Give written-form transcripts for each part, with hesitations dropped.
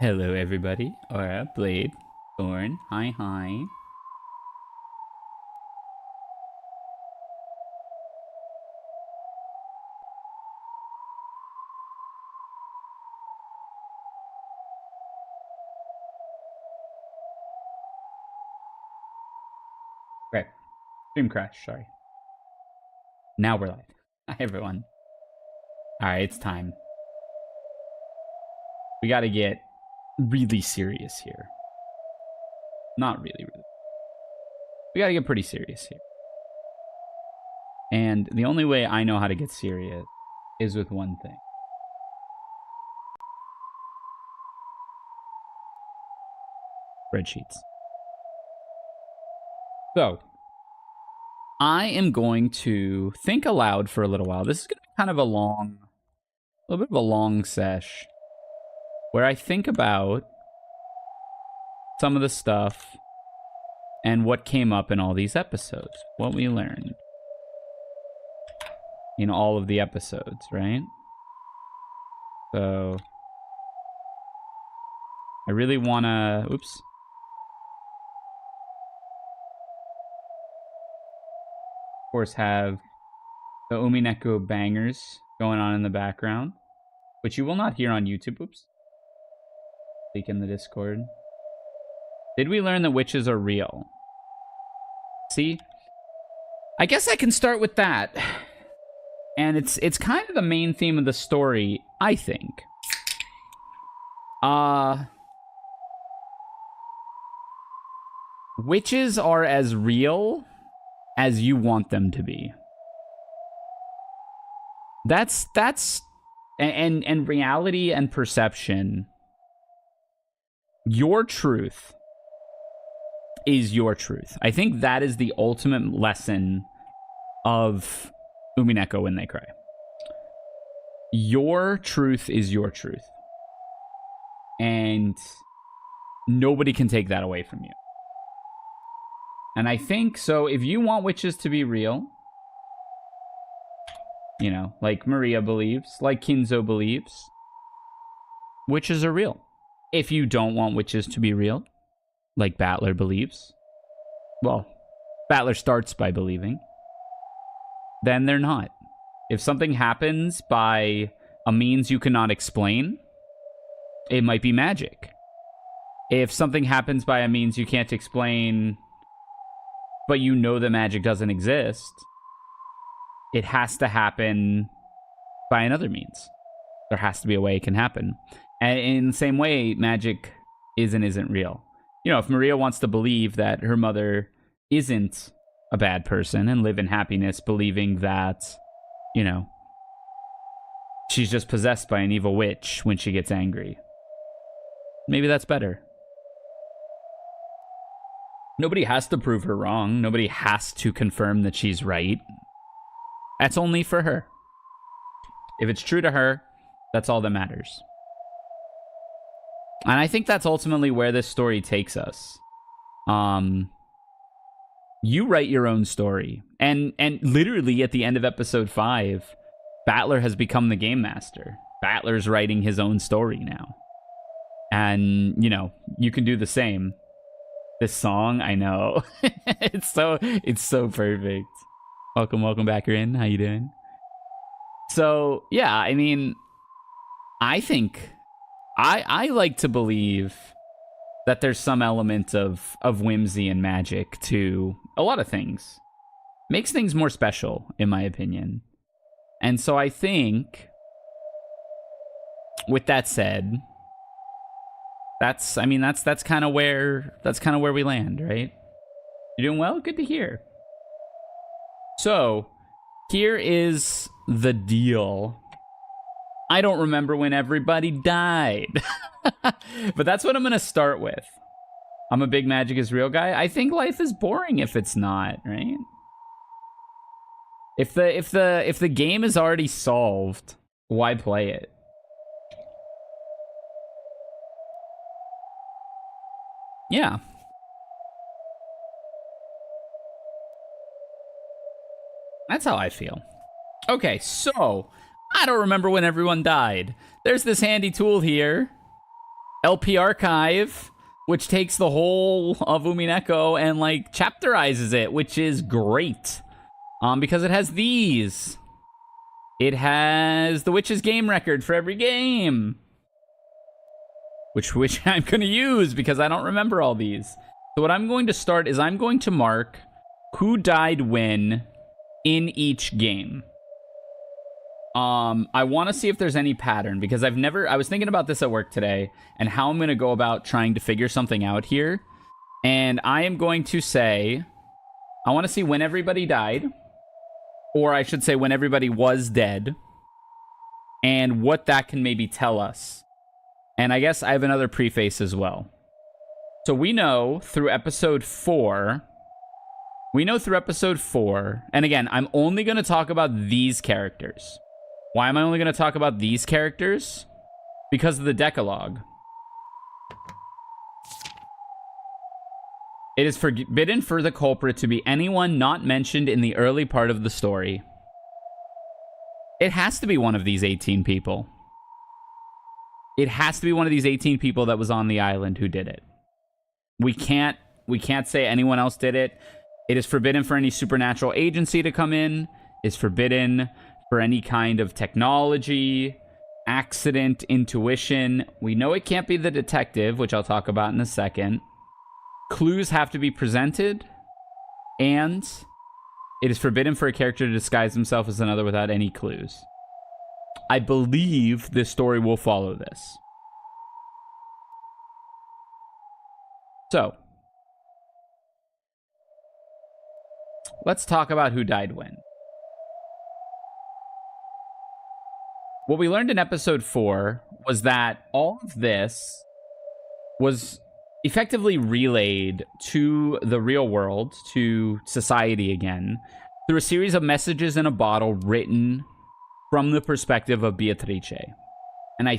Hello, everybody. Aura, Blade, Thorn. Hi, hi. Right. Stream crash, sorry. Now we're live. Hi, everyone. Alright, it's time. We gotta get really serious here. Not really. We gotta get pretty serious here. And the only way I know how to get serious is with one thing. Spreadsheets. So, I am going to think aloud for a little while. This is going to be kind of a little bit of a long sesh, where I think about some of the stuff and what came up in all these episodes, what we learned in all of the episodes, right? So, I really want to, oops. Of course, have the Umineko bangers going on in the background, which you will not hear on YouTube. Oops. Leak in the Discord. Did we learn that witches are real? See? I guess I can start with that. And it's kind of the main theme of the story, I think. Witches are as real as you want them to be. That's and reality and perception. Your truth is your truth. I think that is the ultimate lesson of Umineko when they cry. Your truth is your truth. And nobody can take that away from you. And I think, so if you want witches to be real, you know, like Maria believes, like Kinzo believes, witches are real. If you don't want witches to be real, like Battler believes, well, Battler starts by believing, then they're not. If something happens by a means you cannot explain, it might be magic. If something happens by a means you can't explain, but you know the magic doesn't exist, it has to happen by another means. There has to be a way it can happen. And in the same way, magic is and isn't real. You know, if Maria wants to believe that her mother isn't a bad person and live in happiness, believing that, you know, she's just possessed by an evil witch when she gets angry, maybe that's better. Nobody has to prove her wrong. Nobody has to confirm that she's right. That's only for her. If it's true to her, that's all that matters. And I think that's ultimately where this story takes us. You write your own story. And literally at the end of episode 5, Battler has become the game master. Battler's writing his own story now. And, you know, you can do the same. This song, I know. it's so perfect. Welcome back, Rin. How you doing? So, yeah, I mean, I think I like to believe that there's some element of whimsy and magic to a lot of things. Makes things more special, in my opinion. And so I think, with that said, that's kind of where we land, right? You're doing well? Good to hear. So, here is the deal. I don't remember when everybody died. But that's what I'm going to start with. I'm a big magic is real guy. I think life is boring if it's not, right? If the game is already solved, why play it? Yeah. That's how I feel. Okay, so I don't remember when everyone died. There's this handy tool here LP Archive, which takes the whole of Umineko and like chapterizes it, which is great. Because it has these. It has the Witch's game record for every game. Which I'm going to use because I don't remember all these. So what I'm going to start is I'm going to mark who died when in each game. I want to see if there's any pattern because I was thinking about this at work today and how I'm going to go about trying to figure something out here. And I am going to say, I want to see when everybody died, or I should say when everybody was dead, and what that can maybe tell us. And I guess I have another preface as well. So we know through episode 4, and again, I'm only going to talk about these characters. Why am I only going to talk about these characters? Because of the Decalogue. It is forbidden for the culprit to be anyone not mentioned in the early part of the story. It has to be one of these 18 people. It has to be one of these 18 people that was on the island who did it. We can't say anyone else did it. It is forbidden for any supernatural agency to come in. It's forbidden for any kind of technology, accident, intuition. We know it can't be the detective, which I'll talk about in a second. Clues have to be presented, and it is forbidden for a character to disguise himself as another without any clues. I believe this story will follow this. So, let's talk about who died when. What we learned in episode 4 was that all of this was effectively relayed to the real world, to society again, through a series of messages in a bottle written from the perspective of Beatrice. And I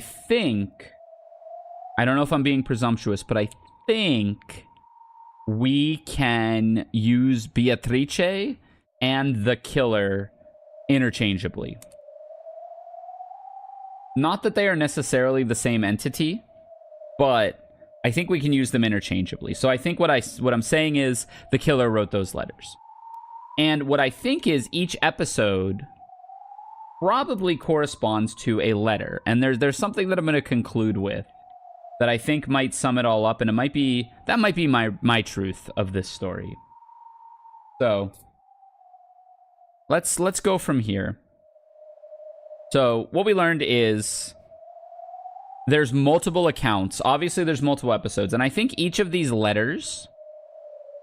don't know if I'm being presumptuous, but I think we can use Beatrice and the killer interchangeably. Not that they are necessarily the same entity, but I think we can use them interchangeably. So I think what I'm saying is the killer wrote those letters. And what I think is each episode probably corresponds to a letter. And there's something that I'm going to conclude with that I think might sum it all up, and that might be my truth of this story. So let's go from here. So what we learned is there's multiple accounts. Obviously, there's multiple episodes, and I think each of these letters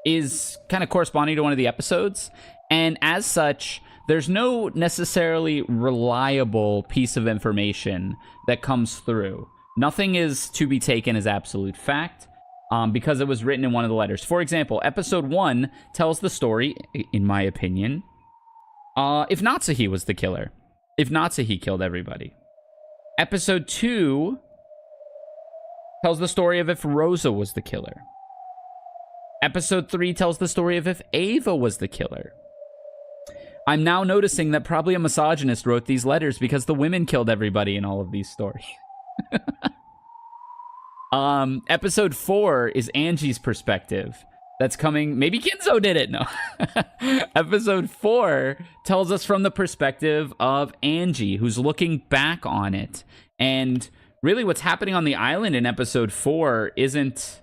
is kind of corresponding to one of the episodes, and as such, there's no necessarily reliable piece of information that comes through. Nothing is to be taken as absolute fact because it was written in one of the letters. For example, episode 1 tells the story, in my opinion, if Natsuhi was the killer. If Natsuhi killed everybody. Episode 2 tells the story of if Rosa was the killer. Episode 3 tells the story of if Ava was the killer. I'm now noticing that probably a misogynist wrote these letters because the women killed everybody in all of these stories. Episode 4 is Angie's perspective. That's coming. Maybe Kinzo did it. No. Episode 4 tells us from the perspective of Angie, who's looking back on it. And really what's happening on the island in episode 4 isn't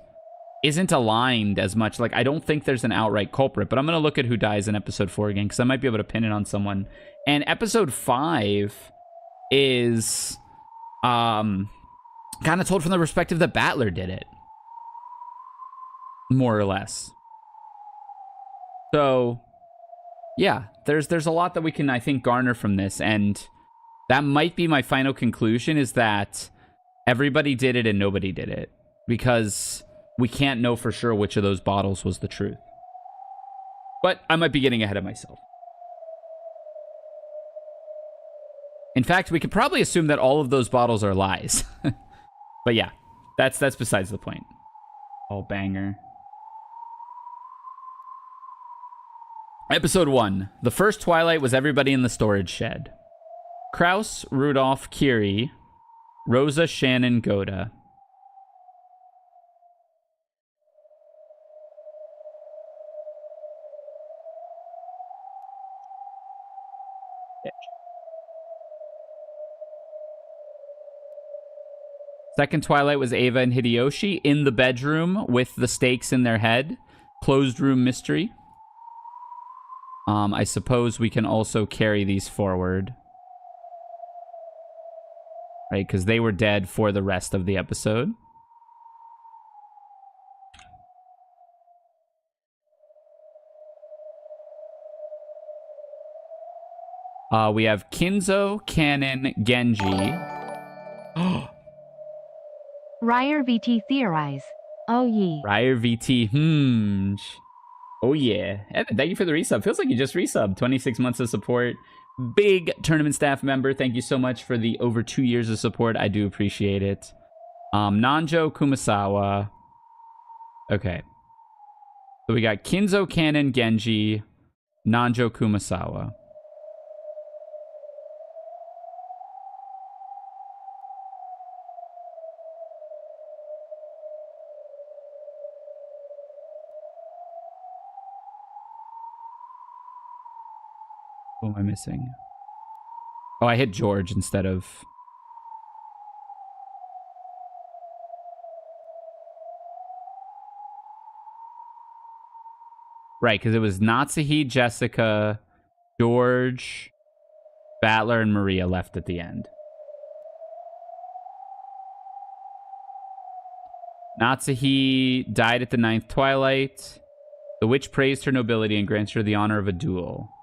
aligned as much. Like, I don't think there's an outright culprit, but I'm going to look at who dies in episode 4 again, because I might be able to pin it on someone. And episode 5 is kind of told from the perspective that Battler did it. More or less. So, yeah, there's a lot that we can, I think, garner from this, and that might be my final conclusion, is that everybody did it and nobody did it, because we can't know for sure which of those bottles was the truth. But I might be getting ahead of myself. In fact, we could probably assume that all of those bottles are lies. But yeah, that's besides the point. Oh, banger. Episode 1. The first twilight was everybody in the storage shed. Kraus, Rudolph, Kiri, Rosa, Shannon, Goda. Second Twilight was Ava and Hideyoshi in the bedroom with the stakes in their head. Closed room mystery. I suppose we can also carry these forward. Right, because they were dead for the rest of the episode. We have Kinzo, Kanon, Genji. Rysair VT theorize. Oh yeah. Rysair VT. Oh yeah. Evan, thank you for the resub. Feels like you just resubbed. 26 months of support. Big tournament staff member. Thank you so much for the over 2 years of support. I do appreciate it. Nanjo Kumasawa. Okay. So we got Kinzo, Kanon, Genji, Nanjo Kumasawa. What am I missing? Oh, I hit George instead of... Right, because it was Natsuhi, Jessica, George, Battler, and Maria left at the end. Natsuhi died at the 9th Twilight. The witch praised her nobility and granted her the honor of a duel.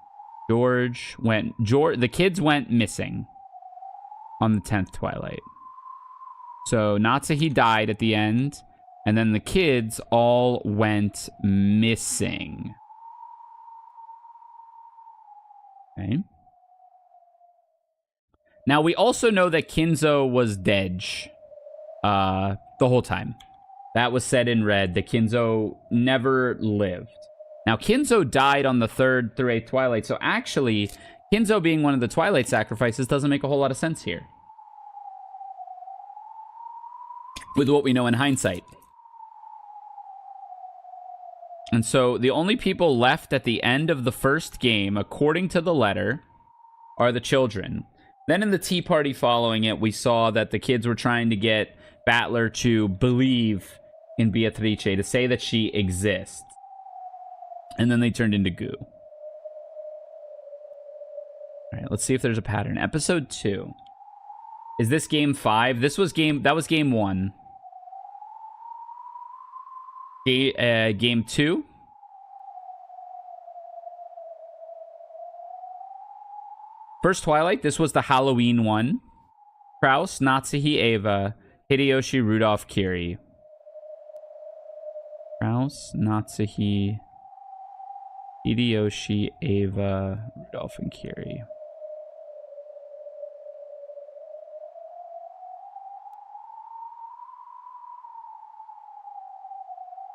The kids went missing on the 10th Twilight. So Natsuhi died at the end, and then the kids all went missing. Okay. Now, we also know that Kinzo was dead the whole time. That was said in red, that Kinzo never lived. Now, Kinzo died on the 3rd through 8th Twilight, so actually, Kinzo being one of the Twilight sacrifices doesn't make a whole lot of sense here. With what we know in hindsight. And so, the only people left at the end of the first game, according to the letter, are the children. Then in the tea party following it, we saw that the kids were trying to get Battler to believe in Beatrice, to say that she exists. And then they turned into goo. All right, let's see if there's a pattern. Episode 2. Is this game 5? That was game 1. Game 2. First Twilight, this was the Halloween one. Kraus, Natsuhi, Ava, Hideyoshi, Rudolph, Kiri. Kraus, Natsuhi, Hideyoshi, Ava, Rudolph, and Kiri.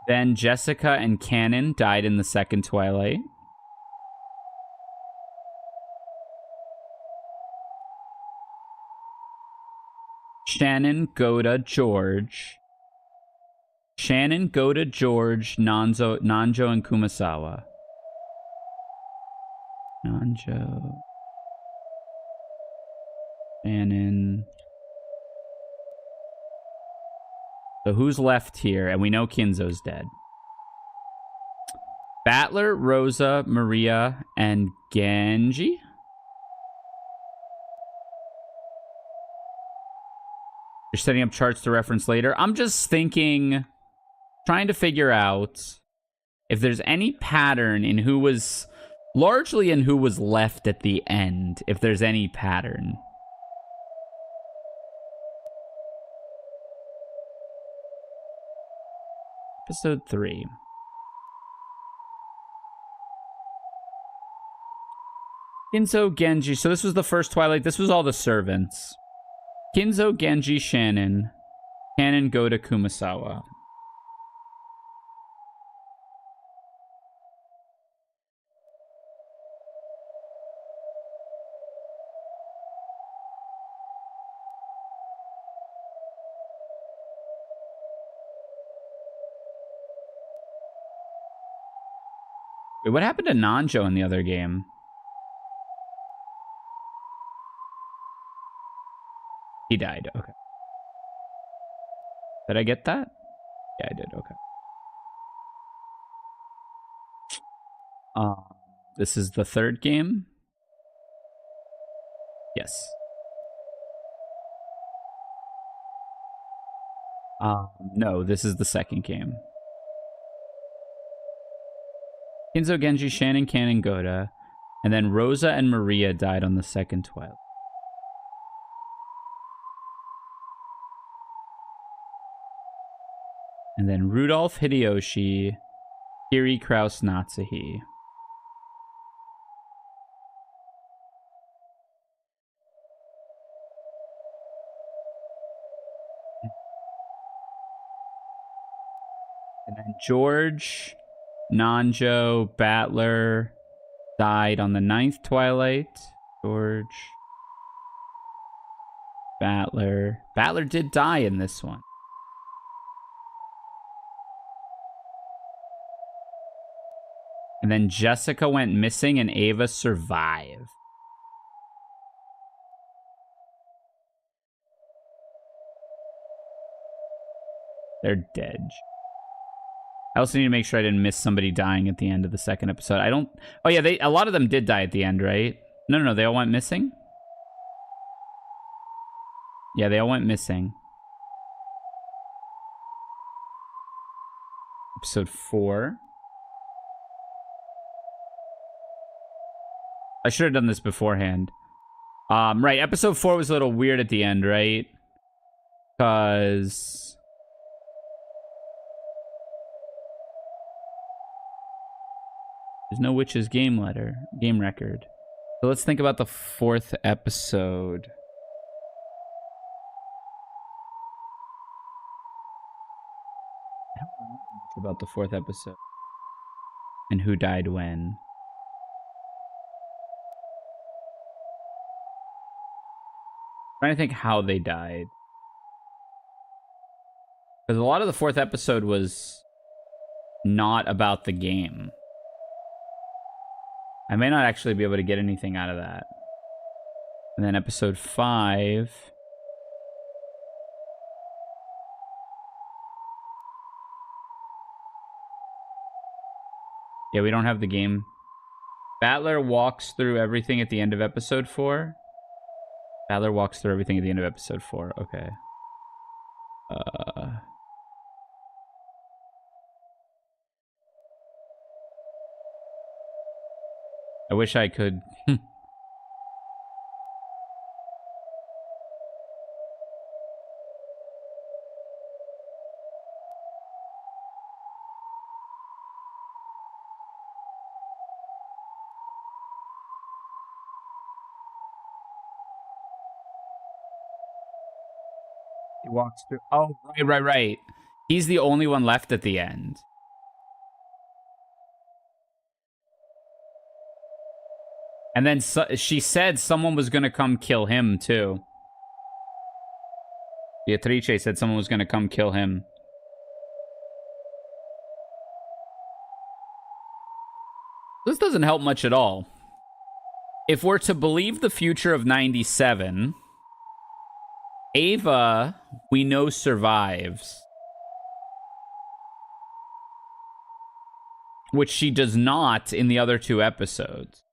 Then Jessica and Kanon died in the second Twilight. Shannon, Goda, George. Shannon, Goda, George, Nanjo, and Kumasawa. Nanjo. Shannon. So who's left here? And we know Kinzo's dead. Battler, Rosa, Maria, and Genji? You're setting up charts to reference later. I'm just thinking, trying to figure out if there's any pattern in who was, largely in who was left at the end, if there's any pattern. Episode 3. Kinzo, Genji. So this was the first Twilight. This was all the servants. Kinzo, Genji, Shannon. Kanon, Goda, Kumasawa. Wait, what happened to Nanjo in the other game? He died, okay. Did I get that? Yeah, I did. Okay. This is the third game. Yes. No, this is the second game. Kinzo, Genji, Shannon, Kan, and Goda. And then Rosa and Maria died on the second Twilight. And then Rudolph, Hideyoshi, Kiri, Kraus, Natsuhi. And then George, Nanjo, Battler died on the ninth Twilight. George, Battler. Battler did die in this one. And then Jessica went missing and Ava survived. They're dead. I also need to make sure I didn't miss somebody dying at the end of the second episode. I don't... Oh, yeah, a lot of them did die at the end, right? No, they all went missing? Yeah, they all went missing. Episode 4. I should have done this beforehand. Right, episode 4 was a little weird at the end, right? Because... there's no Witch's game record. So let's think about the fourth episode. I don't remember much about the fourth episode. And who died when. I'm trying to think how they died. Because a lot of the fourth episode was not about the game. I may not actually be able to get anything out of that. And then episode 5. Yeah, we don't have the game. Battler walks through everything at the end of episode 4. Battler walks through everything at the end of episode 4. Okay. I wish I could. He walks through. Oh, right. He's the only one left at the end. And then she said someone was going to come kill him, too. Beatrice said someone was going to come kill him. This doesn't help much at all. If we're to believe the future of 97, Ava, we know, survives. Which she does not in the other 2 episodes.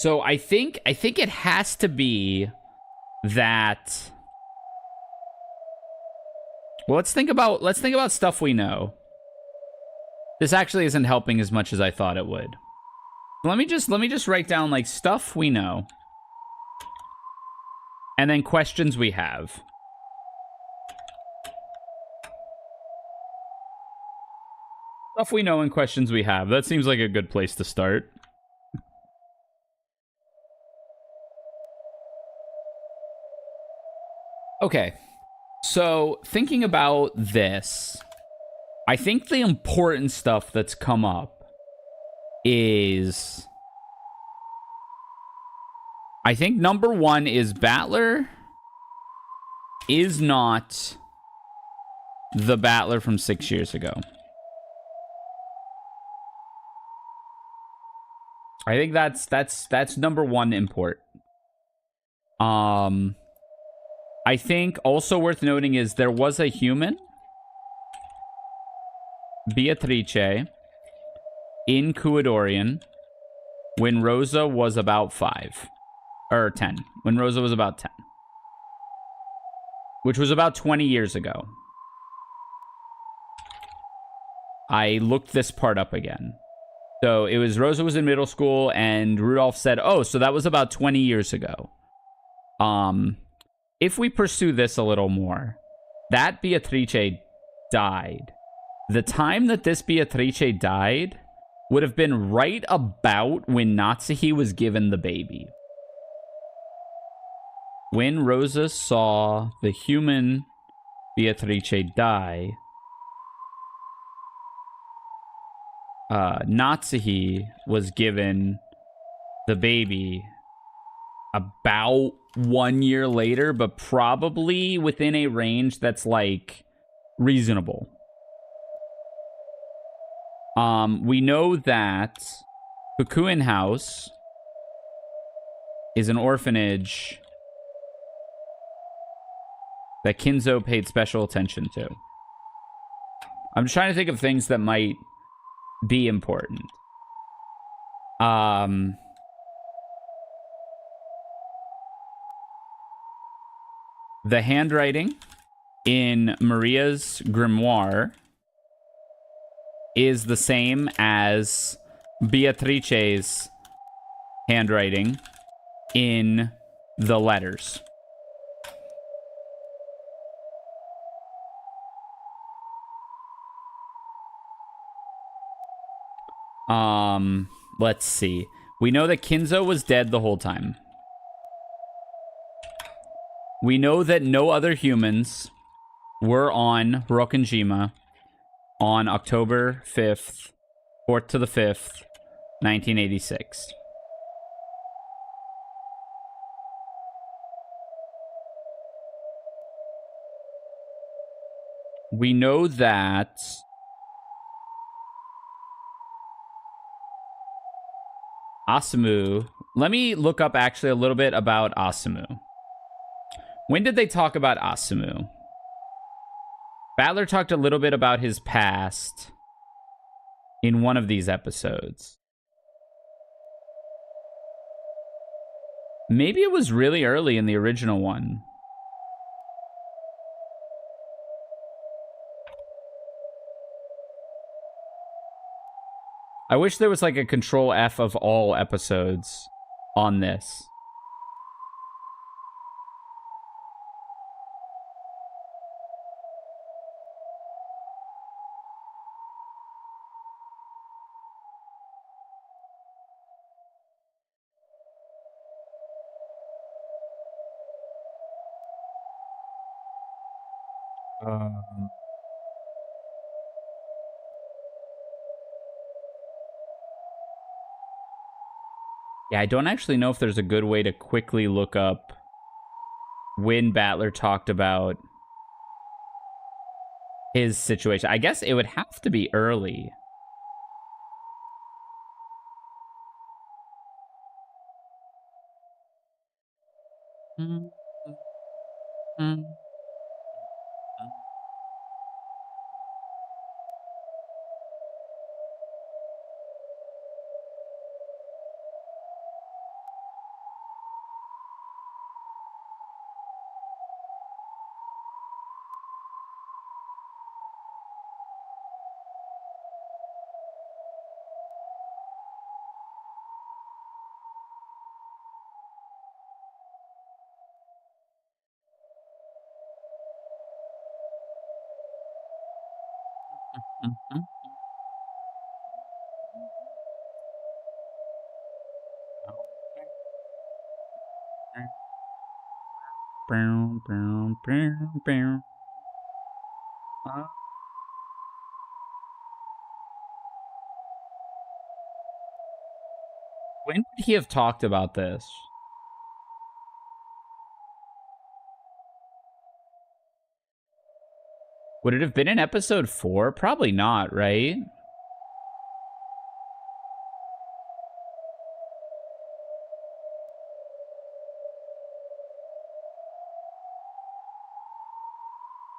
So I think it has to be that. Well, let's think about stuff we know. This actually isn't helping as much as I thought it would. Let me just write down like stuff we know. And then questions we have. Stuff we know and questions we have. That seems like a good place to start. Okay, so thinking about this, I think the important stuff that's come up is... I think number 1 is Battler is not the Battler from 6 years ago. I think that's number 1 import. I think also worth noting is there was a human, Beatrice, in Kuadorian when Rosa was about 5. Or 10. When Rosa was about 10. Which was about 20 years ago. I looked this part up again. So it was Rosa was in middle school and Rudolph said, oh, so that was about 20 years ago. If we pursue this a little more, that Beatrice died. The time that this Beatrice died would have been right about when Natsuhi was given the baby. When Rosa saw the human Beatrice die, Natsuhi was given the baby about 1 year later, but probably within a range that's like reasonable. We know that Fukuin House is an orphanage that Kinzo paid special attention to. I'm trying to think of things that might be important. The handwriting in Maria's grimoire is the same as Beatrice's handwriting in the letters. Let's see. We know that Kinzo was dead the whole time. We know that no other humans were on Rokkenjima on October 5th, 4th to the 5th, 1986. We know that Asumu... Let me look up actually a little bit about Asumu. When did they talk about Asumu? Battler talked a little bit about his past in one of these episodes. Maybe it was really early in the original one. I wish there was like a control F of all episodes on this. Yeah, I don't actually know if there's a good way to quickly look up when Battler talked about his situation. I guess it would have to be early. When would he have talked about this? Would it have been in episode 4? Probably not, right?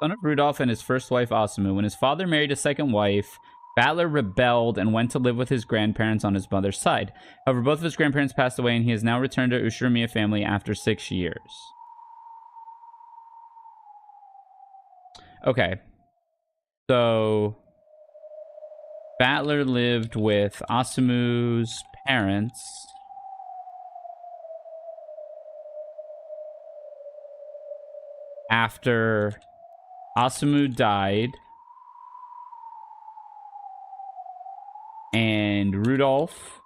son of Rudolph and his first wife Asumu. When his father married a second wife, Battler rebelled and went to live with his grandparents on his mother's side. However, both of his grandparents passed away, and he has now returned to Ushiromiya family after 6 years. Okay. So, Battler lived with Asumu's parents after Asumu died and Rudolph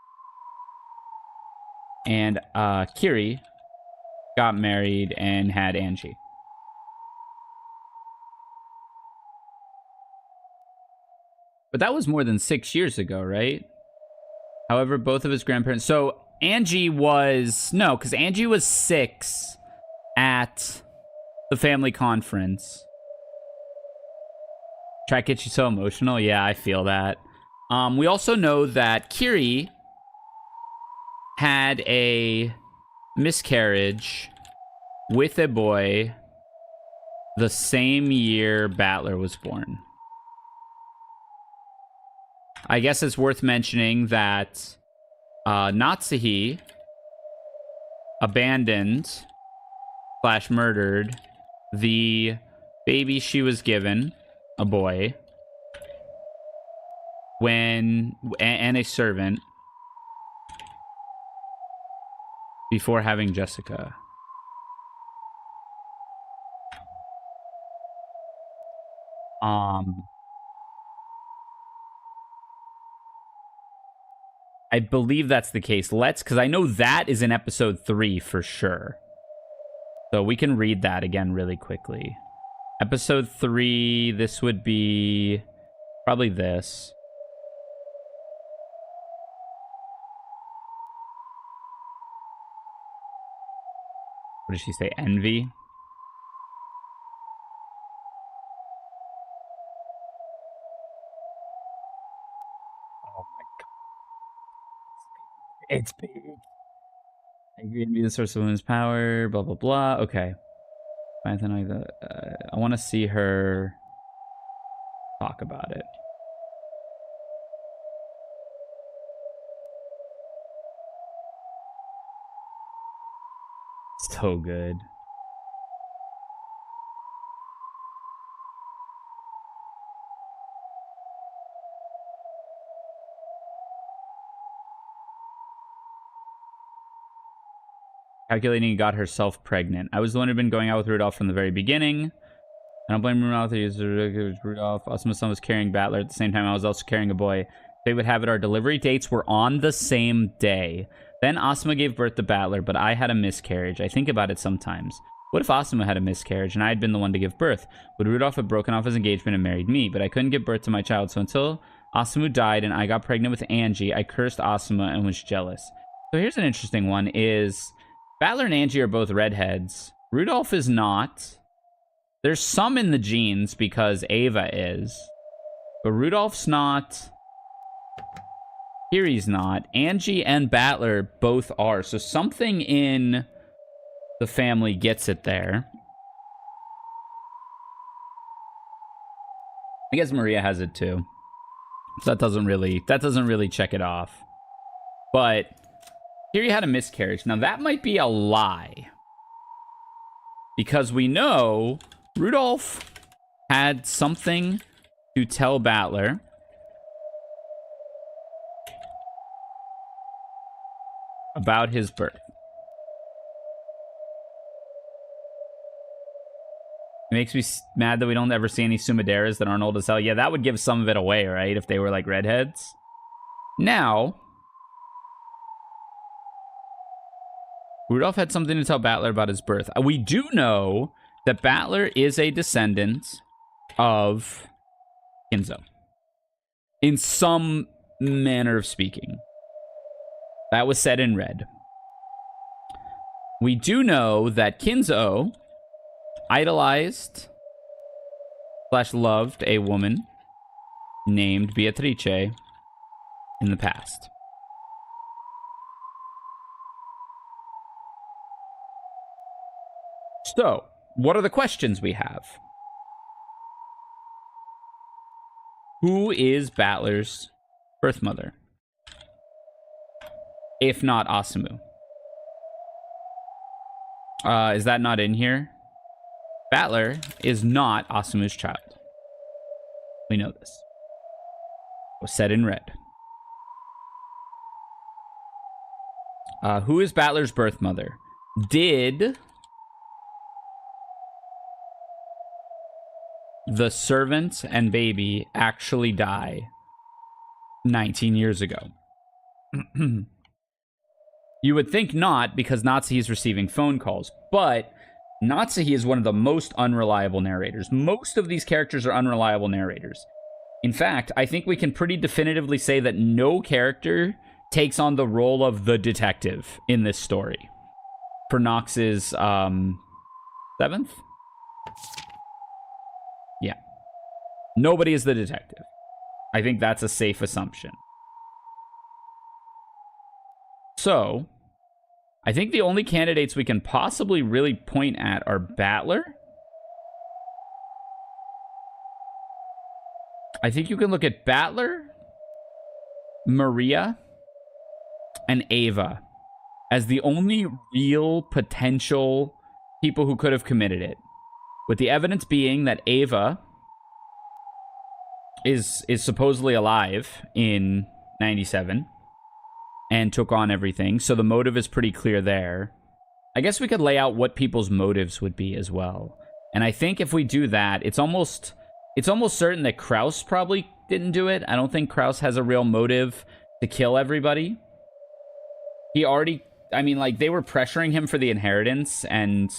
and Kiri got married and had Angie. But that was more than 6 years ago, right? However, both of his grandparents... So, Angie was... No, because Angie was 6 at the family conference. Track gets you so emotional? Yeah, I feel that. We also know that Kiri had a miscarriage with a boy the same year Battler was born. I guess it's worth mentioning that Natsuhi abandoned / murdered the baby she was given, a boy, and a servant before having Jessica. I believe that's the case. Because I know that is in episode 3 for sure. So we can read that again really quickly. Episode 3, this would be probably this. What did she say? Envy? Oh my god. It's big. I agree to be the source of women's power, blah, blah, blah. Okay. I want to see her talk about it. So good. Calculating got herself pregnant. I was the one who'd been going out with Rudolph from the very beginning. I don't blame Rudolph. It was Rudolph. Asuma's son was carrying Battler at the same time. I was also carrying a boy. They would have it. Our delivery dates were on the same day. Then Asuma gave birth to Battler, but I had a miscarriage. I think about it sometimes. What if Asuma had a miscarriage and I had been the one to give birth? Would Rudolph have broken off his engagement and married me? But I couldn't give birth to my child, so until Asumu died and I got pregnant with Angie, I cursed Asuma and was jealous. So here's an interesting one is... Battler and Angie are both redheads. Rudolph is not. There's some in the genes because Ava is. But Rudolph's not. Kiri's not. Angie and Battler both are. So something in the family gets it there. I guess Maria has it too. So that doesn't really check it off. But Kiri had a miscarriage. Now, that might be a lie. Because we know Rudolph had something to tell Battler. About his birth. It makes me mad that we don't ever see any Sumaderas that aren't old as hell. Yeah, that would give some of it away, right? If they were like redheads. Now... Rudolph had something to tell Battler about his birth. We do know that Battler is a descendant of Kinzo. In some manner of speaking. That was said in red. We do know that Kinzo idolized / loved a woman named Beatrice in the past. So, what are the questions we have? Who is Battler's birth mother? If not Asumu. Is that not in here? Battler is not Asumu's child. We know this. It was said in red. Who is Battler's birth mother? Did the servant and baby actually die 19 years ago? You would think not, because Natsuhi is receiving phone calls, but Natsuhi is one of the most unreliable narrators. Most of these characters are unreliable narrators. In fact, I think we can pretty definitively say that no character takes on the role of the detective in this story. For Nox's 7th? Yeah. Nobody is the detective. I think that's a safe assumption. So, I think the only candidates we can possibly really point at are Battler. I think you can look at Battler, Maria, and Ava as the only real potential people who could have committed it. With the evidence being that Ava is supposedly alive in 97 and took on everything, so the motive is pretty clear there. I guess we could lay out what people's motives would be as well. And I think if we do that, it's almost certain that Kraus probably didn't do it. I don't think Kraus has a real motive to kill everybody. He already, I mean, like, they were pressuring him for the inheritance and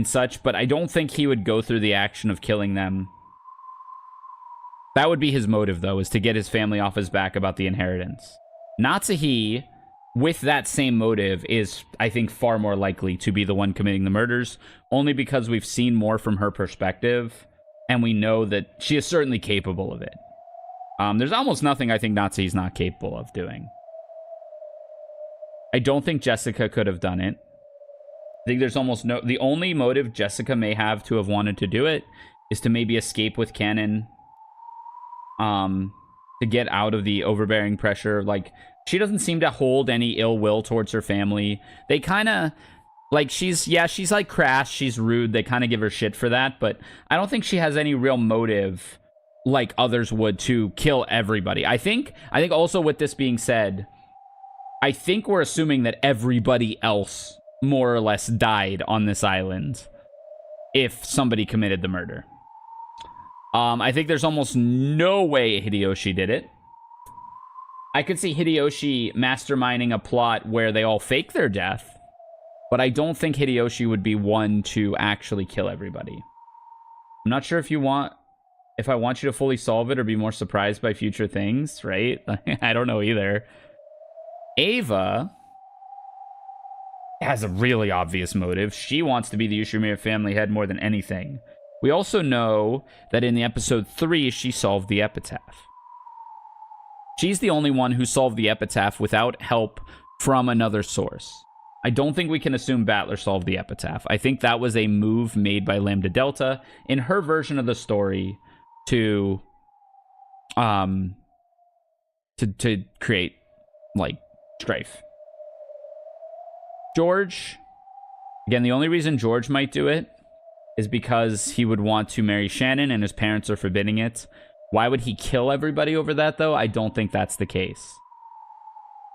such, but I don't think he would go through the action of killing them. That would be his motive, though, is to get his family off his back about the inheritance. Natsuhi, with that same motive, is, I think, far more likely to be the one committing the murders, only because we've seen more from her perspective, and we know that she is certainly capable of it. There's almost nothing I think Natsuhi's not capable of doing. I don't think Jessica could have done it. I think there's almost no... The only motive Jessica may have to have wanted to do it is to maybe escape with Cannon, to get out of the overbearing pressure. Like, she doesn't seem to hold any ill will towards her family. They kind of... Like, she's like crass, she's rude, they kind of give her shit for that, but I don't think she has any real motive like others would to kill everybody. I think also, with this being said, I think we're assuming that everybody else more or less died on this island if somebody committed the murder. I think there's almost no way Hideyoshi did it. I could see Hideyoshi masterminding a plot where they all fake their death, but I don't think Hideyoshi would be one to actually kill everybody. I'm not sure if I want you to fully solve it or be more surprised by future things, right? I don't know either. Ava has a really obvious motive. She wants to be the Ushimura family head more than anything. We also know that in the episode 3, she solved the epitaph. She's the only one who solved the epitaph without help from another source. I don't think we can assume Battler solved the epitaph. I think that was a move made by Lambda Delta in her version of the story to create, like, strife. George, again, the only reason George might do it is because he would want to marry Shannon and his parents are forbidding it. Why would he kill everybody over that, though? I don't think that's the case.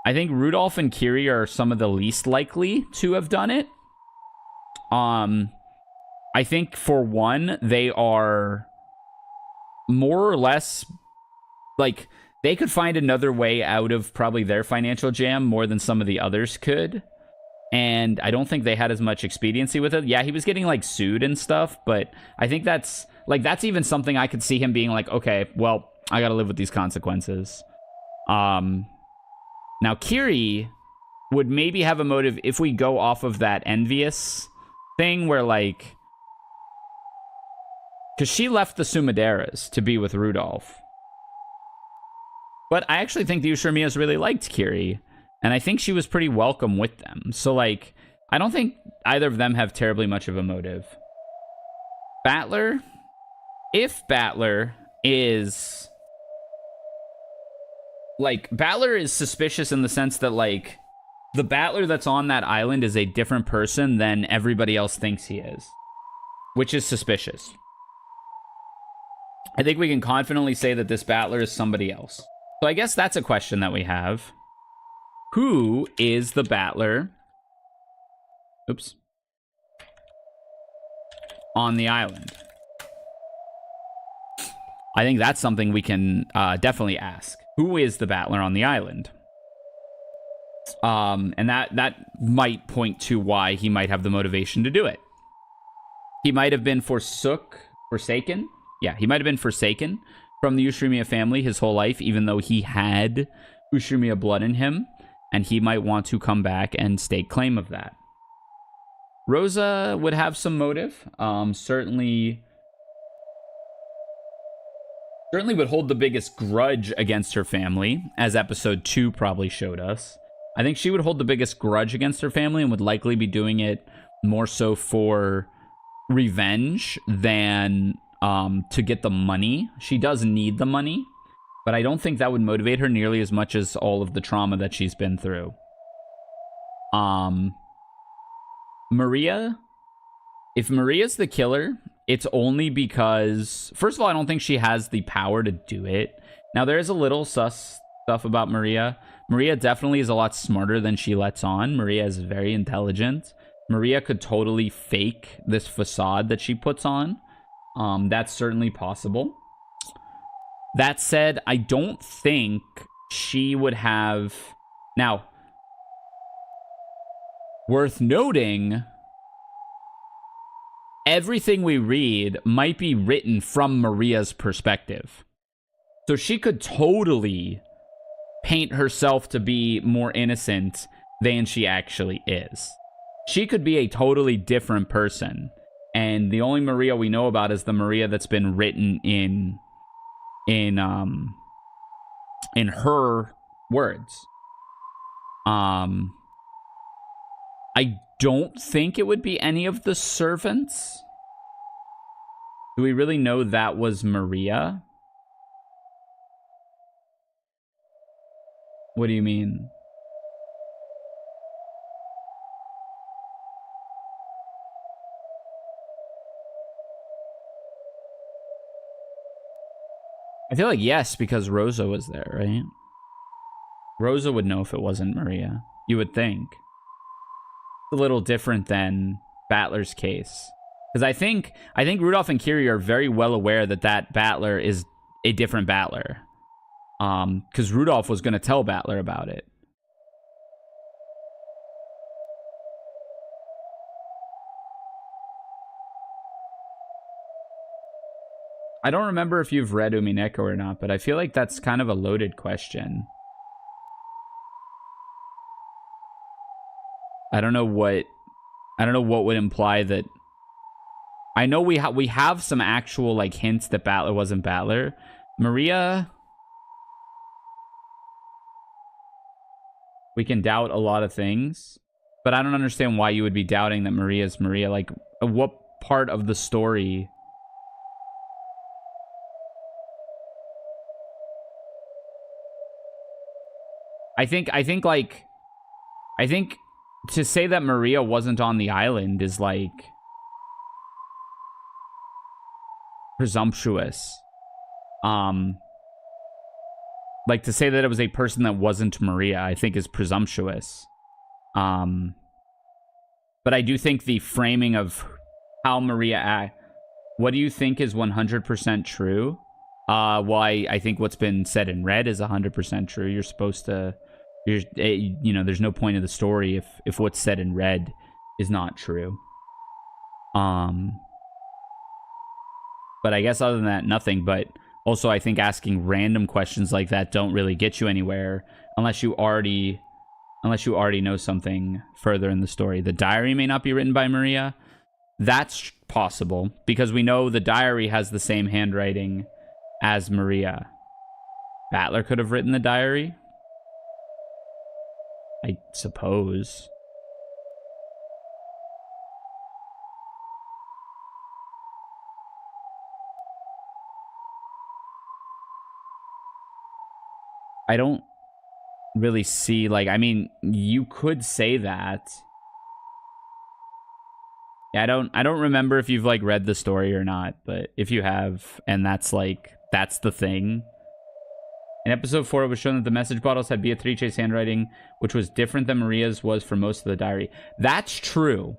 I think Rudolph and Kiri are some of the least likely to have done it. I think, for one, they are more or less, like, they could find another way out of probably their financial jam more than some of the others could. And I don't think they had as much expediency with it. Yeah, he was getting, like, sued and stuff, but I think that's even something I could see him being like, okay, well, I gotta live with these consequences. Now, Kiri would maybe have a motive if we go off of that envious thing where, like... Because she left the Sumaderas to be with Rudolph. But I actually think the Ushiromiyas really liked Kiri. And I think she was pretty welcome with them. So, like, I don't think either of them have terribly much of a motive. Battler? If Battler is like, Battler is suspicious in the sense that, like, the Battler that's on that island is a different person than everybody else thinks he is, which is suspicious. I think we can confidently say that this Battler is somebody else. So I guess that's a question that we have. Who is the Battler? Oops. On the island. I think that's something we can definitely ask. Who is the Battler on the island? And that might point to why he might have the motivation to do it. He might have been forsaken. Yeah, he might have been forsaken from the Ushiromiya family his whole life, even though he had Ushiromiya blood in him, and he might want to come back and stake claim of that. Rosa would have some motive. Certainly would hold the biggest grudge against her family, as episode 2 probably showed us. I think she would hold the biggest grudge against her family and would likely be doing it more so for revenge than to get the money. She does need the money, but I don't think that would motivate her nearly as much as all of the trauma that she's been through. Maria, if Maria's the killer, it's only because, first of all, I don't think she has the power to do it. Now, there is a little sus stuff about Maria. Maria definitely is a lot smarter than she lets on. Maria is very intelligent. Maria could totally fake this facade that she puts on. That's certainly possible. That said, I don't think she would have... Now, worth noting, everything we read might be written from Maria's perspective. So she could totally paint herself to be more innocent than she actually is. She could be a totally different person. And the only Maria we know about is the Maria that's been written in her words. I don't think it would be any of the servants. Do we really know that was Maria? What do you mean? I feel like yes, because Rosa was there, right? Rosa would know if it wasn't Maria. You would think. It's a little different than Battler's case. Because I think Rudolph and Kiri are very well aware that that Battler is a different Battler. Because Rudolph was going to tell Battler about it. I don't remember if you've read Umineko or not, but I feel like that's kind of a loaded question. I don't know what would imply that. I know we have some actual like hints that Battler wasn't Battler. Maria, we can doubt a lot of things, but I don't understand why you would be doubting that Maria's Maria. Like, what part of the story? I think to say that Maria wasn't on the island is like presumptuous. Like to say that it was a person that wasn't Maria, I think is presumptuous. But I do think the framing of how Maria act. What do you think is 100% true? Well, I think what's been said in red is 100% true. You're supposed to... there's no point of the story if what's said in red is not true. But I guess other than that, nothing. But also, I think asking random questions like that don't really get you anywhere unless you already know something further in the story. The diary may not be written by Maria. That's possible because we know the diary has the same handwriting as Maria. Battler could have written the diary, I suppose. I don't really see, like, I mean, you could say that. Yeah, I don't remember if you've like read the story or not, but if you have, and that's the thing. In episode 4, it was shown that the message bottles had Beatrice's handwriting, which was different than Maria's was for most of the diary. That's true.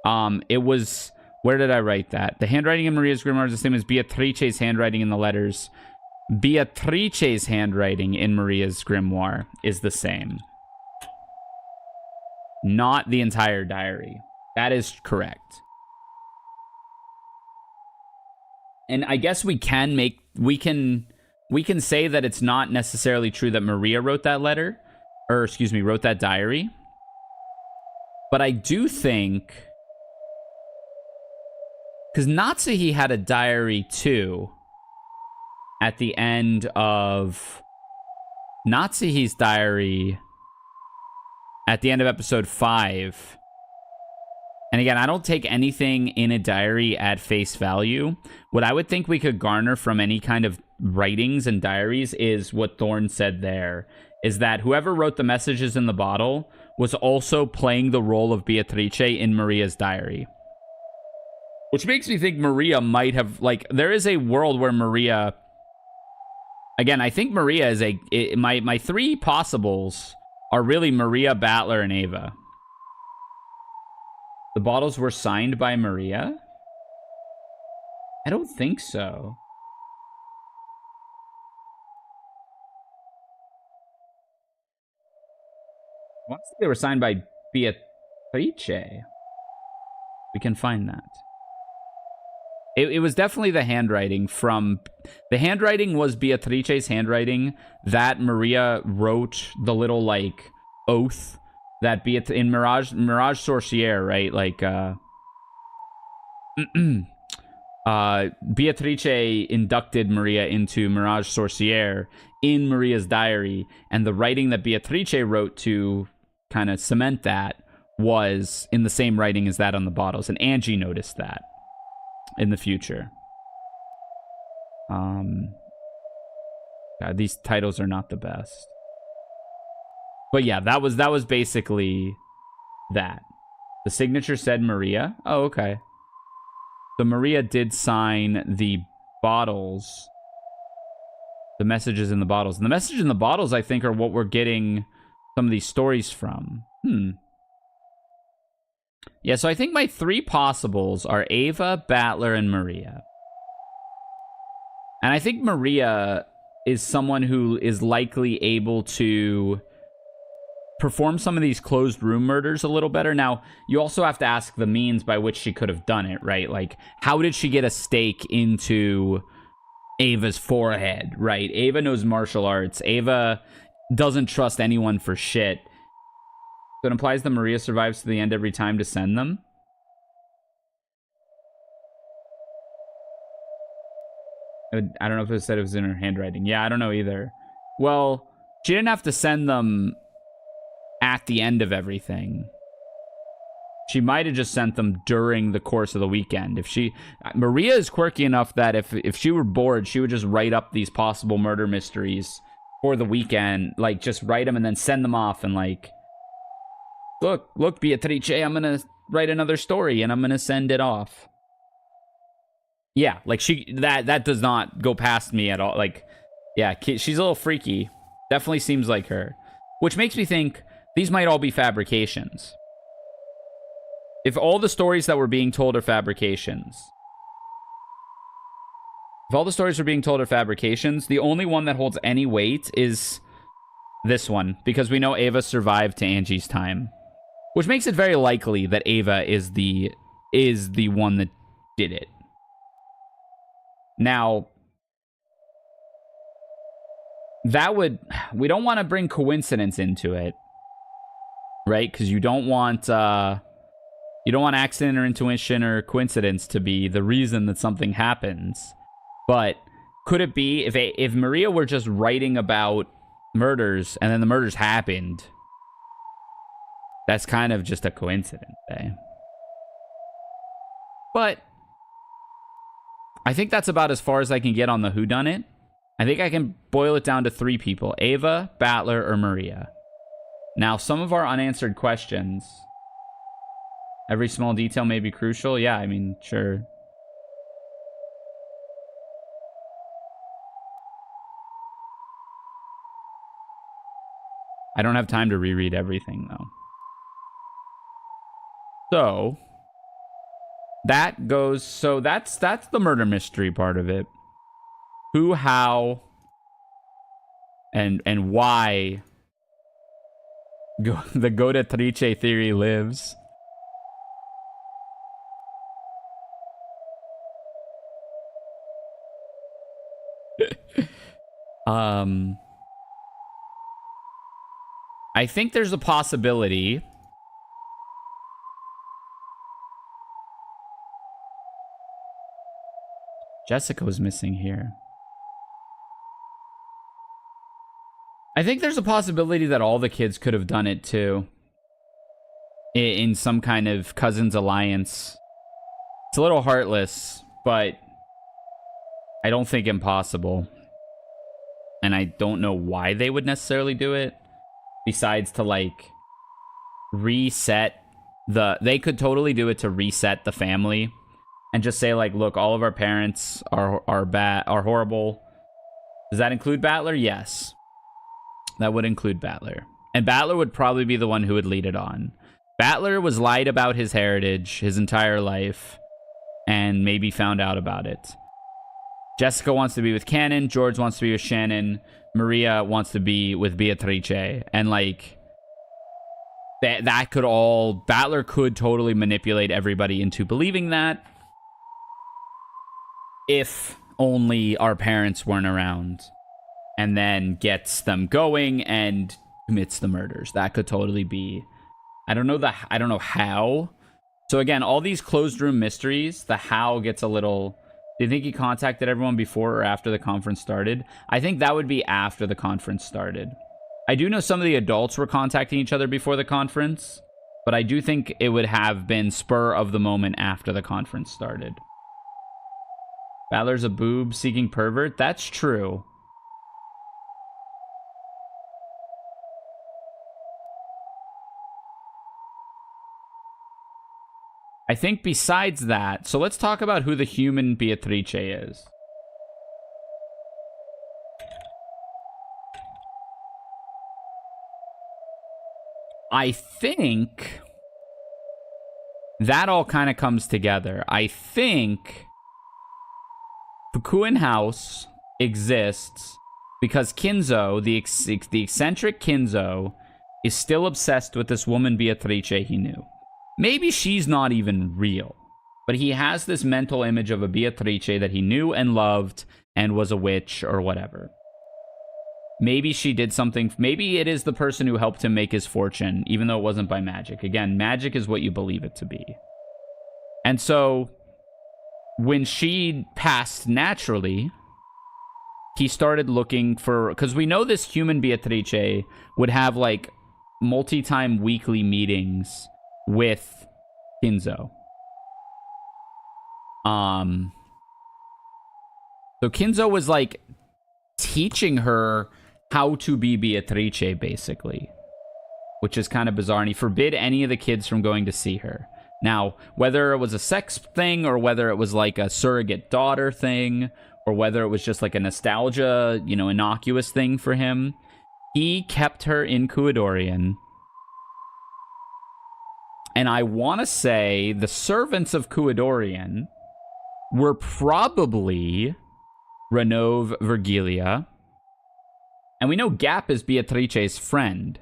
It was, where did I write that? The handwriting in Maria's grimoire is the same as Beatrice's handwriting in the letters. Beatrice's handwriting in Maria's grimoire is the same. Not the entire diary. That is correct. And I guess we can say that it's not necessarily true that Maria wrote that letter, or excuse me, wrote that diary. But I do think, because Natsuhi had a diary too at the end of Natsuhi's diary at the end of episode 5. And again, I don't take anything in a diary at face value. What I would think we could garner from any kind of writings and diaries is what Thorne said there, is that whoever wrote the messages in the bottle was also playing the role of Beatrice in Maria's diary. Which makes me think Maria might have, like, there is a world where Maria, again, I think Maria is my 3 possibles are really Maria, Battler, and Ava. The bottles were signed by Maria? I don't think so. I want to say they were signed by Beatrice. We can find that. It was definitely the handwriting from... The handwriting was Beatrice's handwriting that Maria wrote the little, like, oath that in Mirage Sorcière, right? Like, Beatrice inducted Maria into Mirage Sorcière in Maria's diary, and the writing that Beatrice wrote to kind of cement that was in the same writing as that on the bottles, and Angie noticed that in the future. God, these titles are not the best. But yeah, that was basically that. The signature said Maria. Oh, okay. So Maria did sign the bottles. The messages in the bottles. And the messages in the bottles, I think, are what we're getting some of these stories from. Yeah, so I think my 3 possibles are Ava, Battler, and Maria. And I think Maria is someone who is likely able to perform some of these closed room murders a little better. Now, you also have to ask the means by which she could have done it, right? Like, how did she get a stake into Ava's forehead, right? Ava knows martial arts. Ava doesn't trust anyone for shit. So it implies that Maria survives to the end every time to send them. I don't know if it said it was in her handwriting. Yeah, I don't know either. Well, she didn't have to send them at the end of everything. She might have just sent them during the course of the weekend. Maria is quirky enough that if she were bored, she would just write up these possible murder mysteries for the weekend. Like, just write them and then send them off and, like, look, Beatrice, I'm gonna write another story and I'm gonna send it off. Yeah, like, that does not go past me at all. Like, yeah, she's a little freaky. Definitely seems like her. Which makes me think these might all be fabrications. If all the stories that were being told are fabrications, the only one that holds any weight is this one, because we know Ava survived to Angie's time, which makes it very likely that Ava is the one that did it. Now, we don't want to bring coincidence into it, right? Because you don't want accident or intuition or coincidence to be the reason that something happens. But could it be if Maria were just writing about murders and then the murders happened? That's kind of just a coincidence, eh? But I think that's about as far as I can get on the whodunit. I think I can boil it down to 3 people. Ava, Battler, or Maria. Now, some of our unanswered questions. Every small detail may be crucial. Yeah, I mean, sure. I don't have time to reread everything, though. So, that goes... So, that's the murder mystery part of it. Who, how, and why the Godatrice theory lives. I think there's a possibility. Jessica was missing here. I think there's a possibility that all the kids could have done it too. In some kind of cousins alliance. It's a little heartless, but I don't think impossible. And I don't know why they would necessarily do it. Besides to, like, reset the... They could totally do it to reset the family. And just say, like, look, all of our parents are horrible. Does that include Battler? Yes. That would include Battler. And Battler would probably be the one who would lead it on. Battler was lied about his heritage his entire life. And maybe found out about it. Jessica wants to be with Cannon. George wants to be with Shannon. Maria wants to be with Beatrice. And, like, that could all... Battler could totally manipulate everybody into believing that. If only our parents weren't around. And then gets them going and commits the murders. That could totally be... I don't know how. So, again, all these closed room mysteries, the how gets a little... Do you think he contacted everyone before or after the conference started? I think that would be after the conference started. I do know some of the adults were contacting each other before the conference, but I do think it would have been spur of the moment after the conference started. Battler's a boob-seeking pervert? That's true. I think besides that, so let's talk about who the human Beatrice is. I think that all kind of comes together. I think Fukuen House exists because Kinzo, the eccentric Kinzo, is still obsessed with this woman Beatrice he knew. Maybe she's not even real, but he has this mental image of a Beatrice that he knew and loved and was a witch or whatever. Maybe she did something. Maybe it is the person who helped him make his fortune, even though it wasn't by magic. Again, magic is what you believe it to be. And so when she passed naturally, he started looking for... Because we know this human Beatrice would have, like, multi-time weekly meetings with Kinzo. So Kinzo was, like, teaching her how to be Beatrice, basically. Which is kind of bizarre. And he forbid any of the kids from going to see her. Now, whether it was a sex thing, or whether it was, like, a surrogate daughter thing, or whether it was just, like, a nostalgia, you know, innocuous thing for him, he kept her in Kuadorian. And I want to say the servants of Kuadorian were probably Renove Virgilia. And we know Gap is Beatrice's friend.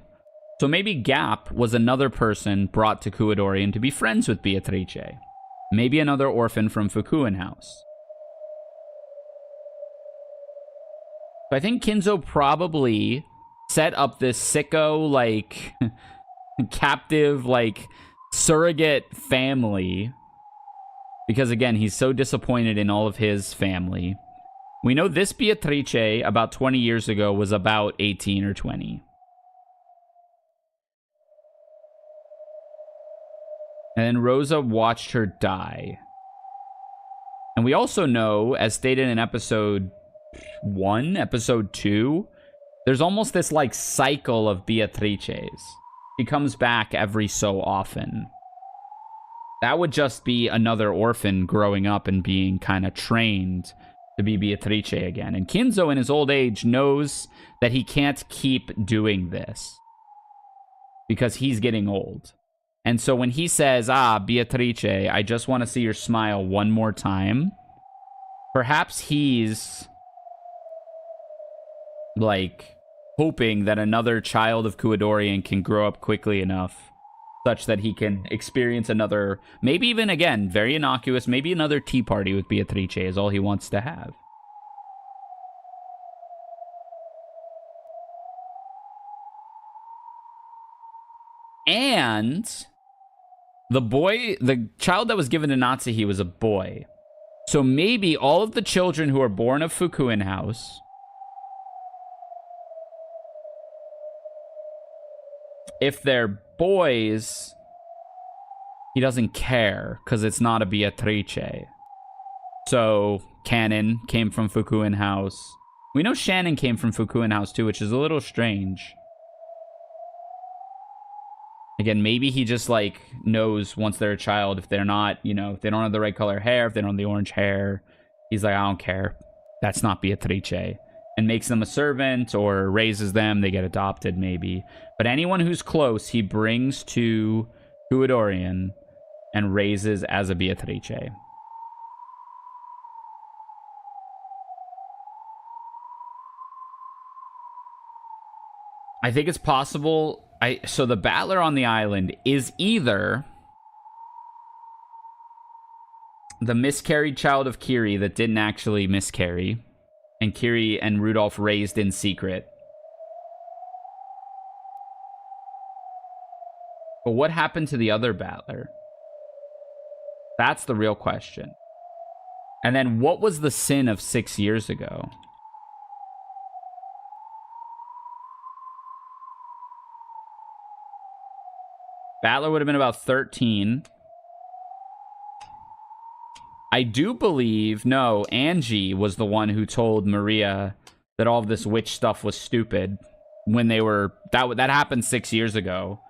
So maybe Gap was another person brought to Kuadorian to be friends with Beatrice. Maybe another orphan from Fukuen House. So I think Kinzo probably set up this sicko, like, captive, like, surrogate family, because again, he's so disappointed in all of his family. We know this Beatrice about 20 years ago was about 18 or 20. And then Rosa watched her die. And we also know, as stated in episode 1, episode 2. There's almost this like cycle of Beatrices. She comes back every so often. That would just be another orphan growing up and being kind of trained to be Beatrice again. And Kinzo in his old age knows that he can't keep doing this because he's getting old. And so when he says, Beatrice, I just want to see your smile one more time, perhaps he's like hoping that another child of Kuadorian can grow up quickly enough such that he can experience another, maybe even, again, very innocuous, maybe another tea party with Beatrice is all he wants to have. And the child that was given to Natsuhi was a boy. So maybe all of the children who are born of Fukuin House, if they're boys, he doesn't care because it's not a Beatrice. So Canon came from Fukuin House. We know Shannon came from Fukuin House too, which is a little strange. Again, maybe he just like knows once they're a child, if they're not, if they don't have the right color hair, if they don't have the orange hair, he's like, I don't care. That's not Beatrice. And makes them a servant or raises them. They get adopted maybe. But anyone who's close, he brings to Kuadorian and raises as a Beatrice. I think it's possible. So the battler on the island is either the miscarried child of Kiri that didn't actually miscarry, and Kiri and Rudolph raised in secret. But what happened to the other battler? That's the real question. And then what was the sin of 6 years ago? Battler would have been about 13. I do believe, no, Angie was the one who told Maria that all of this witch stuff was stupid when they were, that happened 6 years ago.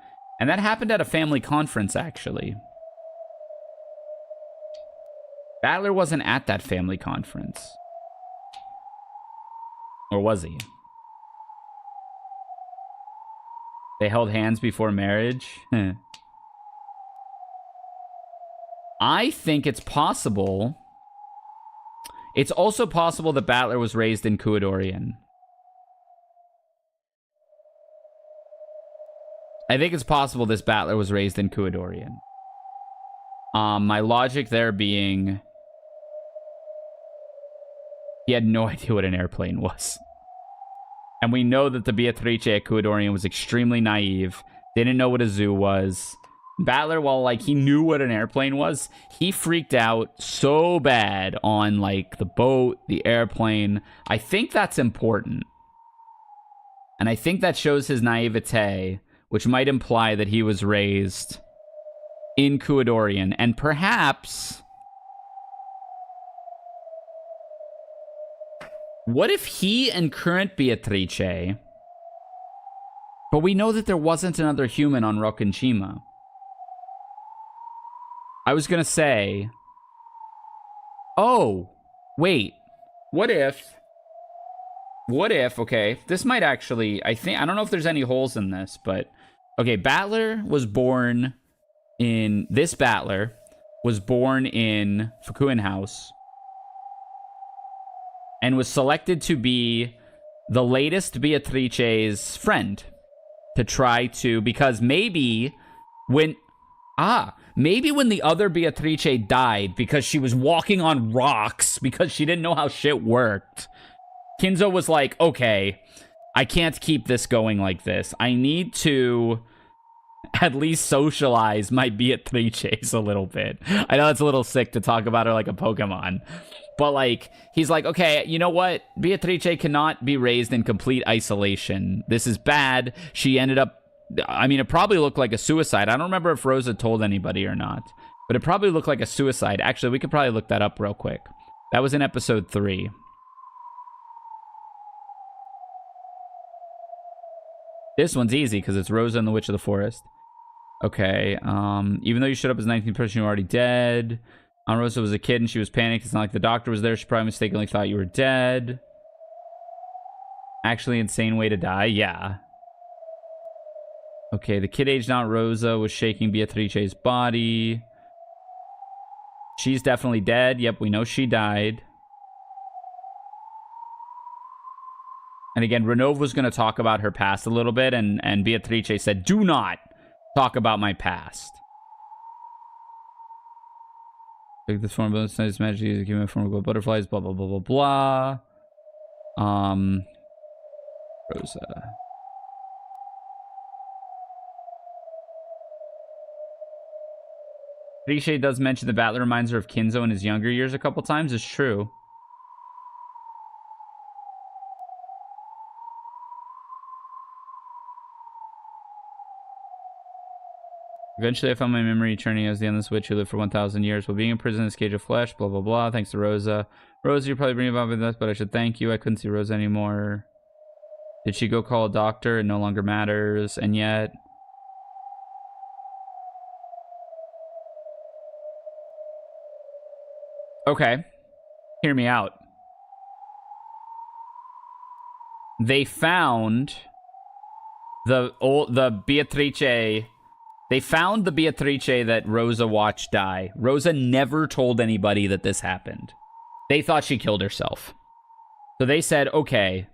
And that happened at a family conference, actually. Battler wasn't at that family conference. Or was he? They held hands before marriage? I think it's possible. It's also possible that Battler was raised in Kuadorian. I think it's possible this Battler was raised in Kuadorian. My logic there being, he had no idea what an airplane was. And we know that the Beatrice at Kuadorian was extremely naive. Didn't know what a zoo was. Battler, while like he knew what an airplane was, he freaked out so bad on like the boat, the airplane. I think that's important. And I think that shows his naivete, which might imply that he was raised in Kuadorian. And perhaps, what if he and current Beatrice, but we know that there wasn't another human on Rokkenshima. I was going to say, oh, wait, what if, okay, this might actually, I don't know if there's any holes in this, but, okay, Battler was born in, this Battler was born in Fukuin House and was selected to be the latest Beatrice's friend to try to, because maybe when the other Beatrice died because she was walking on rocks because she didn't know how shit worked, Kinzo was like, okay, I can't keep this going like this. I need to at least socialize my Beatrice a little bit. I know it's a little sick to talk about her like a Pokemon, but like, he's like, okay, you know what? Beatrice cannot be raised in complete isolation. This is bad. She ended up, I mean, it probably looked like a suicide. I don't remember if Rosa told anybody or not, but it probably looked like a suicide. Actually, we could probably look that up real quick. That was in episode 3. This one's easy because it's Rosa and the Witch of the Forest. Okay. Even though you showed up as 19th person, you were already dead. Rosa was a kid and she was panicked. It's not like the doctor was there. She probably mistakenly thought you were dead. Actually, insane way to die. Yeah. Okay, the kid aged out Rosa was shaking Beatrice's body. She's definitely dead. Yep, we know she died. And again, Renova was going to talk about her past a little bit, and Beatrice said, do not talk about my past. Like this form of nice magic is given form of butterflies, blah, blah, blah, blah, blah. Rosa. Beatrice does mention the Battler reminds her of Kinzo in his younger years a couple times. It's true. Eventually, I found my memory returning as the endless witch who lived for 1,000 years while being in prison in this cage of flesh, blah, blah, blah. Thanks to Rosa. Rosa, you're probably bringing about with us, but I should thank you. I couldn't see Rosa anymore. Did she go call a doctor? It no longer matters. And yet... Okay. Hear me out. They found the Beatrice... They found the Beatrice that Rosa watched die. Rosa never told anybody that this happened. They thought she killed herself. So they said, okay,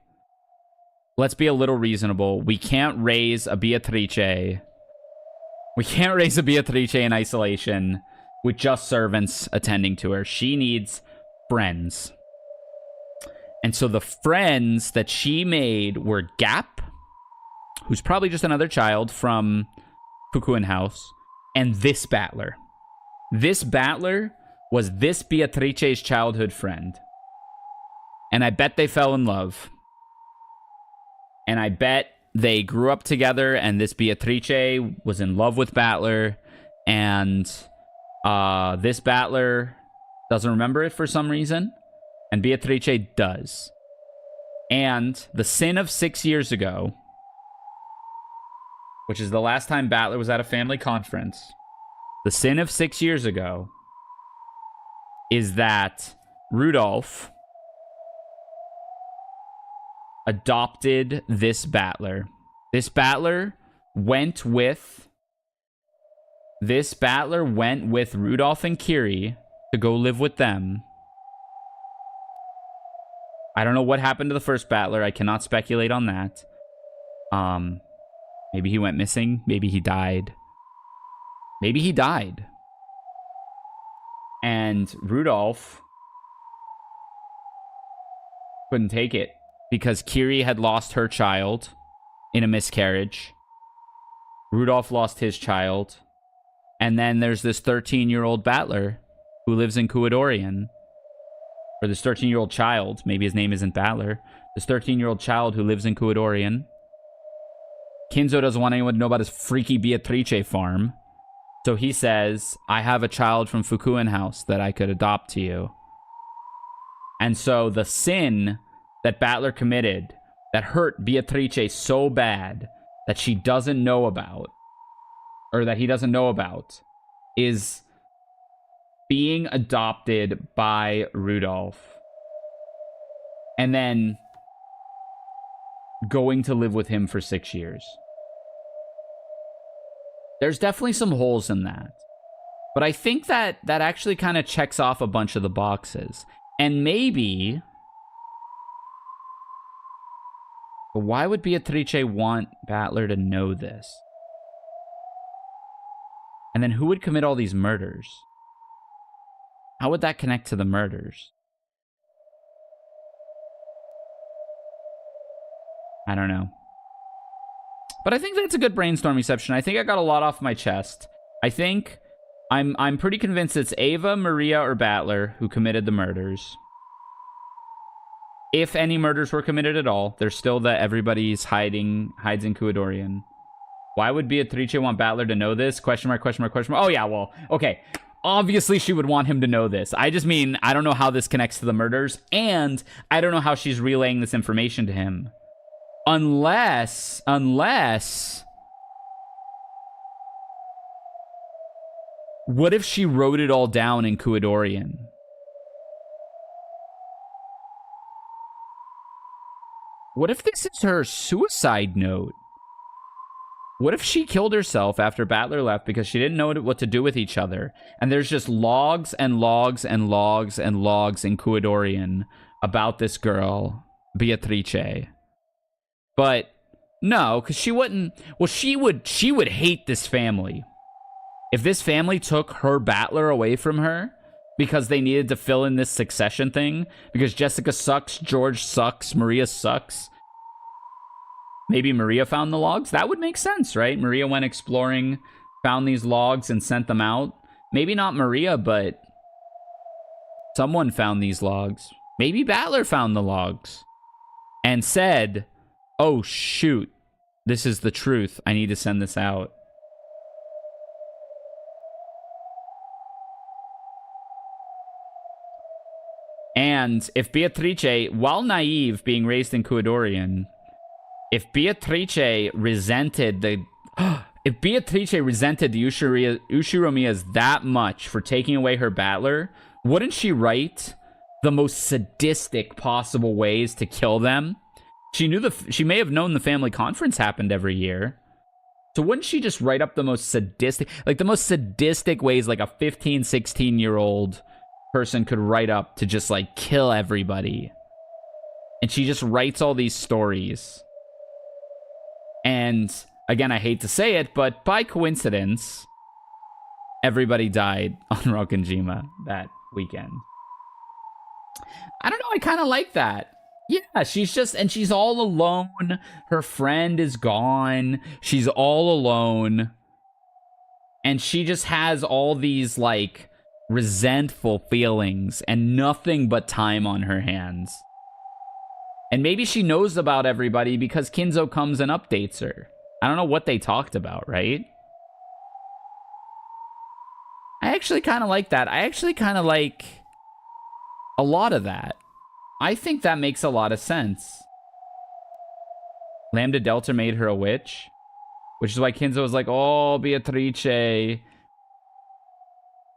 let's be a little reasonable. We can't raise a Beatrice. We can't raise a Beatrice in isolation with just servants attending to her. She needs friends. And so the friends that she made were Gap, who's probably just another child from Fukuen House, and this Battler. This Battler was this Beatrice's childhood friend. And I bet they fell in love. And I bet they grew up together, and this Beatrice was in love with Battler, and this Battler doesn't remember it for some reason, and Beatrice does. And the sin of 6 years ago, which is the last time Battler was at a family conference, the sin of 6 years ago is that Rudolph adopted this Battler. This Battler went with Rudolph and Kiri to go live with them. I don't know what happened to the first Battler. I cannot speculate on that. Maybe he went missing. Maybe he died. Maybe he died. And Rudolph couldn't take it because Kiri had lost her child in a miscarriage. Rudolph lost his child. And then there's this 13-year-old Battler who lives in Kuadorian. Or this 13-year-old child. Maybe his name isn't Battler. This 13-year-old child who lives in Kuadorian. Kinzo doesn't want anyone to know about his freaky Beatrice farm. So he says, I have a child from Fukuen House that I could adopt to you. And so the sin that Battler committed that hurt Beatrice so bad that she doesn't know about, or that he doesn't know about, is being adopted by Rudolph. And then going to live with him for 6 years. There's definitely some holes in that. But I think that actually kind of checks off a bunch of the boxes. And maybe... But why would Beatrice want Battler to know this? And then who would commit all these murders? How would that connect to the murders? I don't know. But I think that's a good brainstorming session. I think I got a lot off my chest. I think I'm pretty convinced it's Ava, Maria, or Battler who committed the murders. If any murders were committed at all, there's still that everybody's hides in Kuadorian. Why would Beatrice want Battler to know this? Question mark, question mark, question mark. Oh yeah, well, okay. Obviously she would want him to know this. I just mean, I don't know how this connects to the murders, and I don't know how she's relaying this information to him. Unless what if she wrote it all down in Kuadorian? What if this is her suicide note? What if she killed herself after Battler left because she didn't know what to do with each other? And there's just logs and logs and logs and logs in Kuadorian about this girl, Beatrice. But no, because she wouldn't. Well, she would hate this family. If this family took her Battler away from her because they needed to fill in this succession thing, because Jessica sucks, George sucks, Maria sucks. Maybe Maria found the logs. That would make sense, right? Maria went exploring, found these logs, and sent them out. Maybe not Maria, but someone found these logs. Maybe Battler found the logs and said, oh, shoot, this is the truth. I need to send this out. And if Beatrice, while naive, being raised in Kuadorian, if Beatrice resented the Ushiramiyas that much for taking away her Battler, wouldn't she write the most sadistic possible ways to kill them? She may have known the family conference happened every year. So wouldn't she just write up the most sadistic ways like a 15, 16-year-old person could write up to just like kill everybody? And she just writes all these stories. And again, I hate to say it, but by coincidence, everybody died on Rokkenjima that weekend. I don't know, I kind of like that. Yeah, she's all alone. Her friend is gone. She's all alone. And she just has all these, like, resentful feelings and nothing but time on her hands. And maybe she knows about everybody because Kinzo comes and updates her. I don't know what they talked about, right? I actually kind of like that. I actually kind of like a lot of that. I think that makes a lot of sense. Lambda Delta made her a witch, which is why Kinzo was like, oh, Beatrice.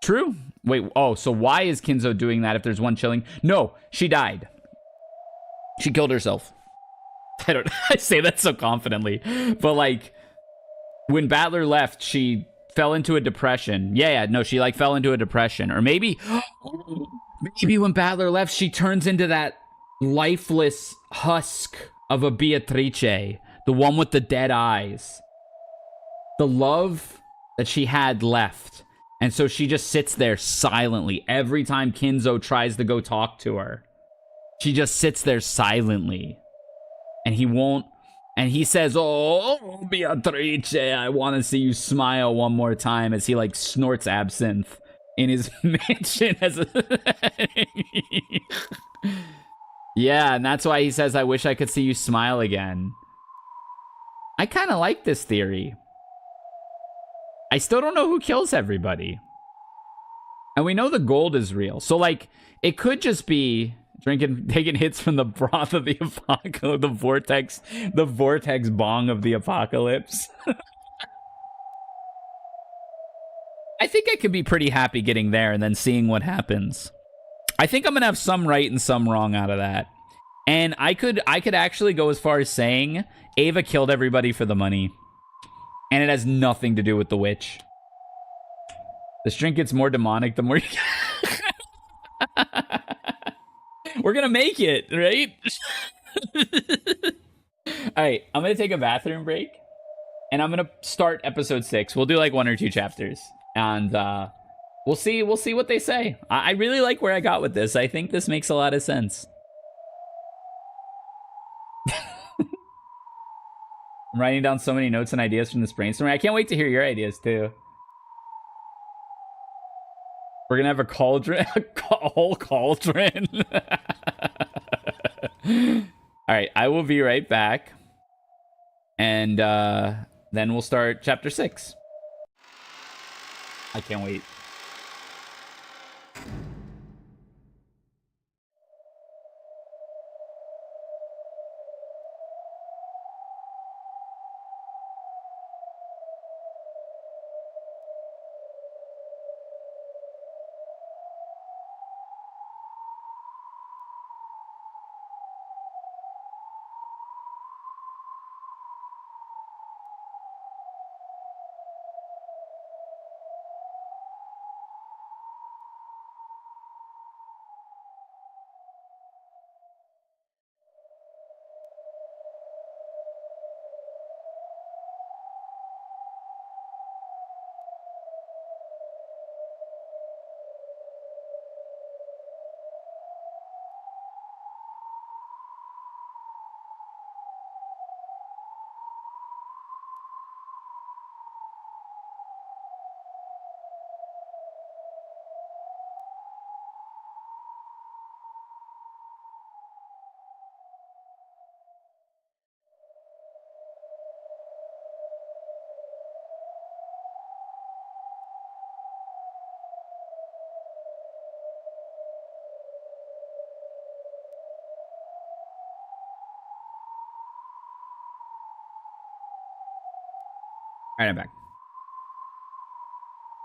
True. Wait, oh, so why is Kinzo doing that if there's one chilling? No, she died. She killed herself. I say that so confidently. But like, when Battler left, she fell into a depression. Yeah, no, she like fell into a depression. Or maybe when Battler left, she turns into that lifeless husk of a Beatrice. The one with the dead eyes. The love that she had left. And so she just sits there silently every time Kinzo tries to go talk to her. She just sits there silently. And he won't. And he says, oh, Beatrice, I want to see you smile one more time, as he like snorts absinthe in his mansion. Yeah, and that's why he says, I wish I could see you smile again. I kind of like this theory. I still don't know who kills everybody. And we know the gold is real. So like, it could just be taking hits from the broth of the apocalypse, the vortex bong of the apocalypse. I think I could be pretty happy getting there and then seeing what happens. I think I'm gonna have some right and some wrong out of that. And I could actually go as far as saying Ava killed everybody for the money. And it has nothing to do with the witch. This drink gets more demonic the more you... We're gonna make it, right? Alright, I'm gonna take a bathroom break. And I'm gonna start episode 6. We'll do like 1 or 2 chapters. And we'll see what they say. I really like where I got with this. I think this makes a lot of sense. I'm writing down so many notes and ideas from this brainstorming. I can't wait to hear your ideas too. We're gonna have a cauldron, a whole cauldron. All right, I will be right back, and then we'll start chapter 6. I can't wait. All right, I'm back.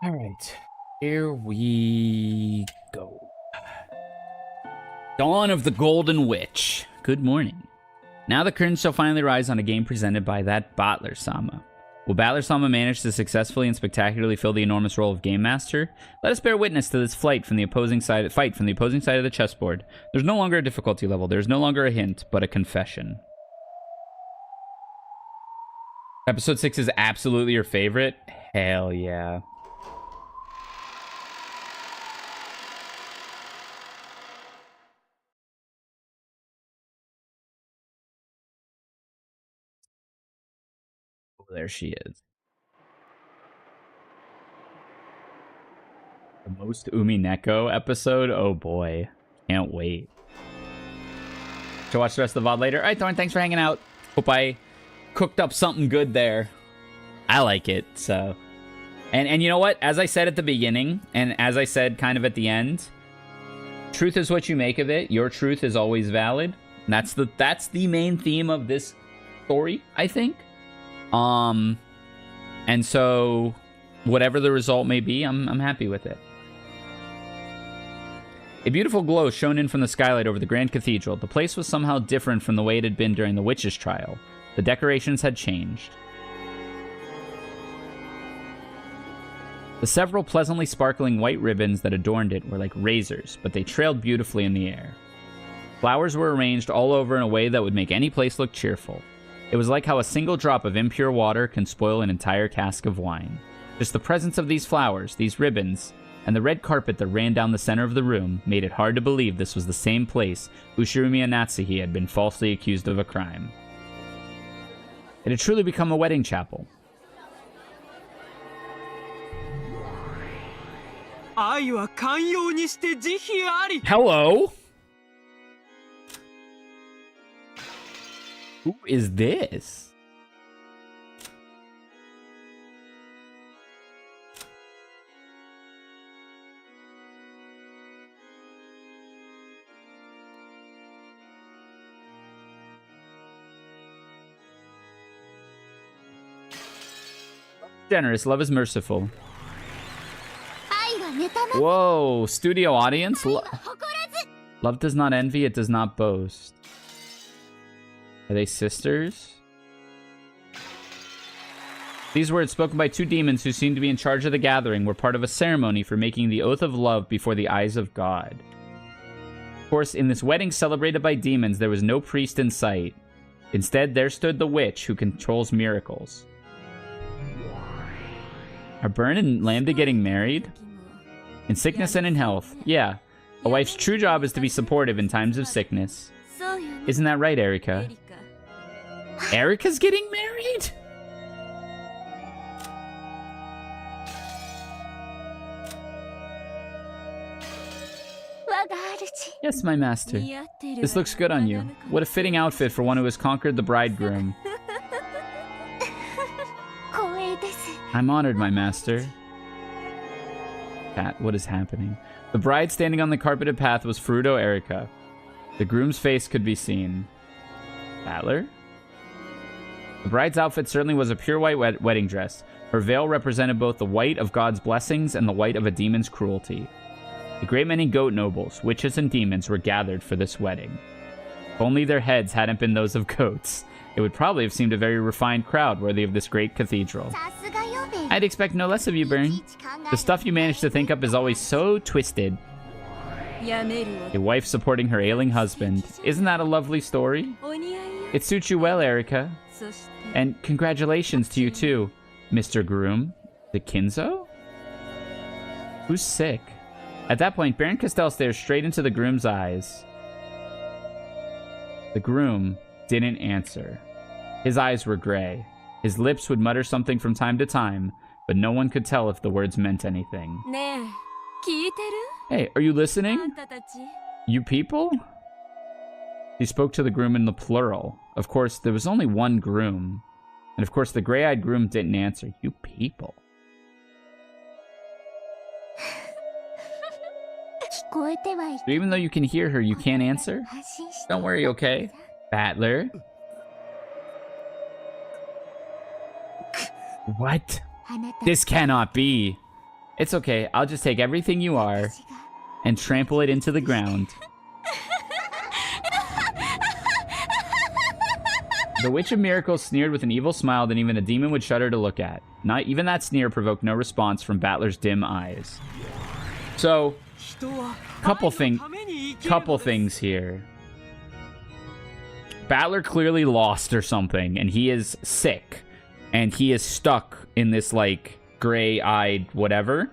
All right, here we go. Dawn of the Golden Witch. Good morning. Now the curtain shall finally rise on a game presented by that Battler-sama. Will Battler-sama manage to successfully and spectacularly fill the enormous role of Game Master? Let us bear witness to this fight from the opposing side of the chessboard. There's no longer a difficulty level. There's no longer a hint, but a confession. Episode 6 is absolutely your favorite? Hell yeah. Oh, there she is. The most Umineko episode? Oh boy. Can't wait. To watch the rest of the VOD later. Alright, Thorn, thanks for hanging out. Hope I cooked up something good there. I like it, so. And you know what? As I said at the beginning, and as I said kind of at the end, truth is what you make of it. Your truth is always valid. That's the main theme of this story, I think. And so whatever the result may be, I'm happy with it. A beautiful glow shone in from the skylight over the Grand Cathedral. The place was somehow different from the way it had been during the witch's trial. The decorations had changed. The several pleasantly sparkling white ribbons that adorned it were like razors, but they trailed beautifully in the air. Flowers were arranged all over in a way that would make any place look cheerful. It was like how a single drop of impure water can spoil an entire cask of wine. Just the presence of these flowers, these ribbons, and the red carpet that ran down the center of the room made it hard to believe this was the same place Ushiromiya Natsuhi had been falsely accused of a crime. It had truly become a wedding chapel. Hello? Who is this? Generous, love is merciful. Whoa, studio audience? Love does not envy, it does not boast. Are they sisters? These words, spoken by two demons who seemed to be in charge of the gathering, were part of a ceremony for making the oath of love before the eyes of God. Of course, in this wedding celebrated by demons, there was no priest in sight. Instead, there stood the witch who controls miracles. Are Byrne and Lambda getting married? In sickness and in health. Yeah. A wife's true job is to be supportive in times of sickness. Isn't that right, Erika? Erika's getting married? Yes, my master. This looks good on you. What a fitting outfit for one who has conquered the bridegroom. I'm honored, my master. Cat, what is happening? The bride standing on the carpeted path was Furuto Erika. The groom's face could be seen. Battler? The bride's outfit certainly was a pure white wedding dress. Her veil represented both the white of God's blessings and the white of a demon's cruelty. A great many goat nobles, witches, and demons were gathered for this wedding. If only their heads hadn't been those of goats, it would probably have seemed a very refined crowd worthy of this great cathedral. I'd expect no less of you, Byrne. The stuff you manage to think up is always so twisted. A wife supporting her ailing husband. Isn't that a lovely story? It suits you well, Erika. And congratulations to you too, Mr. Groom. The Kinzo? Who's sick? At that point, Baron Castell stares straight into the groom's eyes. The groom didn't answer. His eyes were gray. His lips would mutter something from time to time, but no one could tell if the words meant anything. Hey, are you listening? You people? He spoke to the groom in the plural. Of course, there was only one groom. And of course, the gray-eyed groom didn't answer. You people. So even though you can hear her, you can't answer? Don't worry, okay? Battler? What? This cannot be. It's okay. I'll just take everything you are and trample it into the ground. The Witch of Miracles sneered with an evil smile that even a demon would shudder to look at. Not even that sneer provoked no response from Battler's dim eyes. So, couple things here. Battler clearly lost or something, and he is sick. And he is stuck in this, like, gray-eyed whatever.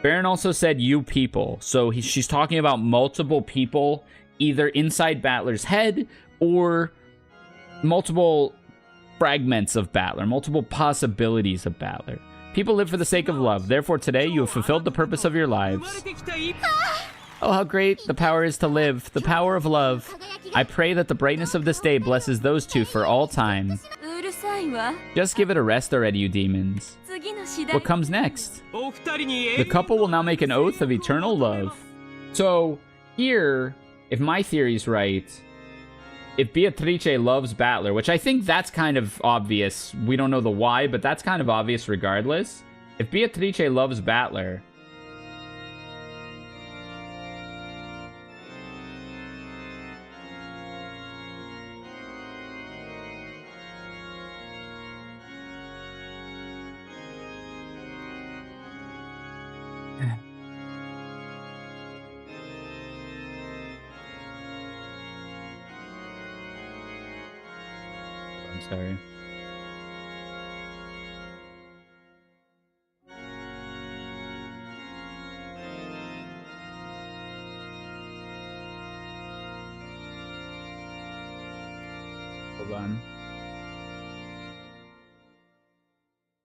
Baron also said, you people. So she's talking about multiple people, either inside Battler's head or multiple fragments of Battler, multiple possibilities of Battler. People live for the sake of love. Therefore, today, you have fulfilled the purpose of your lives. Oh, how great the power is to live, the power of love. I pray that the brightness of this day blesses those two for all time. Just give it a rest already, you demons. What comes next? The couple will now make an oath of eternal love. So, here, if my theory's right, if Beatrice loves Battler, which I think that's kind of obvious. We don't know the why, but that's kind of obvious regardless. If Beatrice loves Battler, sorry. Hold on.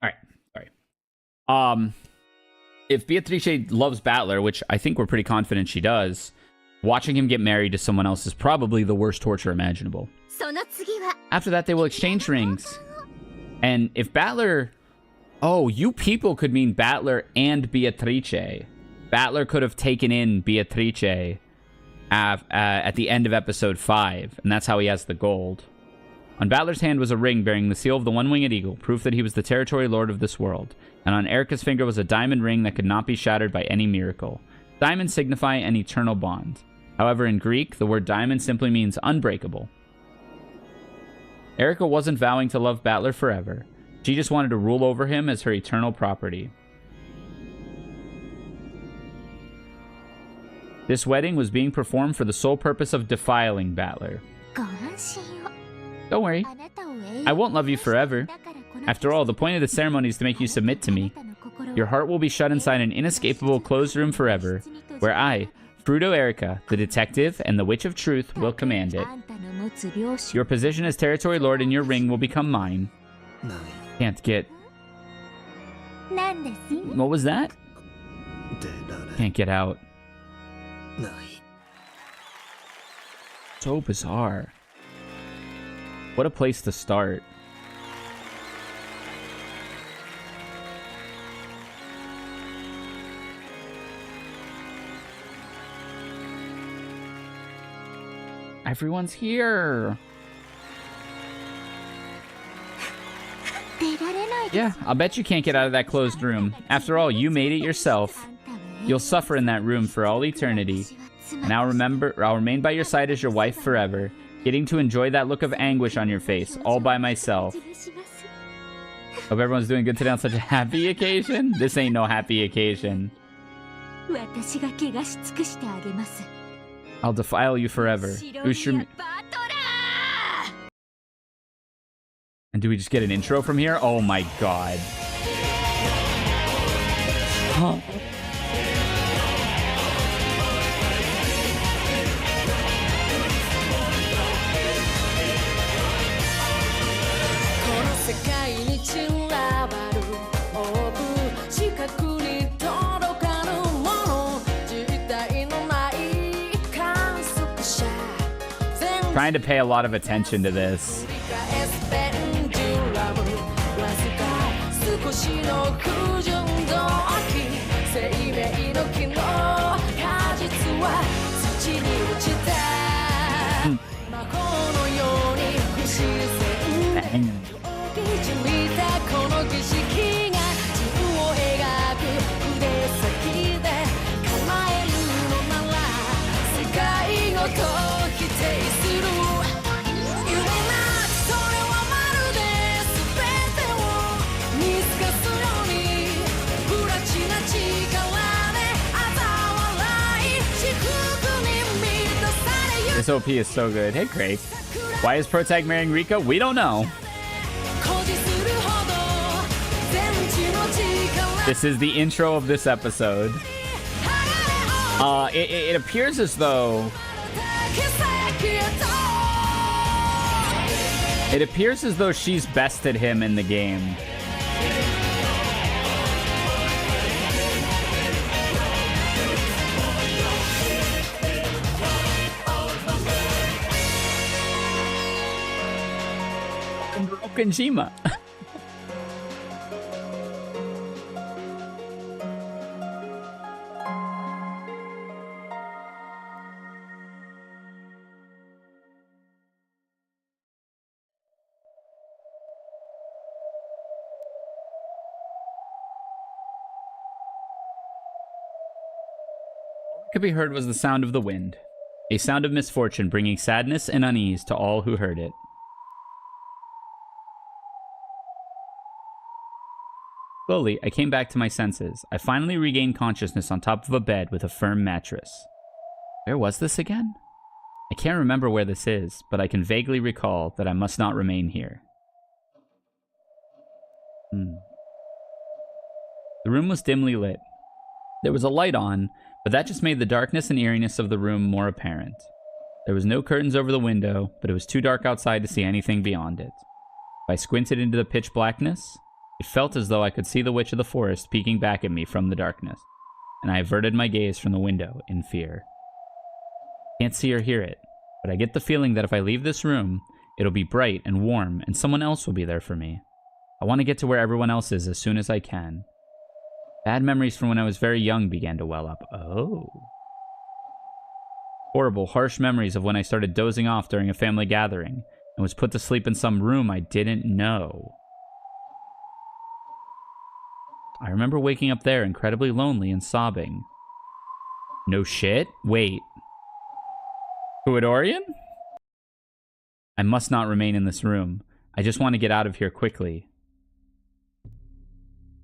All right. Sorry. If Beatrice loves Battler, which I think we're pretty confident she does, watching him get married to someone else is probably the worst torture imaginable. After that, they will exchange rings. And if Battler... Oh, you people could mean Battler and Beatrice. Battler could have taken in Beatrice at the end of episode 5, and that's how he has the gold. On Battler's hand was a ring bearing the seal of the one-winged eagle, proof that he was the territory lord of this world. And on Erica's finger was a diamond ring that could not be shattered by any miracle. Diamonds signify an eternal bond. However, in Greek, the word diamond simply means unbreakable. Erica wasn't vowing to love Battler forever. She just wanted to rule over him as her eternal property. This wedding was being performed for the sole purpose of defiling Battler. Don't worry. I won't love you forever. After all, the point of the ceremony is to make you submit to me. Your heart will be shut inside an inescapable closed room forever, where I, Fruto Erica, the detective and the Witch of Truth, will command it. Your position as territory lord and your ring will become mine. Can't get... What was that? Can't get out. So bizarre. What a place to start. Everyone's here. Yeah, I'll bet you can't get out of that closed room. After all, you made it yourself. You'll suffer in that room for all eternity. And I'll remain by your side as your wife forever, getting to enjoy that look of anguish on your face, all by myself. Hope everyone's doing good today on such a happy occasion. This ain't no happy occasion. I'll defile you forever. And do we just get an intro from here? Oh my god. Huh. Trying to pay a lot of attention to this. This OP is so good. Hey, Craig. Why is Protag marrying Rika? We don't know. This is the intro of this episode. It appears as though... It appears as though she's bested him in the game. Konjima. All that could be heard was the sound of the wind, a sound of misfortune bringing sadness and unease to all who heard it. Slowly, I came back to my senses. I finally regained consciousness on top of a bed with a firm mattress. Where was this again? I can't remember where this is, but I can vaguely recall that I must not remain here. The room was dimly lit. There was a light on, but that just made the darkness and eeriness of the room more apparent. There was no curtains over the window, but it was too dark outside to see anything beyond it. If I squinted into the pitch blackness, it felt as though I could see the witch of the forest peeking back at me from the darkness, and I averted my gaze from the window in fear. Can't see or hear it, but I get the feeling that if I leave this room, it'll be bright and warm, and someone else will be there for me. I want to get to where everyone else is as soon as I can. Bad memories from when I was very young began to well up. Oh. Horrible, harsh memories of when I started dozing off during a family gathering and was put to sleep in some room I didn't know. I remember waking up there incredibly lonely and sobbing. No shit? Wait. Huadorian? I must not remain in this room. I just want to get out of here quickly.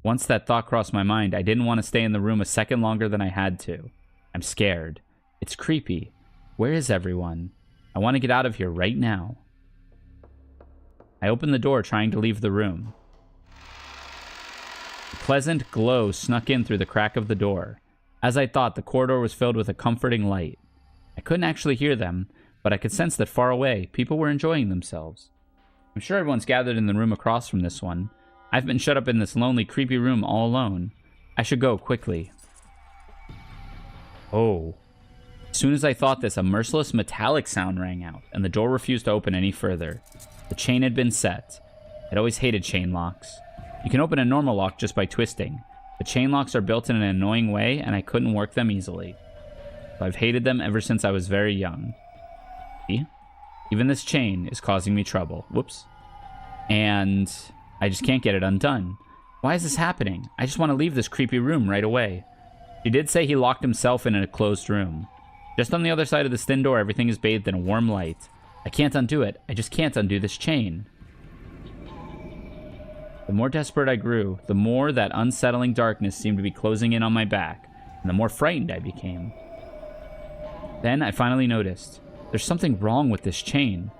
Once that thought crossed my mind, I didn't want to stay in the room a second longer than I had to. I'm scared. It's creepy. Where is everyone? I want to get out of here right now. I opened the door, trying to leave the room. A pleasant glow snuck in through the crack of the door. As I thought, the corridor was filled with a comforting light. I couldn't actually hear them, but I could sense that far away, people were enjoying themselves. I'm sure everyone's gathered in the room across from this one. I've been shut up in this lonely, creepy room all alone. I should go quickly. Oh. As soon as I thought this, a merciless metallic sound rang out, and the door refused to open any further. The chain had been set. I'd always hated chain locks. You can open a normal lock just by twisting, but chain locks are built in an annoying way, and I couldn't work them easily. So I've hated them ever since I was very young. See? Even this chain is causing me trouble. Whoops. And I just can't get it undone. Why is this happening? I just want to leave this creepy room right away. He did say he locked himself in a closed room. Just on the other side of this thin door, everything is bathed in a warm light. I can't undo it. I just can't undo this chain. The more desperate I grew, the more that unsettling darkness seemed to be closing in on my back, and the more frightened I became. Then I finally noticed. There's something wrong with this chain.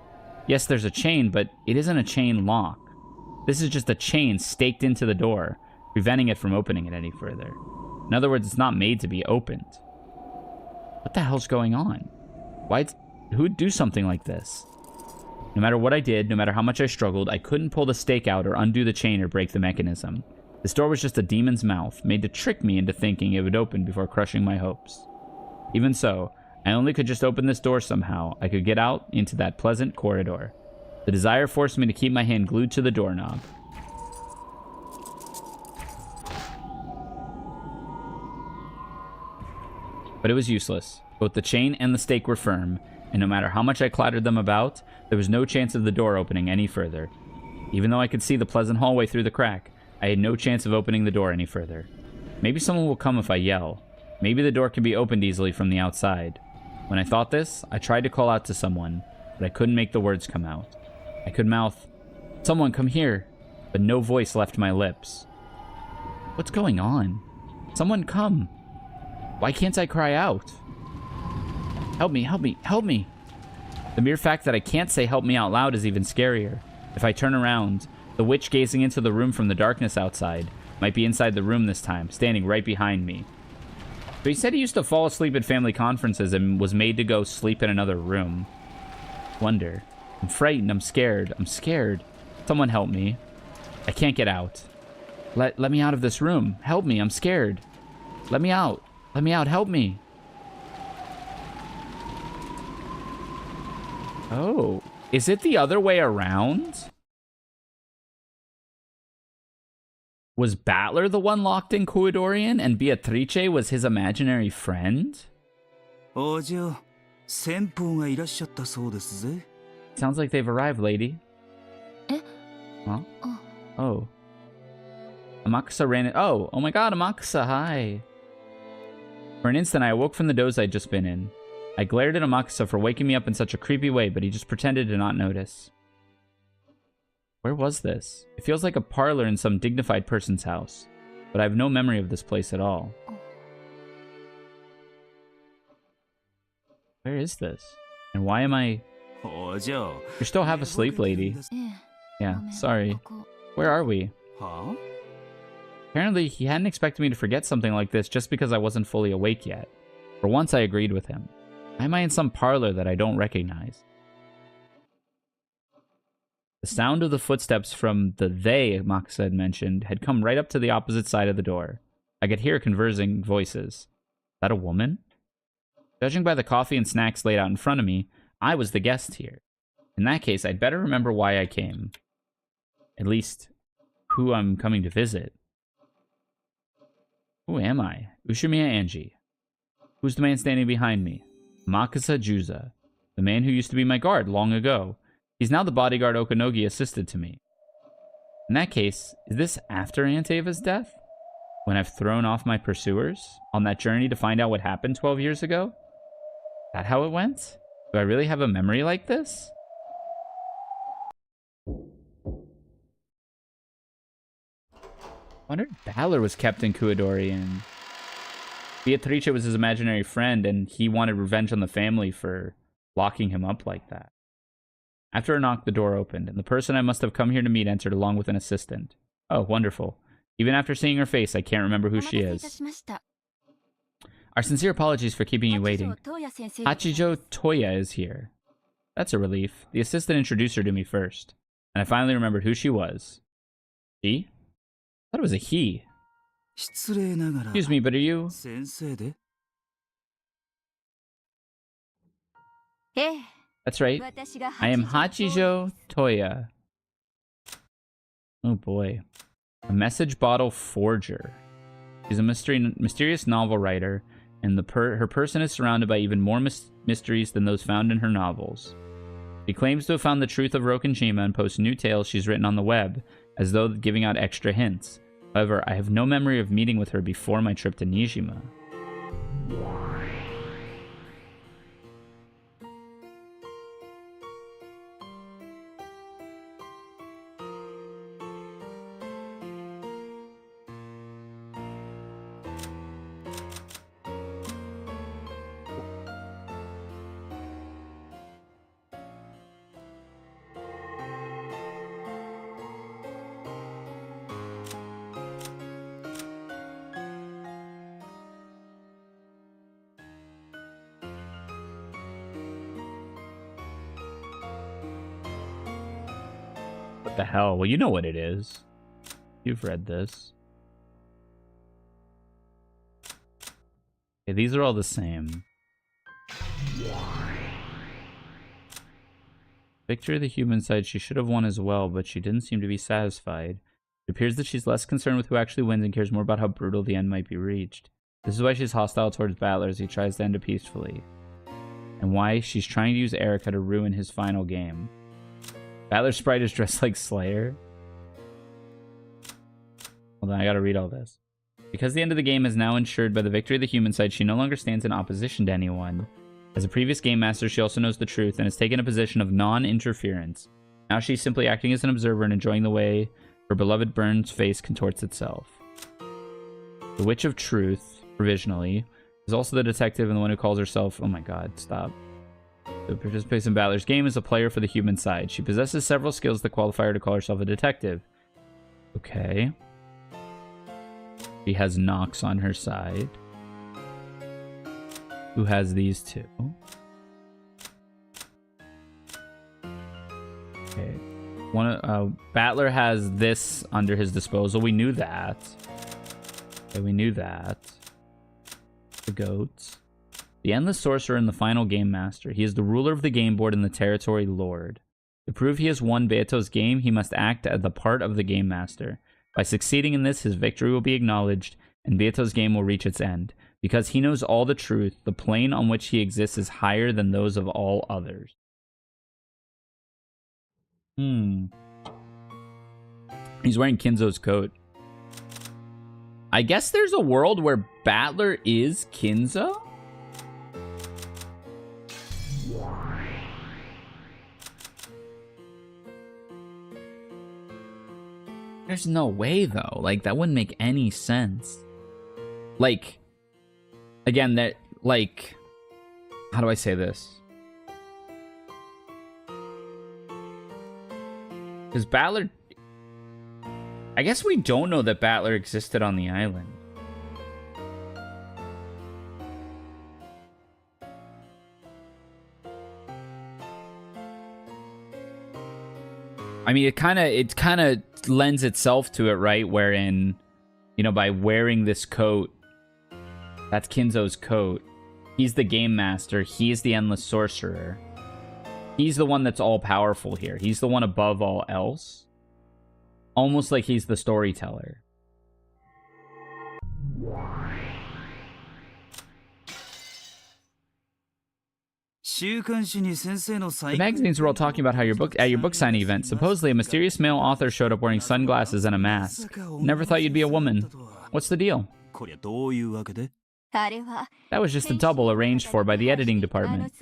Yes, there's a chain, but it isn't a chain lock. This is just a chain staked into the door, preventing it from opening it any further. In other words, it's not made to be opened. What the hell's going on? Who would do something like this? No matter what I did, no matter how much I struggled, I couldn't pull the stake out or undo the chain or break the mechanism. This door was just a demon's mouth, made to trick me into thinking it would open before crushing my hopes. Even so, I only could just open this door somehow. I could get out into that pleasant corridor. The desire forced me to keep my hand glued to the doorknob. But it was useless. Both the chain and the stake were firm, and no matter how much I clattered them about, there was no chance of the door opening any further. Even though I could see the pleasant hallway through the crack, I had no chance of opening the door any further. Maybe someone will come if I yell. Maybe the door can be opened easily from the outside. When I thought this, I tried to call out to someone, but I couldn't make the words come out. I could mouth, "Someone come here," but no voice left my lips. What's going on? Someone come. Why can't I cry out? Help me, help me, help me. The mere fact that I can't say help me out loud is even scarier. If I turn around, the witch gazing into the room from the darkness outside might be inside the room this time, standing right behind me. So he said he used to fall asleep at family conferences and was made to go sleep in another room. Wonder. I'm frightened. I'm scared. I'm scared. Someone help me. I can't get out. Let me out of this room. Help me. I'm scared. Let me out. Let me out. Help me. Oh. Is it the other way around? Was Battler the one locked in Kuidorian and Beatrice was his imaginary friend? Sounds like they've arrived, lady. Huh? Oh. Amakusa ran in. Oh my god, Amakusa, hi. For an instant, I awoke from the doze I'd just been in. I glared at Amakusa for waking me up in such a creepy way, but he just pretended to not notice. Where was this? It feels like a parlor in some dignified person's house, but I have no memory of this place at all. Where is this? And why am I... You're still half asleep, lady. Yeah, sorry. Where are we? Apparently, he hadn't expected me to forget something like this just because I wasn't fully awake yet. For once, I agreed with him. Why am I in some parlor that I don't recognize? The sound of the footsteps from the they Amakusa had mentioned had come right up to the opposite side of the door. I could hear conversing voices. Is that a woman? Judging by the coffee and snacks laid out in front of me, I was the guest here. In that case, I'd better remember why I came. At least, who I'm coming to visit. Who am I? Ushimiya Anji. Who's the man standing behind me? Makusa Juza, the man who used to be my guard long ago. He's now the bodyguard Okanogi assisted to me. In that case, is this after Aunt Ava's death? When I've thrown off my pursuers? On that journey to find out what happened 12 years ago? Is that how it went? Do I really have a memory like this? I wonder if Balor was kept in Kuidorian. Beatrice was his imaginary friend, and he wanted revenge on the family for locking him up like that. After a knock, the door opened, and the person I must have come here to meet entered along with an assistant. Oh, wonderful. Even after seeing her face, I can't remember who she is. Our sincere apologies for keeping you waiting. Hachijo Toya is here. That's a relief. The assistant introduced her to me first, and I finally remembered who she was. She? I thought it was a he. Excuse me, but are you... That's right. I am Hachijo Toya. Oh boy. A message bottle forger. She's a mysterious novel writer, and her person is surrounded by even more mysteries than those found in her novels. She claims to have found the truth of Rokkenshima and posts new tales she's written on the web, as though giving out extra hints. However, I have no memory of meeting with her before my trip to Nijima. What the hell? Well, you know what it is. You've read this. Okay, these are all the same. Victory of the human side, she should have won as well, but she didn't seem to be satisfied. It appears that she's less concerned with who actually wins and cares more about how brutal the end might be reached. This is why she's hostile towards Battler as he tries to end it peacefully. And why she's trying to use Erica to ruin his final game. Battler's sprite is dressed like Slayer. Hold on, I gotta read all this. Because the end of the game is now ensured by the victory of the human side, she no longer stands in opposition to anyone. As a previous game master, she also knows the truth and has taken a position of non-interference. Now she's simply acting as an observer and enjoying the way her beloved Burn's face contorts itself. The Witch of Truth, provisionally, is also the detective and the one who calls herself... Oh my god, stop. Who participates in Battler's game as a player for the human side. She possesses several skills that qualify her to call herself a detective. Okay. She has Nox on her side. Who has these two? Okay. Battler has this under his disposal. We knew that. Okay, we knew that. The goats. The Endless Sorcerer and the final Game Master. He is the ruler of the game board and the territory lord. To prove he has won Beto's game, he must act as the part of the Game Master. By succeeding in this, his victory will be acknowledged, and Beto's game will reach its end. Because he knows all the truth, the plane on which he exists is higher than those of all others. He's wearing Kinzo's coat. I guess there's a world where Battler is Kinzo? There's no way, though. Like, that wouldn't make any sense. Like, again, that, like, how do I say this? Because Battler... I guess we don't know that Battler existed on the island. I mean, it kind of lends itself to it, right? Wherein, you know, by wearing this coat, that's Kinzo's coat. He's the game master. He's the endless sorcerer. He's the one that's all powerful here. He's the one above all else. Almost like he's the storyteller. The magazines were all talking about how at your book signing event, supposedly a mysterious male author showed up wearing sunglasses and a mask. Never thought you'd be a woman. What's the deal? That was just a double arranged for by the editing department.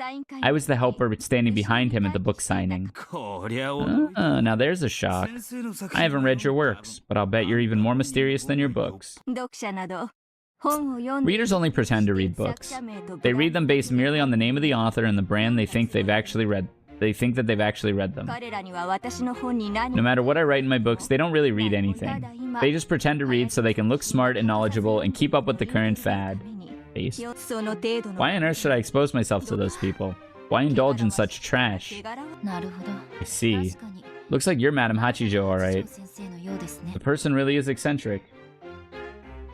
I was the helper standing behind him at the book signing. Now there's a shock. I haven't read your works, but I'll bet you're even more mysterious than your books. Readers only pretend to read books. They read them based merely on the name of the author and the brand they think they've actually read. They think that they've actually read them. No matter what I write in my books, they don't really read anything. They just pretend to read so they can look smart and knowledgeable and keep up with the current fad. Why on earth should I expose myself to those people? Why indulge in such trash? I see. Looks like you're Madame Hachijo, alright. The person really is eccentric.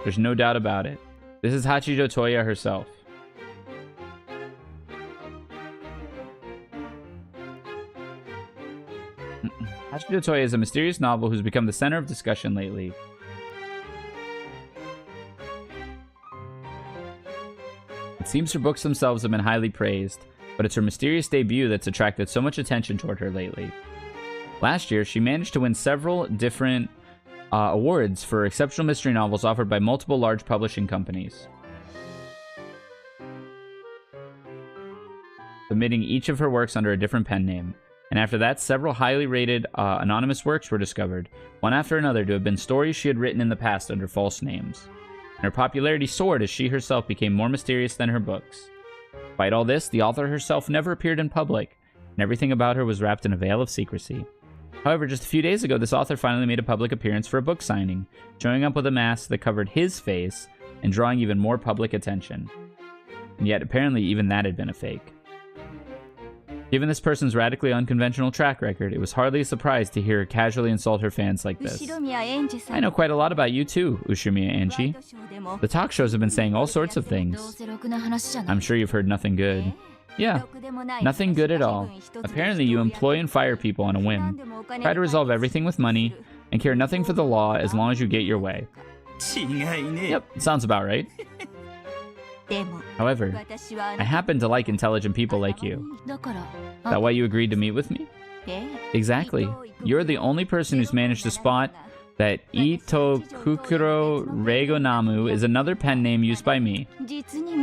There's no doubt about it. This is Hachijo Toya herself. Hachijo Toya is a mysterious novel who's become the center of discussion lately. It seems her books themselves have been highly praised, but it's her mysterious debut that's attracted so much attention toward her lately. Last year, she managed to win several different awards for exceptional mystery novels offered by multiple large publishing companies, submitting each of her works under a different pen name. And after that, several highly rated anonymous works were discovered, one after another, to have been stories she had written in the past under false names. And her popularity soared as she herself became more mysterious than her books. Despite all this, the author herself never appeared in public, and everything about her was wrapped in a veil of secrecy. However, just a few days ago, this author finally made a public appearance for a book signing, showing up with a mask that covered his face and drawing even more public attention. And yet, apparently, even that had been a fake. Given this person's radically unconventional track record, it was hardly a surprise to hear her casually insult her fans like this. I know quite a lot about you too, Ushimiya Anchi. The talk shows have been saying all sorts of things. I'm sure you've heard nothing good. Yeah, nothing good at all. Apparently you employ and fire people on a whim. Try to resolve everything with money, and care nothing for the law as long as you get your way. Yep, sounds about right. However, I happen to like intelligent people like you. Is that why you agreed to meet with me? Exactly. You're the only person who's managed to spot that Ito Kukuro Reigonamu is another pen name used by me.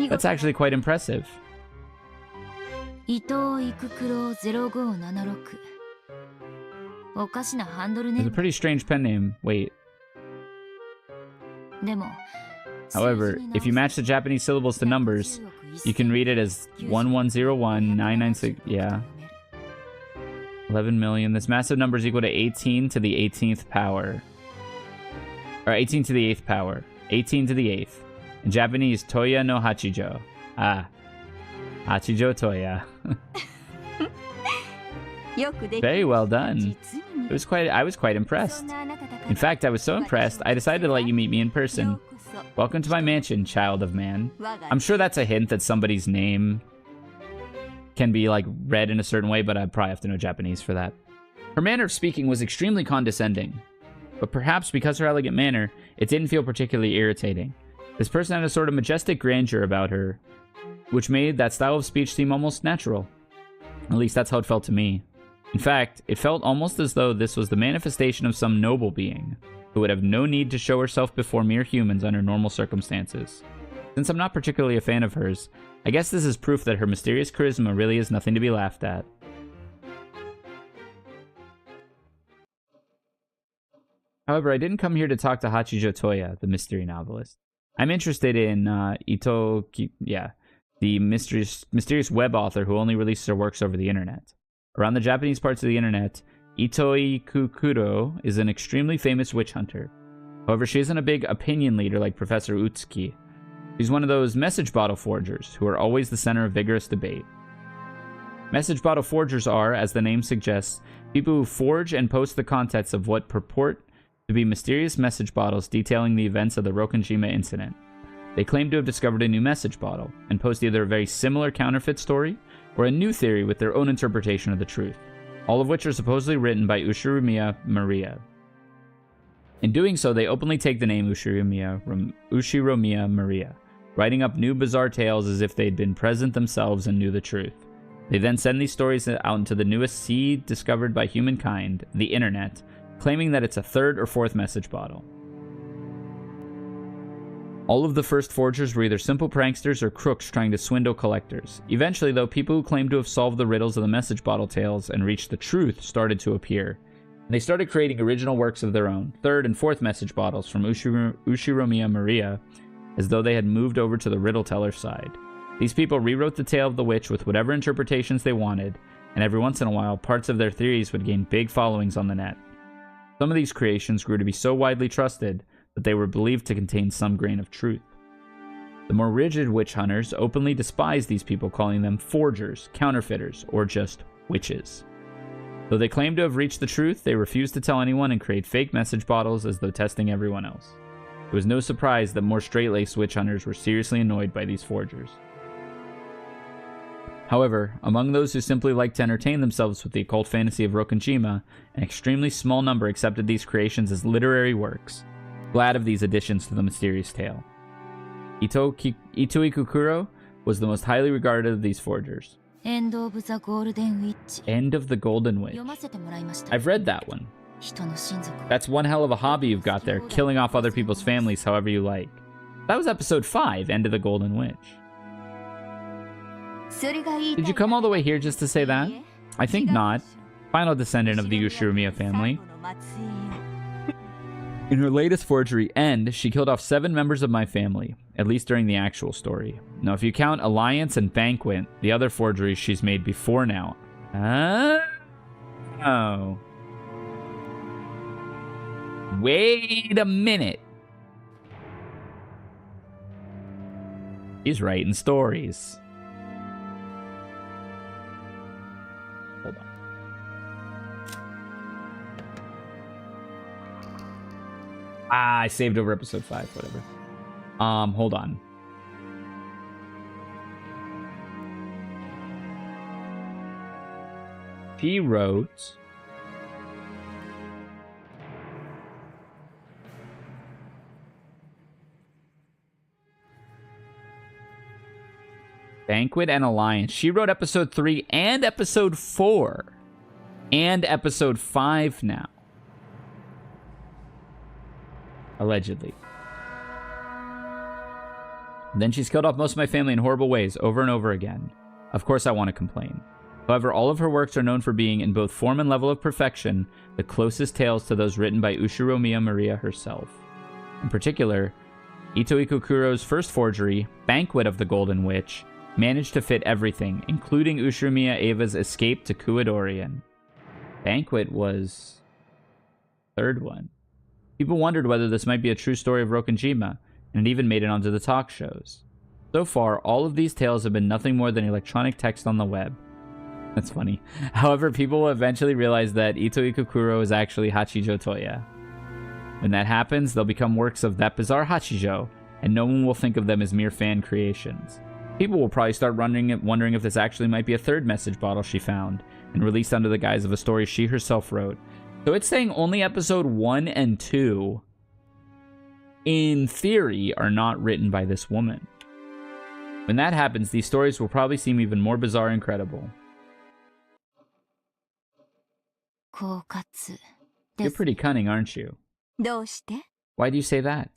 That's actually quite impressive. It's a pretty strange pen name. Wait. However, if you match the Japanese syllables to numbers, You can read it as 1101996. Yeah. 11 million. This massive number is equal to 18 to the 18th power. Or 18 to the 8th power. 18 to the 8th. In Japanese, Toya no Hachijo. Ah. Hachijo Toya. Very well done. I was quite impressed. In fact, I was so impressed, I decided to let you meet me in person. Welcome to my mansion, child of man. I'm sure that's a hint that somebody's name can be, like, read in a certain way, but I'd probably have to know Japanese for that. Her manner of speaking was extremely condescending. But perhaps because her elegant manner, it didn't feel particularly irritating. This person had a sort of majestic grandeur about her, which made that style of speech seem almost natural. At least that's how it felt to me. In fact, it felt almost as though this was the manifestation of some noble being, who would have no need to show herself before mere humans under normal circumstances. Since I'm not particularly a fan of hers, I guess this is proof that her mysterious charisma really is nothing to be laughed at. However, I didn't come here to talk to Hachijo Toya, the mystery novelist. I'm interested in the mysterious web author who only releases her works over the internet. Around the Japanese parts of the internet, Itoi Kukuro is an extremely famous witch hunter. However, she isn't a big opinion leader like Professor Utsuki. She's one of those message bottle forgers who are always the center of vigorous debate. Message bottle forgers are, as the name suggests, people who forge and post the contents of what purport to be mysterious message bottles detailing the events of the Rokonjima incident. They claim to have discovered a new message bottle, and post either a very similar counterfeit story, or a new theory with their own interpretation of the truth, all of which are supposedly written by Ushiromiya Maria. In doing so, they openly take the name Ushiromiya Maria, writing up new bizarre tales as if they'd been present themselves and knew the truth. They then send these stories out into the newest seed discovered by humankind, the internet, claiming that it's a third or fourth message bottle. All of the first forgers were either simple pranksters or crooks trying to swindle collectors. Eventually, though, people who claimed to have solved the riddles of the message bottle tales and reached the truth started to appear. And they started creating original works of their own, third and fourth message bottles from Ushiromiya Maria, as though they had moved over to the riddle teller side. These people rewrote the tale of the witch with whatever interpretations they wanted, and every once in a while, parts of their theories would gain big followings on the net. Some of these creations grew to be so widely trusted that they were believed to contain some grain of truth. The more rigid witch hunters openly despised these people, calling them forgers, counterfeiters, or just witches. Though they claimed to have reached the truth, they refused to tell anyone and create fake message bottles as though testing everyone else. It was no surprise that more straight-laced witch hunters were seriously annoyed by these forgers. However, among those who simply liked to entertain themselves with the occult fantasy of Rokonjima, an extremely small number accepted these creations as literary works, glad of these additions to the mysterious tale. Itoi Kukuro was the most highly regarded of these forgers. End of the Golden Witch. End of the Golden Witch. I've read that one. That's one hell of a hobby you've got there, killing off other people's families however you like. That was episode 5, End of the Golden Witch. Did you come all the way here just to say that? I think not. Final descendant of the Ushiromiya family. In her latest forgery, End, she killed off 7 members of my family, at least during the actual story. Now, if you count Alliance and Banquet, the other forgeries she's made before now. Oh. Wait a minute. He's writing stories. Hold on. I saved over episode 5, whatever. Hold on. He wrote... Banquet and Alliance. She wrote episode 3 and episode 4. And episode 5 now. Allegedly. Then she's killed off most of my family in horrible ways, over and over again. Of course I want to complain. However, all of her works are known for being, in both form and level of perfection, the closest tales to those written by Ushiromiya Maria herself. In particular, Itoi Kukuro's first forgery, Banquet of the Golden Witch, managed to fit everything, including Ushiromiya Eva's escape to Kuadorian. Banquet was third one. People wondered whether this might be a true story of Rokkenjima, and it even made it onto the talk shows. So far, all of these tales have been nothing more than electronic text on the web. That's funny. However, people will eventually realize that Ito Ikukuro is actually Hachijo Toya. When that happens, they'll become works of that bizarre Hachijo, and no one will think of them as mere fan creations. People will probably start wondering if this actually might be a third message bottle she found, and released under the guise of a story she herself wrote. So it's saying only episode 1 and 2, in theory, are not written by this woman. When that happens, these stories will probably seem even more bizarre and credible. You're pretty cunning, aren't you? Why do you say that?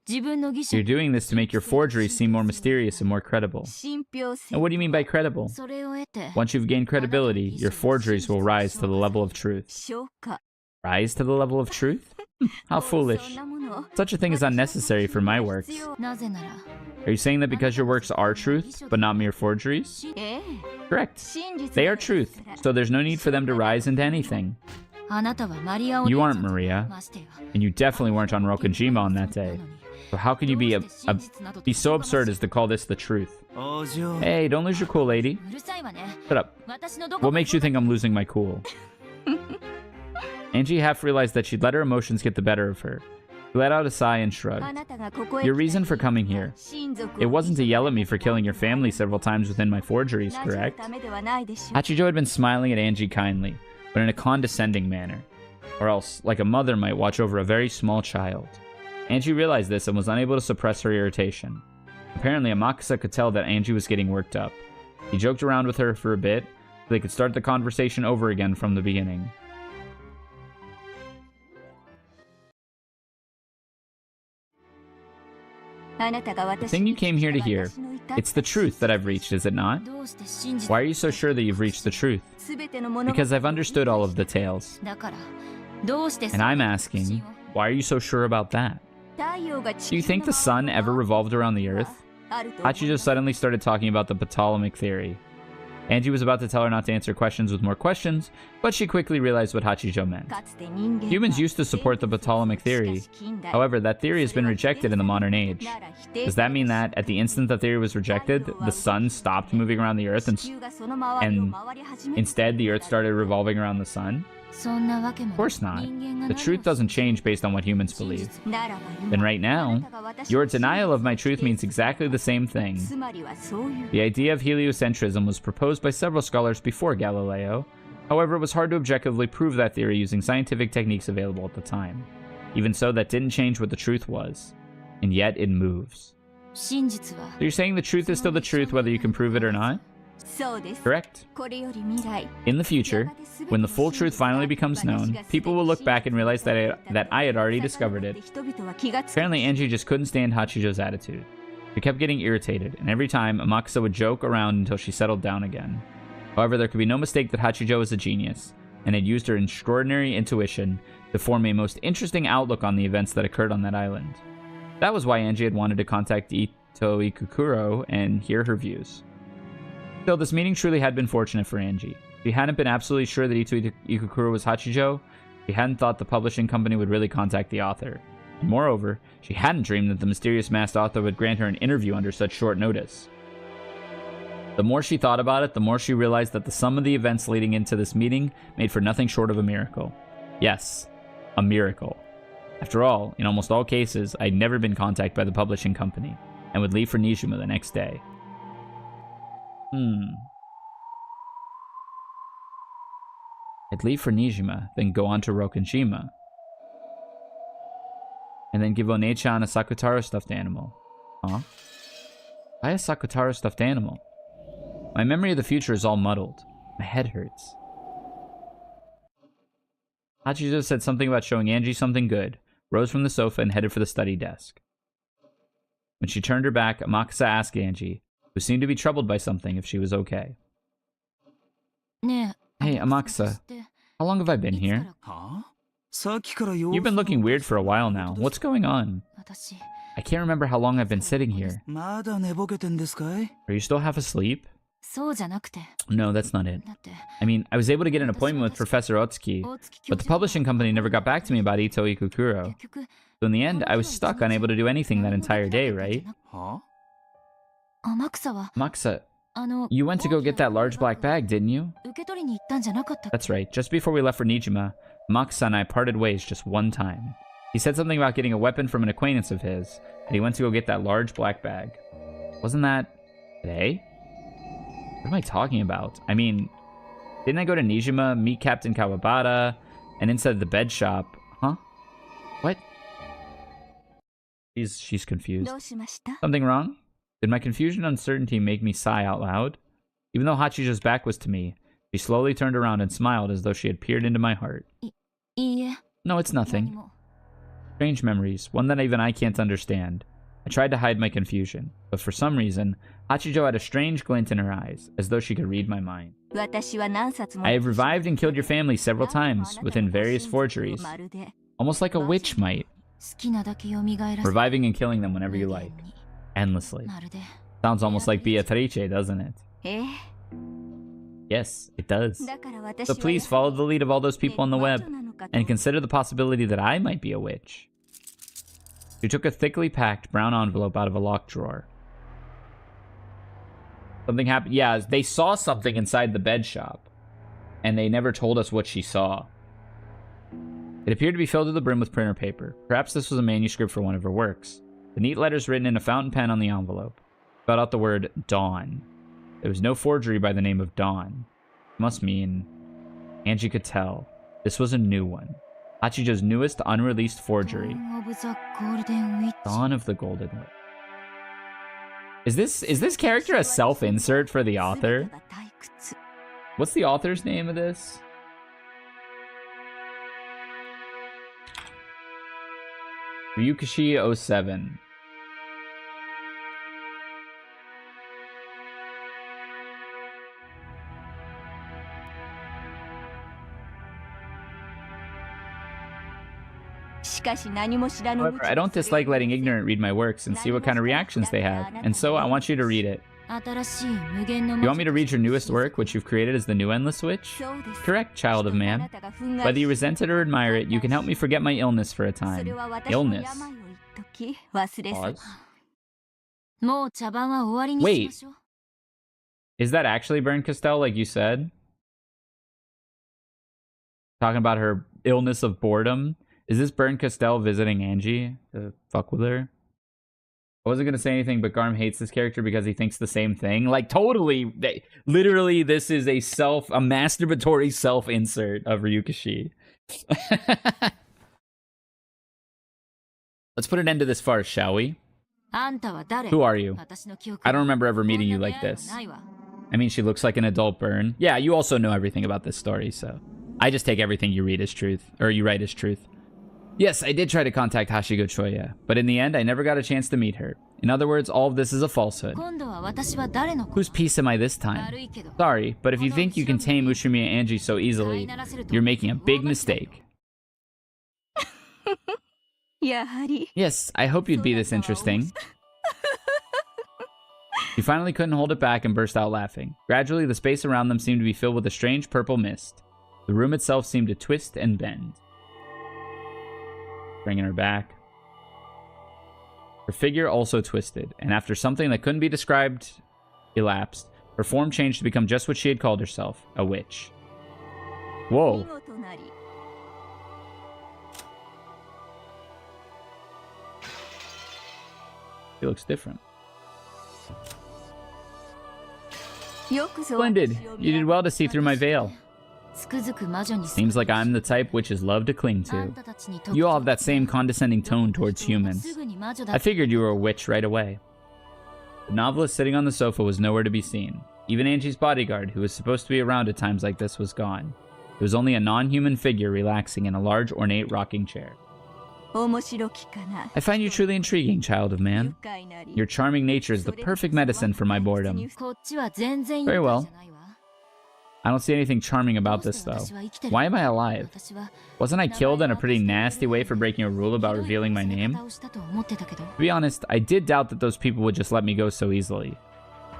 You're doing this to make your forgeries seem more mysterious and more credible. And what do you mean by credible? Once you've gained credibility, your forgeries will rise to the level of truth. Rise to the level of truth? How foolish. Such a thing is unnecessary for my works. Are you saying that because your works are truth, but not mere forgeries? Correct. They are truth, so there's no need for them to rise into anything. You aren't Maria, and you definitely weren't on Rokkenjima on that day. So how can you be so absurd as to call this the truth? Hey, don't lose your cool, lady. Shut up. What makes you think I'm losing my cool? Angie half realized that she'd let her emotions get the better of her. She let out a sigh and shrugged. Your reason for coming here. It wasn't to yell at me for killing your family several times within my forgeries, correct? Hachijo had been smiling at Angie kindly, but in a condescending manner. Or else, like a mother might watch over a very small child. Angie realized this and was unable to suppress her irritation. Apparently, Amakusa could tell that Angie was getting worked up. He joked around with her for a bit, so they could start the conversation over again from the beginning. The thing you came here to hear, it's the truth that I've reached, is it not? Why are you so sure that you've reached the truth? Because I've understood all of the tales. And I'm asking, why are you so sure about that? Do you think the sun ever revolved around the earth? Hachijo suddenly started talking about the Ptolemaic theory. Angie was about to tell her not to answer questions with more questions, but she quickly realized what Hachijo meant. Humans used to support the Ptolemaic theory. However, that theory has been rejected in the modern age. Does that mean that, at the instant the theory was rejected, the sun stopped moving around the earth and instead the earth started revolving around the sun? Of course not. The truth doesn't change based on what humans believe. Then right now, your denial of my truth means exactly the same thing. The idea of heliocentrism was proposed by several scholars before Galileo. However, it was hard to objectively prove that theory using scientific techniques available at the time. Even so, that didn't change what the truth was. And yet, it moves. So you're saying the truth is still the truth whether you can prove it or not? Correct. In the future, when the full truth finally becomes known, people will look back and realize that I had already discovered it. Apparently, Angie just couldn't stand Hachijo's attitude. She kept getting irritated, and every time, Amakusa would joke around until she settled down again. However, there could be no mistake that Hachijo was a genius, and had used her extraordinary intuition to form a most interesting outlook on the events that occurred on that island. That was why Angie had wanted to contact Ito Ikukuro and hear her views. Still, this meeting truly had been fortunate for Angie. If she hadn't been absolutely sure that Ito Ikukuro was Hachijo, she hadn't thought the publishing company would really contact the author. And moreover, she hadn't dreamed that the mysterious masked author would grant her an interview under such short notice. The more she thought about it, the more she realized that the sum of the events leading into this meeting made for nothing short of a miracle. Yes, a miracle. After all, in almost all cases, I'd never been contacted by the publishing company, and would leave for Nijima the next day. I'd leave for Nijima, then go on to Rokkenjima. And then give One-chan a Sakutaro stuffed animal. Huh? Why a Sakutaro stuffed animal? My memory of the future is all muddled. My head hurts. Hachijo said something about showing Angie something good, rose from the sofa and headed for the study desk. When she turned her back, Amakusa asked Angie, who seemed to be troubled by something, if she was okay. Hey, Amakusa, how long have I been here? You've been looking weird for a while now. What's going on? I can't remember how long I've been sitting here. まだ寝ぼけてんですかい? Are you still half asleep? そうじゃなくて。 No, that's not it. だって I mean, I was able to get an appointment with Professor Otsuki, but the publishing company never got back to me about Ito Ikukuro. 結局 So in the end, I was stuck, unable to do anything that entire day, right? は? 天草は Maxa, あの you went to go get that large black bag, didn't you? 受け取りに行ったんじゃなかったっけ？ That's right. Just before we left for Nijima, Maxa and I parted ways just one time. He said something about getting a weapon from an acquaintance of his, and he went to go get that large black bag. Wasn't that today? What am I talking about? I mean, didn't I go to Nijima, meet Captain Kawabata, and inside the bed shop? Huh? What? She's confused. どうしました？ Something wrong? Did my confusion and uncertainty make me sigh out loud? Even though Hachijo's back was to me, she slowly turned around and smiled as though she had peered into my heart. いいえ。 No, it's 何 nothing. も。 Strange memories, one that even I can't understand. I tried to hide my confusion, but for some reason, Hachijo had a strange glint in her eyes, as though she could read my mind. 私は何冊も I have revived and killed your family several times, within various forgeries, まるで almost like a witch might, 好きなだけ蘇らせ reviving and killing them whenever you like, endlessly. まるで Sounds almost like Beatrice, doesn't it? ええ Yes, it does. だから私 So は please follow the lead of all those people on the 魔 web, 女なのかと and consider the possibility that I might be a witch. She took a thickly packed brown envelope out of a locked drawer. Something happened. Yeah, they saw something inside the bed shop, and they never told us what she saw. It appeared to be filled to the brim with printer paper. Perhaps this was a manuscript for one of her works. The neat letters written in a fountain pen on the envelope spelled out the word Dawn. There was no forgery by the name of Dawn. It must mean Angie could tell. This was a new one. Hachijo's newest unreleased forgery. Dawn of the Golden Witch. Is this character a self-insert for the author? What's the author's name of this? Ryukishi 07. However, I don't dislike letting ignorant read my works and see what kind of reactions they have, and so I want you to read it. You want me to read your newest work, which you've created as the new Endless Witch? Correct, child of man. Whether you resent it or admire it, you can help me forget my illness for a time. Illness. Pause. Wait. Is that actually Bern Castell, like you said? Talking about her illness of boredom? Is this Bern Castell visiting Angie to fuck with her? I wasn't going to say anything, but Garm hates this character because he thinks the same thing. Like, totally. Literally, this is a masturbatory self-insert of Ryukishi. Let's put an end to this farce, shall we? Who are you? I don't remember ever meeting you like this. I mean, she looks like an adult Bern. Yeah, you also know everything about this story, so... I just take everything you read as truth. Or you write as truth. Yes, I did try to contact Hashigo Choya, but in the end, I never got a chance to meet her. In other words, all of this is a falsehood. Whose piece am I this time? Sorry, but if you think you can tame Ushimi and Angie so easily, you're making a big mistake. Yes, I hope you'd be this interesting. She finally couldn't hold it back and burst out laughing. Gradually, the space around them seemed to be filled with a strange purple mist. The room itself seemed to twist and bend. Bringing her back. Her figure also twisted, and after something that couldn't be described elapsed, her form changed to become just what she had called herself, a witch. Whoa. She looks different. Splendid. You did well to see through my veil. Seems like I'm the type witches love to cling to. You all have that same condescending tone towards humans. I figured you were a witch right away. The novelist sitting on the sofa was nowhere to be seen. Even Angie's bodyguard, who was supposed to be around at times like this, was gone. It was only a non-human figure relaxing in a large, ornate rocking chair. I find you truly intriguing, child of man. Your charming nature is the perfect medicine for my boredom. Very well. I don't see anything charming about this, though. Why am I alive? Wasn't I killed in a pretty nasty way for breaking a rule about revealing my name? To be honest, I did doubt that those people would just let me go so easily.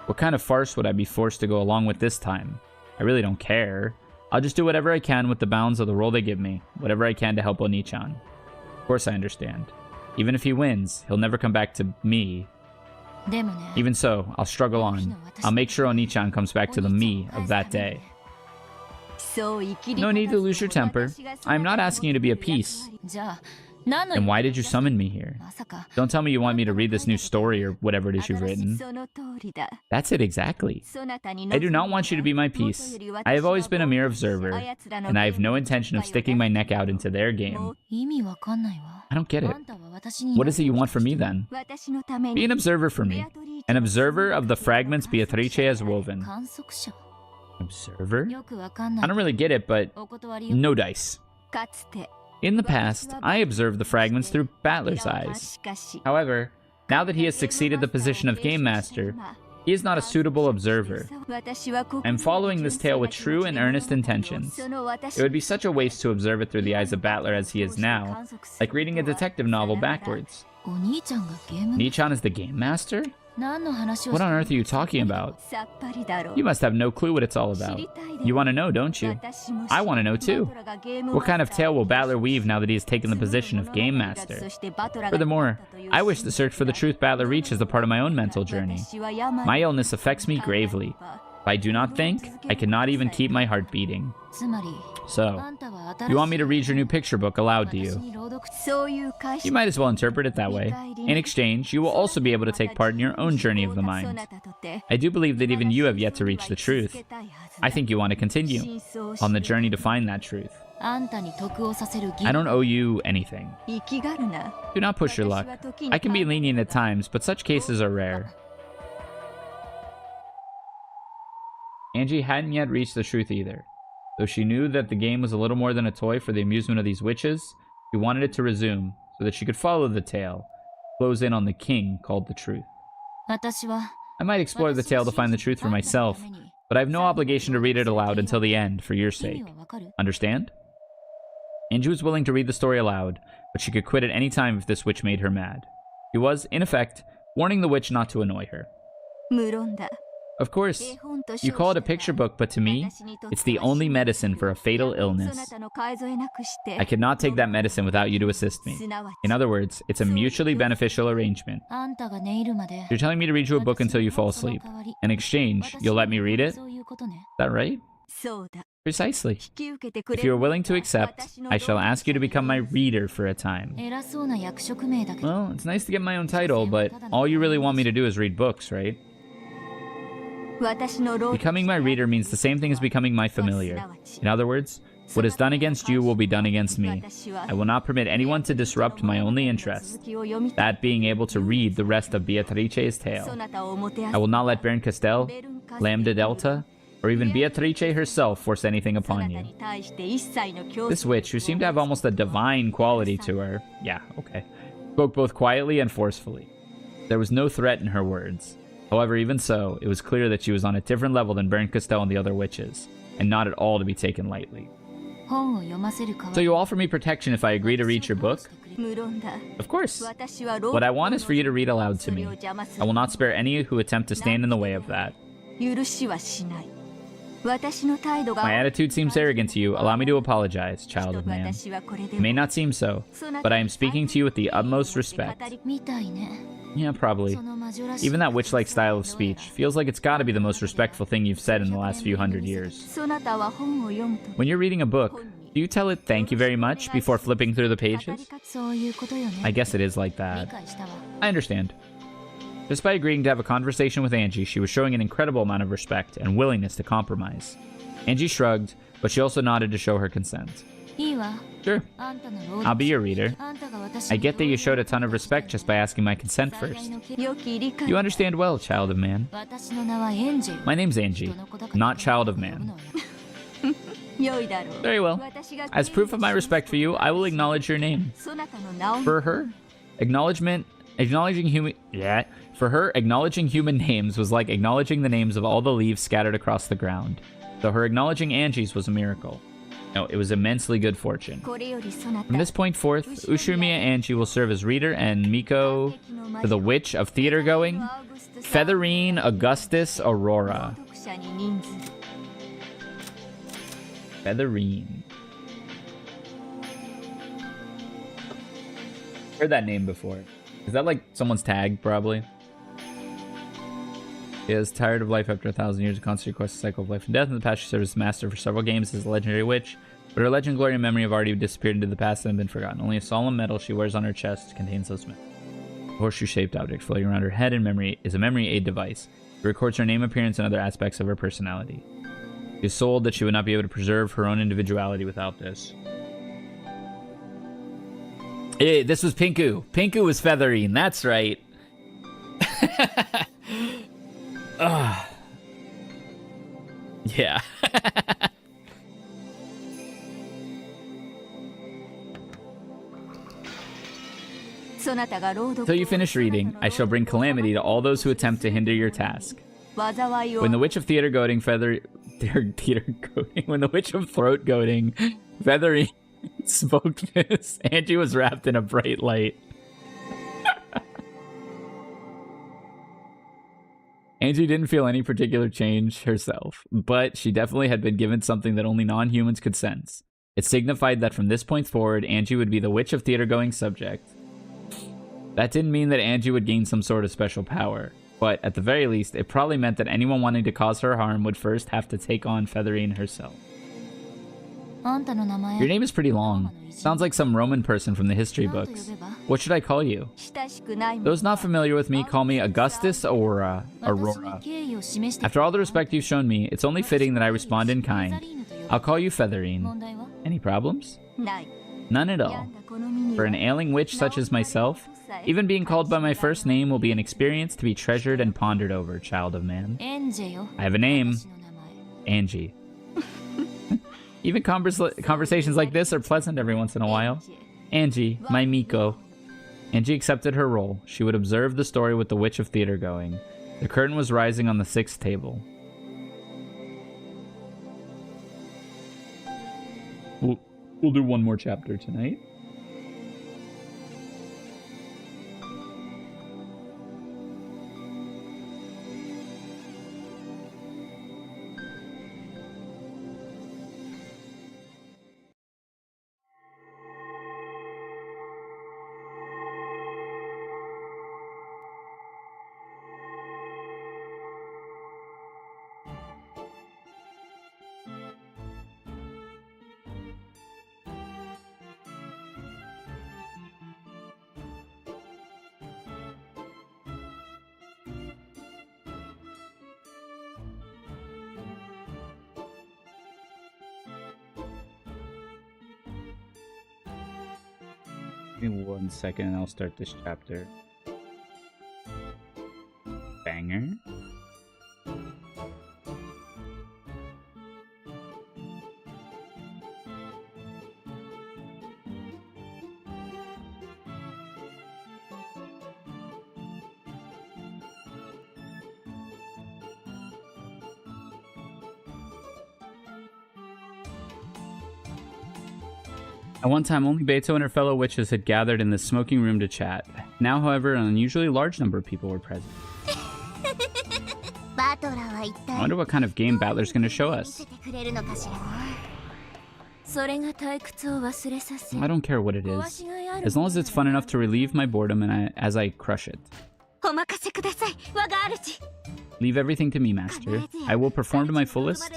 What kind of farce would I be forced to go along with this time? I really don't care. I'll just do whatever I can with the bounds of the role they give me, whatever I can to help Oni-chan. Of course I understand. Even if he wins, he'll never come back to me. Even so, I'll struggle on. I'll make sure Oni-chan comes back to the me of that day. No need to lose your temper. I'm not asking you to be a piece. And why did you summon me here? Don't tell me you want me to read this new story or whatever it is you've written. That's it exactly. I do not want you to be my piece. I have always been a mere observer, and I have no intention of sticking my neck out into their game. I don't get it. What is it you want from me then? Be an observer for me. An observer of the fragments Beatrice has woven. Observer? I don't really get it, but no dice. In the past, I observed the fragments through Battler's eyes. However, now that he has succeeded the position of Game Master, he is not a suitable observer. I am following this tale with true and earnest intentions. It would be such a waste to observe it through the eyes of Battler as he is now, like reading a detective novel backwards. Oni-chan is the Game Master? What on earth are you talking about? You must have no clue what it's all about. You want to know, don't you? I want to know too. What kind of tale will Battler weave now that he has taken the position of Game Master? Furthermore, I wish the search for the truth Battler reaches a part of my own mental journey. My illness affects me gravely. If I do not think, I cannot even keep my heart beating. So, you want me to read your new picture book aloud to you? You might as well interpret it that way. In exchange, you will also be able to take part in your own journey of the mind. I do believe that even you have yet to reach the truth. I think you want to continue on the journey to find that truth. I don't owe you anything. Do not push your luck. I can be lenient at times, but such cases are rare. Angie hadn't yet reached the truth either. Though she knew that the game was a little more than a toy for the amusement of these witches, she wanted it to resume so that she could follow the tale, close in on the king called the truth. I might explore the tale to find the truth for myself, but I have no obligation to read it aloud until the end for your sake. Understand? Angie was willing to read the story aloud, but she could quit at any time if this witch made her mad. She was, in effect, warning the witch not to annoy her. Of course, you call it a picture book, but to me, it's the only medicine for a fatal illness. I cannot take that medicine without you to assist me. In other words, it's a mutually beneficial arrangement. You're telling me to read you a book until you fall asleep. In exchange, you'll let me read it? Is that right? Precisely. If you are willing to accept, I shall ask you to become my reader for a time. Well, it's nice to get my own title, but all you really want me to do is read books, right? Becoming my reader means the same thing as becoming my familiar. In other words, what is done against you will be done against me. I will not permit anyone to disrupt my only interest, that being able to read the rest of Beatrice's tale. I will not let Baron Castell, Lambda Delta, or even Beatrice herself force anything upon you. This witch, who seemed to have almost a divine quality to her, spoke both quietly and forcefully. There was no threat in her words. However, even so, it was clear that she was on a different level than Baron Castell and the other witches, and not at all to be taken lightly. So you offer me protection if I agree to read your book? Of course. What I want is for you to read aloud to me. I will not spare any who attempt to stand in the way of that. My attitude seems arrogant to you. Allow me to apologize, child of man. It may not seem so, but I am speaking to you with the utmost respect. Yeah, probably. Even that witch-like style of speech feels like it's gotta be the most respectful thing you've said in the last few hundred years. When you're reading a book, do you tell it thank you very much before flipping through the pages? I guess it is like that. I understand. Just by agreeing to have a conversation with Angie, she was showing an incredible amount of respect and willingness to compromise. Angie shrugged, but she also nodded to show her consent. Sure. I'll be your reader. I get that you showed a ton of respect just by asking my consent first. You understand well, child of man. My name's Angie, not child of man. Very well. As proof of my respect for you, I will acknowledge your name. For her, acknowledging human names was like acknowledging the names of all the leaves scattered across the ground. though her acknowledging Angie's was a miracle. No, it was immensely good fortune. これよりそな From た this point forth, Ushumiya Angie will serve as reader and Miko to the witch of theater going, Featherine Augustus Aurora. 読者に人数 Featherine. Heard that name before. Is that like someone's tag, probably? She is tired of life after 1,000 years of constant quest, cycle of life and death. In the past, she served as master for several games as a legendary witch, but her legend, glory, and memory have already disappeared into the past and have been forgotten. Only a solemn medal she wears on her chest contains those memories. A horseshoe-shaped object floating around her head in memory is a memory aid device. It records her name, appearance, and other aspects of her personality. She is sold that she would not be able to preserve her own individuality without this. Hey, this was Pinku. Pinku was Featherine. That's right. Yeah. Till you finish reading, I shall bring calamity to all those who attempt to hinder your task. When the witch of theater goading when the witch of throat goading Feathery spoke this, Angie was wrapped in a bright light. Angie didn't feel any particular change herself, but she definitely had been given something that only non-humans could sense. It signified that from this point forward, Angie would be the witch of theater-going subject. That didn't mean that Angie would gain some sort of special power, but at the very least, it probably meant that anyone wanting to cause her harm would first have to take on Featherine herself. Your name is pretty long. Sounds like some Roman person from the history books. What should I call you? Those not familiar with me call me Augustus Aurora. After all the respect you've shown me, it's only fitting that I respond in kind. I'll call you Featherine. Any problems? None at all. For an ailing witch such as myself, even being called by my first name will be an experience to be treasured and pondered over, child of man. I have a name. Angie. Even conversations like this are pleasant every once in a while. Angie, my Miko. Angie accepted her role. She would observe the story with the witch of theater going. The curtain was rising on the 6th table. We'll do one more chapter tonight. Give me 1 second and I'll start this chapter. Banger. At one time, only Beto and her fellow witches had gathered in the smoking room to chat. Now, however, an unusually large number of people were present. I wonder what kind of game Battler's going to show us. I don't care what it is, as long as it's fun enough to relieve my boredom as I crush it. Leave everything to me, Master. I will perform to my fullest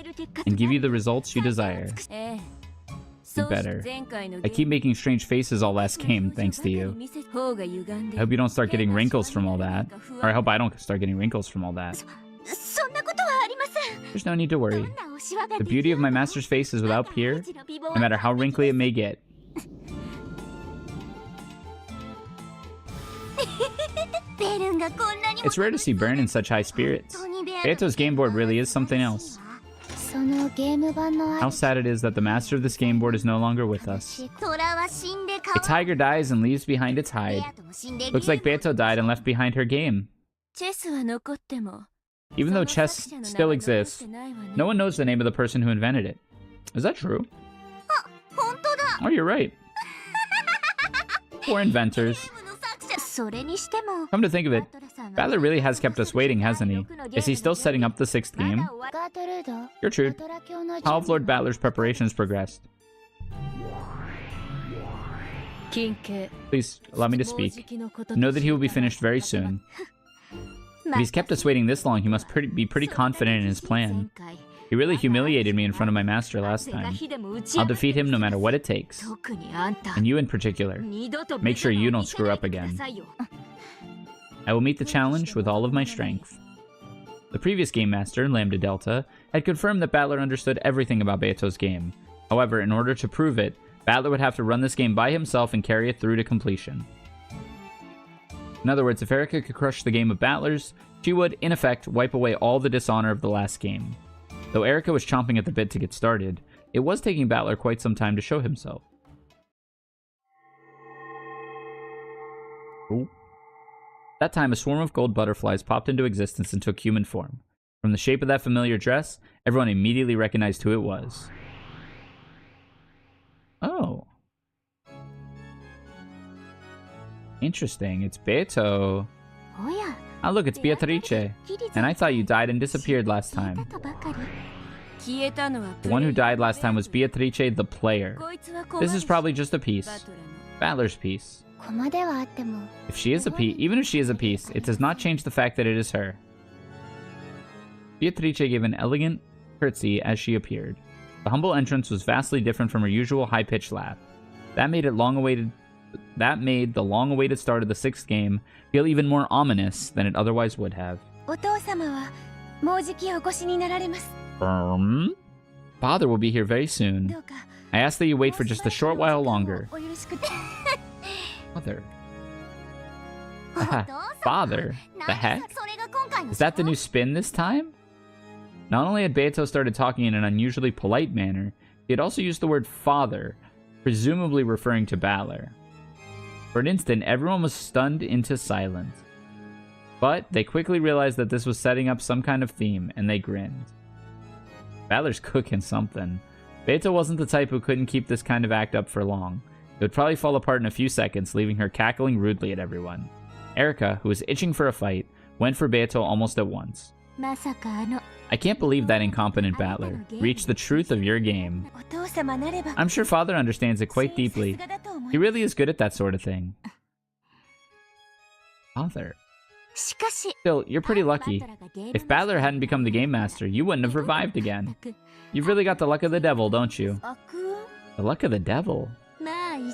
and give you the results you desire. You better. I keep making strange faces all last game, thanks to you. I hope you don't start getting wrinkles from all that. Or I hope I don't start getting wrinkles from all that. There's no need to worry. The beauty of my master's face is without peer, no matter how wrinkly it may get. It's rare to see Bern in such high spirits. Beto's game board really is something else. How sad it is that the master of this game board is no longer with us. A tiger dies and leaves behind its hide. Looks like Beto died and left behind her game. Even though chess still exists, no one knows the name of the person who invented it. Is that true? Oh, you're right. Poor inventors. Come to think of it, Battler really has kept us waiting, hasn't he? Is he still setting up the 6th game? Gertrude, how have Lord Battler's preparations progressed? Please, allow me to speak. Know that he will be finished very soon. If he's kept us waiting this long, he must be pretty confident in his plan. He really humiliated me in front of my master last time. I'll defeat him no matter what it takes. And you in particular. Make sure you don't screw up again. I will meet the challenge with all of my strength. The previous game master, Lambda Delta, had confirmed that Battler understood everything about Beato's game. However, in order to prove it, Battler would have to run this game by himself and carry it through to completion. In other words, if Erika could crush the game of Battler's, she would, in effect, wipe away all the dishonor of the last game. Though Erika was chomping at the bit to get started, it was taking Battler quite some time to show himself. Ooh. That time, a swarm of gold butterflies popped into existence and took human form. From the shape of that familiar dress, everyone immediately recognized who it was. Oh. Interesting, it's Beato. Oh look, it's Beatrice. And I thought you died and disappeared last time. The one who died last time was Beatrice the player. This is probably just a piece. Battler's piece. If she is a piece, even if she is a piece, it does not change the fact that it is her. Beatrice gave an elegant curtsy as she appeared. The humble entrance was vastly different from her usual high-pitched laugh. That made the long-awaited start of the 6th game feel even more ominous than it otherwise would have. Father will be here very soon. I ask that you wait for just a short while longer. Father. Father? The heck? Is that the new spin this time? Not only had Beato started talking in an unusually polite manner, he had also used the word father, presumably referring to Battler. For an instant, everyone was stunned into silence. But they quickly realized that this was setting up some kind of theme, and they grinned. Battler's cooking something. Beato wasn't the type who couldn't keep this kind of act up for long. It would probably fall apart in a few seconds, leaving her cackling rudely at everyone. Erika, who was itching for a fight, went for Beato almost at once. I can't believe that incompetent Battler reached the truth of your game. I'm sure Father understands it quite deeply. He really is good at that sort of thing. Father. Still, you're pretty lucky. If Battler hadn't become the game master, you wouldn't have revived again. You've really got the luck of the devil, don't you? The luck of the devil?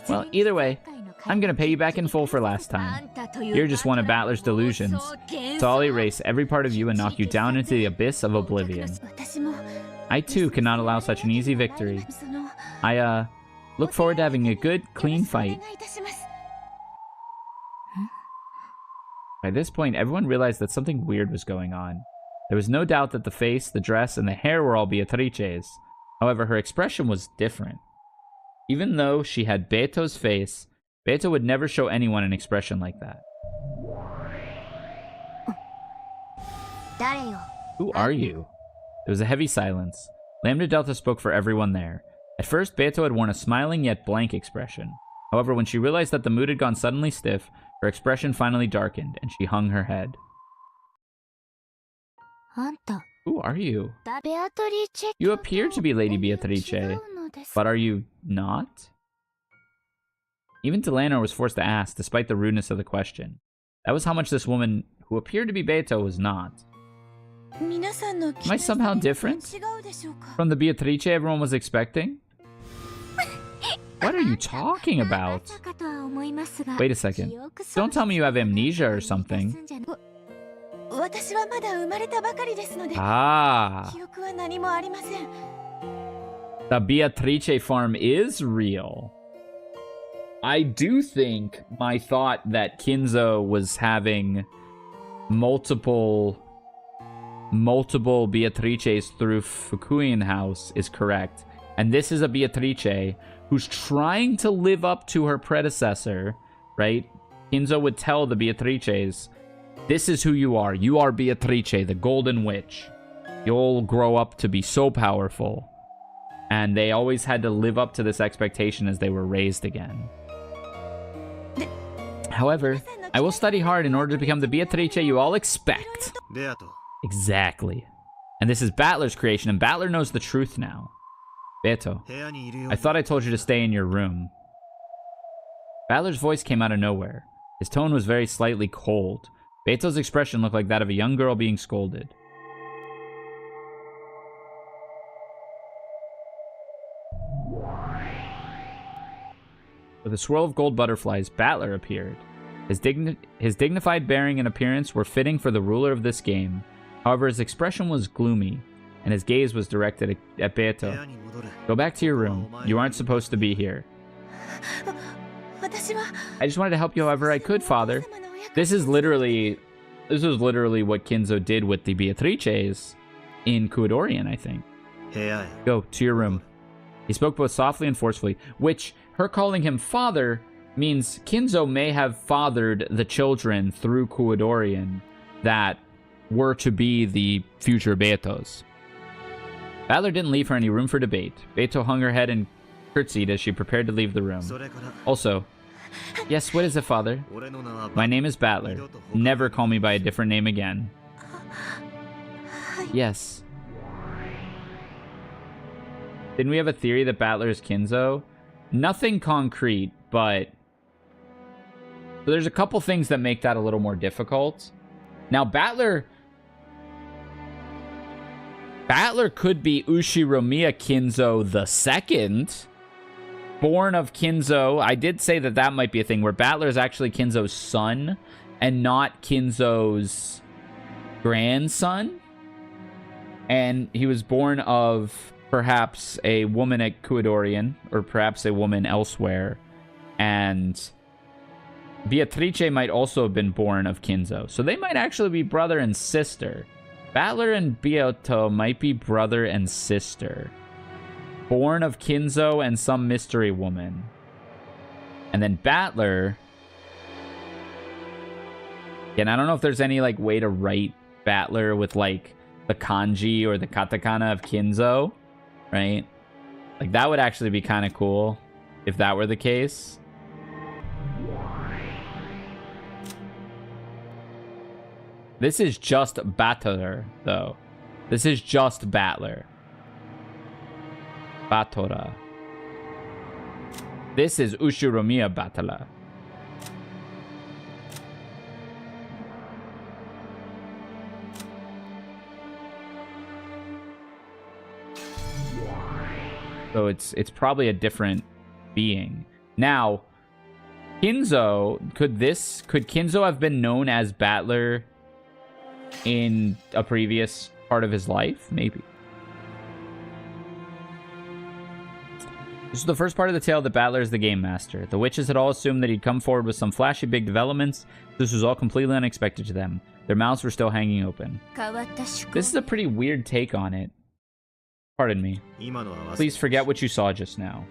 Well, either way, I'm gonna pay you back in full for last time. You're just one of Battler's delusions. So I'll erase every part of you and knock you down into the abyss of oblivion. I too cannot allow such an easy victory. I, look forward to having a good, clean fight. By this point, everyone realized that something weird was going on. There was no doubt that the face, the dress, and the hair were all Beatrice's. However, her expression was different. Even though she had Beato's face, Beato would never show anyone an expression like that. Who are you? There was a heavy silence. Lambda Delta spoke for everyone there. At first, Beato had worn a smiling yet blank expression. However, when she realized that the mood had gone suddenly stiff, her expression finally darkened, and she hung her head. Who are you? You appear to be Lady Beatrice, but are you not? Even Delano was forced to ask, despite the rudeness of the question. That was how much this woman, who appeared to be Beato, was not. Am I somehow different from the Beatrice everyone was expecting? What are you talking about? Wait a second. Don't tell me you have amnesia or something. Ah. The Beatrice farm is real. I do think my thought that Kinzo was having multiple Beatrices through Fukuian House is correct. And this is a Beatrice who's trying to live up to her predecessor, right? Kinzo would tell the Beatrices, This is who you are. You are Beatrice, the Golden Witch. You'll grow up to be so powerful. And they always had to live up to this expectation as they were raised again. However, I will study hard in order to become the Beatrice you all expect. Exactly. And this is Battler's creation, and Battler knows the truth now. Beto, I thought I told you to stay in your room. Battler's voice came out of nowhere. His tone was very slightly cold. Beto's expression looked like that of a young girl being scolded. With a swirl of gold butterflies, Battler appeared. His dignified bearing and appearance were fitting for the ruler of this game. However, his expression was gloomy, and his gaze was directed at Beto. Go back to your room. You aren't supposed to be here. I just wanted to help you however I could, Father. This was literally what Kinzo did with the Beatrices in Kuodorian, I think. Go to your room. He spoke both softly and forcefully, which her calling him father means Kinzo may have fathered the children through Kuodorian that were to be the future Betos. Battler didn't leave her any room for debate. Beto hung her head and curtsied as she prepared to leave the room. Also, yes, what is it, Father? My name is Battler. Never call me by a different name again. Yes. Didn't we have a theory that Battler is Kinzo? Nothing concrete, but there's a couple things that make that a little more difficult. Now, Battler could be Ushiromiya Kinzo II, born of Kinzo. I did say that that might be a thing where Battler is actually Kinzo's son and not Kinzo's grandson. And he was born of perhaps a woman at Kuodorian, or perhaps a woman elsewhere. And Beatrice might also have been born of Kinzo. So they might actually be brother and sister. Battler and Beato might be brother and sister. Born of Kinzo and some mystery woman. And then Battler... Again, I don't know if there's any like way to write Battler with like the kanji or the katakana of Kinzo. Right? Like that would actually be kind of cool if that were the case. This is just Battler, though. This is just Battler. Batora. This is Ushiromiya Battler. So it's probably a different being. Now, Kinzo, could Kinzo have been known as Battler in a previous part of his life? Maybe. This is the first part of the tale that Battler is the game master. The witches had all assumed that he'd come forward with some flashy big developments. This was all completely unexpected to them. Their mouths were still hanging open. This is a pretty weird take on it. Pardon me. Please forget what you saw just now.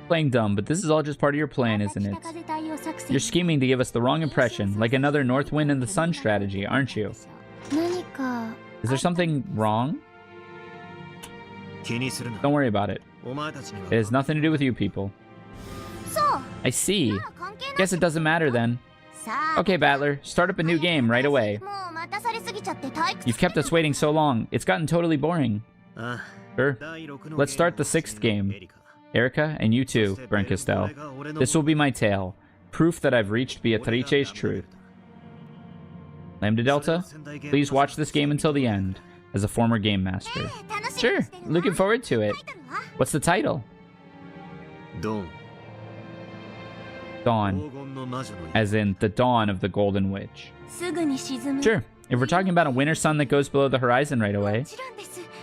Playing dumb, but this is all just part of your plan, isn't it? You're scheming to give us the wrong impression, like another North Wind and the Sun strategy, aren't you? Is there something wrong? Don't worry about it. It has nothing to do with you people. I see. Guess it doesn't matter then. Okay, Battler, start up a new game right away. You've kept us waiting so long. It's gotten totally boring. Sure. Let's start the 6th game. Erica, and you too, Brencastel. This will be my tale. Proof that I've reached Beatrice's truth. Lambda Delta, please watch this game until the end, as a former game master. Sure, looking forward to it. What's the title? Dawn. As in, the dawn of the Golden Witch. Sure, if we're talking about a winter sun that goes below the horizon right away.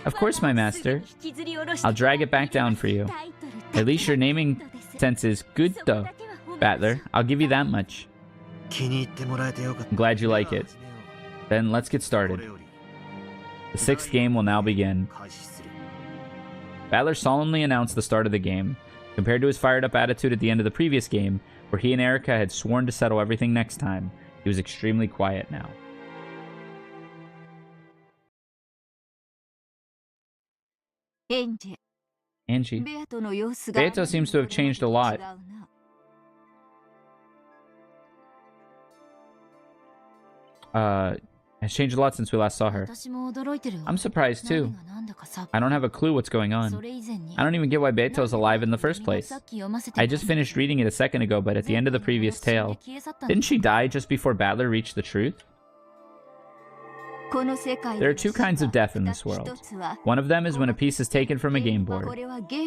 Of course, my master. I'll drag it back down for you. At least your naming sense is good, though. Battler, I'll give you that much. I'm glad you like it. Then let's get started. The 6th game will now begin. Battler solemnly announced the start of the game, compared to his fired-up attitude at the end of the previous game, where he and Erica had sworn to settle everything next time. He was extremely quiet now. Angie. Beato seems to have changed a lot. Has changed a lot since we last saw her. I'm surprised too. I don't have a clue what's going on. I don't even get why Beato's alive in the first place. I just finished reading it a second ago, but at the end of the previous tale, didn't she die just before Battler reached the truth? There are 2 kinds of death in this world. One of them is when a piece is taken from a game board.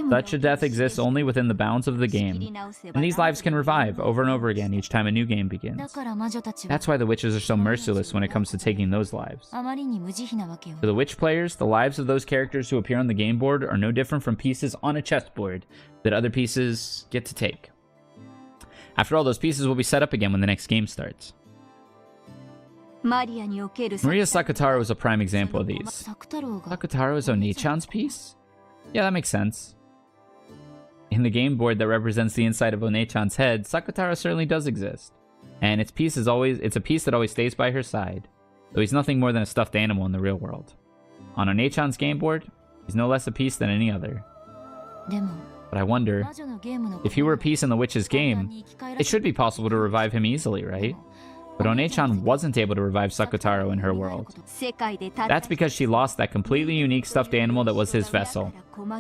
Such a death exists only within the bounds of the game, and these lives can revive over and over again each time a new game begins. That's why the witches are so merciless when it comes to taking those lives. For the witch players, the lives of those characters who appear on the game board are no different from pieces on a chessboard that other pieces get to take. After all, those pieces will be set up again when the next game starts. Maria Sakataro is a prime example of these. Sakataro is Oni-chan's piece? Yeah, that makes sense. In the game board that represents the inside of Oni-chan's head, Sakataro certainly does exist. And it's a piece that always stays by her side, though he's nothing more than a stuffed animal in the real world. On Oni-chan's game board, he's no less a piece than any other. But I wonder, if he were a piece in the witch's game, it should be possible to revive him easily, right? But One-chan wasn't able to revive Sakutaro in her world. That's because she lost that completely unique stuffed animal that was his vessel.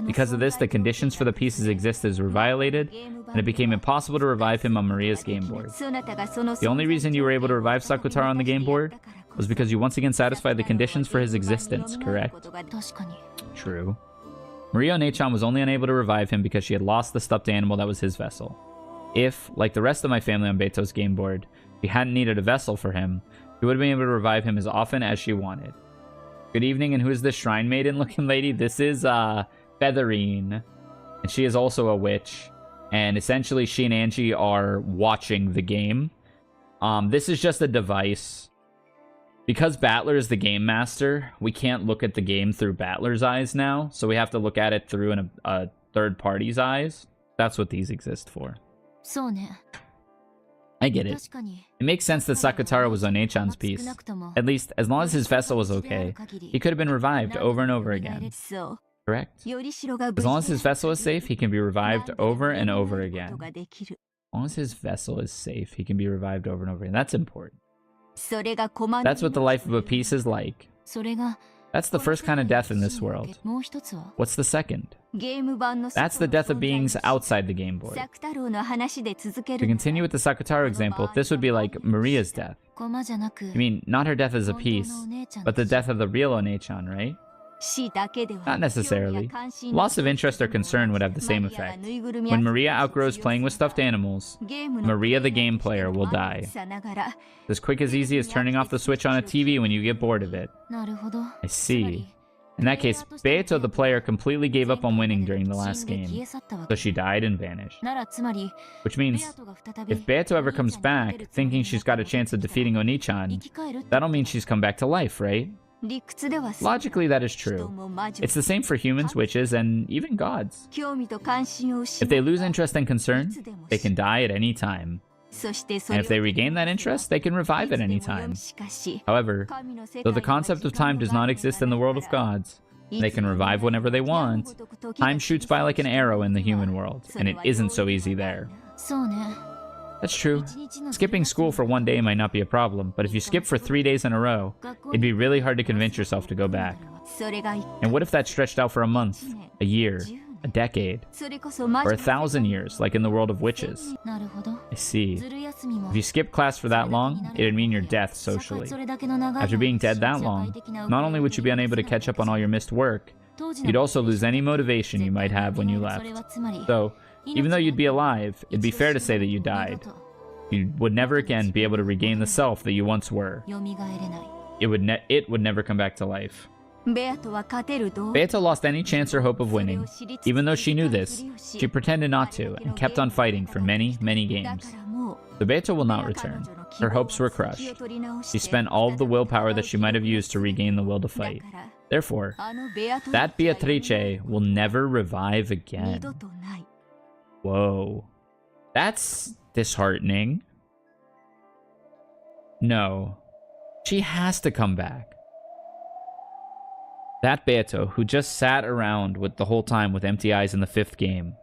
Because of this, the conditions for the piece's existence were violated, and it became impossible to revive him on Maria's game board. The only reason you were able to revive Sakutaro on the game board was because you once again satisfied the conditions for his existence, correct? True. Maria One-chan was only unable to revive him because she had lost the stuffed animal that was his vessel. If, like the rest of my family on Beito's game board, she hadn't needed a vessel for him, she would have been able to revive him as often as she wanted. Good evening, and who is this shrine maiden looking lady? This is, Featherine. And she is also a witch. And essentially, she and Angie are watching the game. This is just a device. Because Battler is the game master, we can't look at the game through Battler's eyes now. So we have to look at it through a third party's eyes. That's what these exist for. I get it. It makes sense that Sakutaro was One-chan's piece. At least, as long as his vessel was okay, he could have been revived over and over again. Correct? As long as his vessel is safe, he can be revived over and over again. As long as his vessel is safe, he can be revived over and over again. That's important. That's what the life of a piece is like. That's the first kind of death in this world. What's the second? That's the death of beings outside the game board. To continue with the Sakutaro example, this would be like Maria's death. You mean, not her death as a piece, but the death of the real One-chan, right? Not necessarily. Loss of interest or concern would have the same effect. When Maria outgrows playing with stuffed animals, Maria the game player will die. As quick as easy as turning off the switch on a TV when you get bored of it. I see. In that case, Beato the player completely gave up on winning during the last game, so she died and vanished. Which means, if Beato ever comes back, thinking she's got a chance of defeating Oni-chan, that'll mean she's come back to life, right? Logically, that is true. It's the same for humans, witches, and even gods. If they lose interest and concern, they can die at any time. And if they regain that interest, they can revive at any time. However, though the concept of time does not exist in the world of gods, they can revive whenever they want, time shoots by like an arrow in the human world, and it isn't so easy there. That's true. Skipping school for one day might not be a problem, but if you skip for 3 days in a row, it'd be really hard to convince yourself to go back. And what if that stretched out for a month, a year, a decade, or 1,000 years, like in the world of witches? I see. If you skip class for that long, it'd mean your death socially. After being dead that long, not only would you be unable to catch up on all your missed work, you'd also lose any motivation you might have when you left. So, even though you'd be alive, it'd be fair to say that you died. You would never again be able to regain the self that you once were. It would never come back to life. Beato lost any chance or hope of winning. Even though she knew this, she pretended not to and kept on fighting for many, many games. The Beto will not return. Her hopes were crushed. She spent all of the willpower that she might have used to regain the will to fight. Therefore, that Beatrice will never revive again. Whoa. That's disheartening. No. She has to come back. That Beto, who just sat around with the whole time with empty eyes in the 5th game,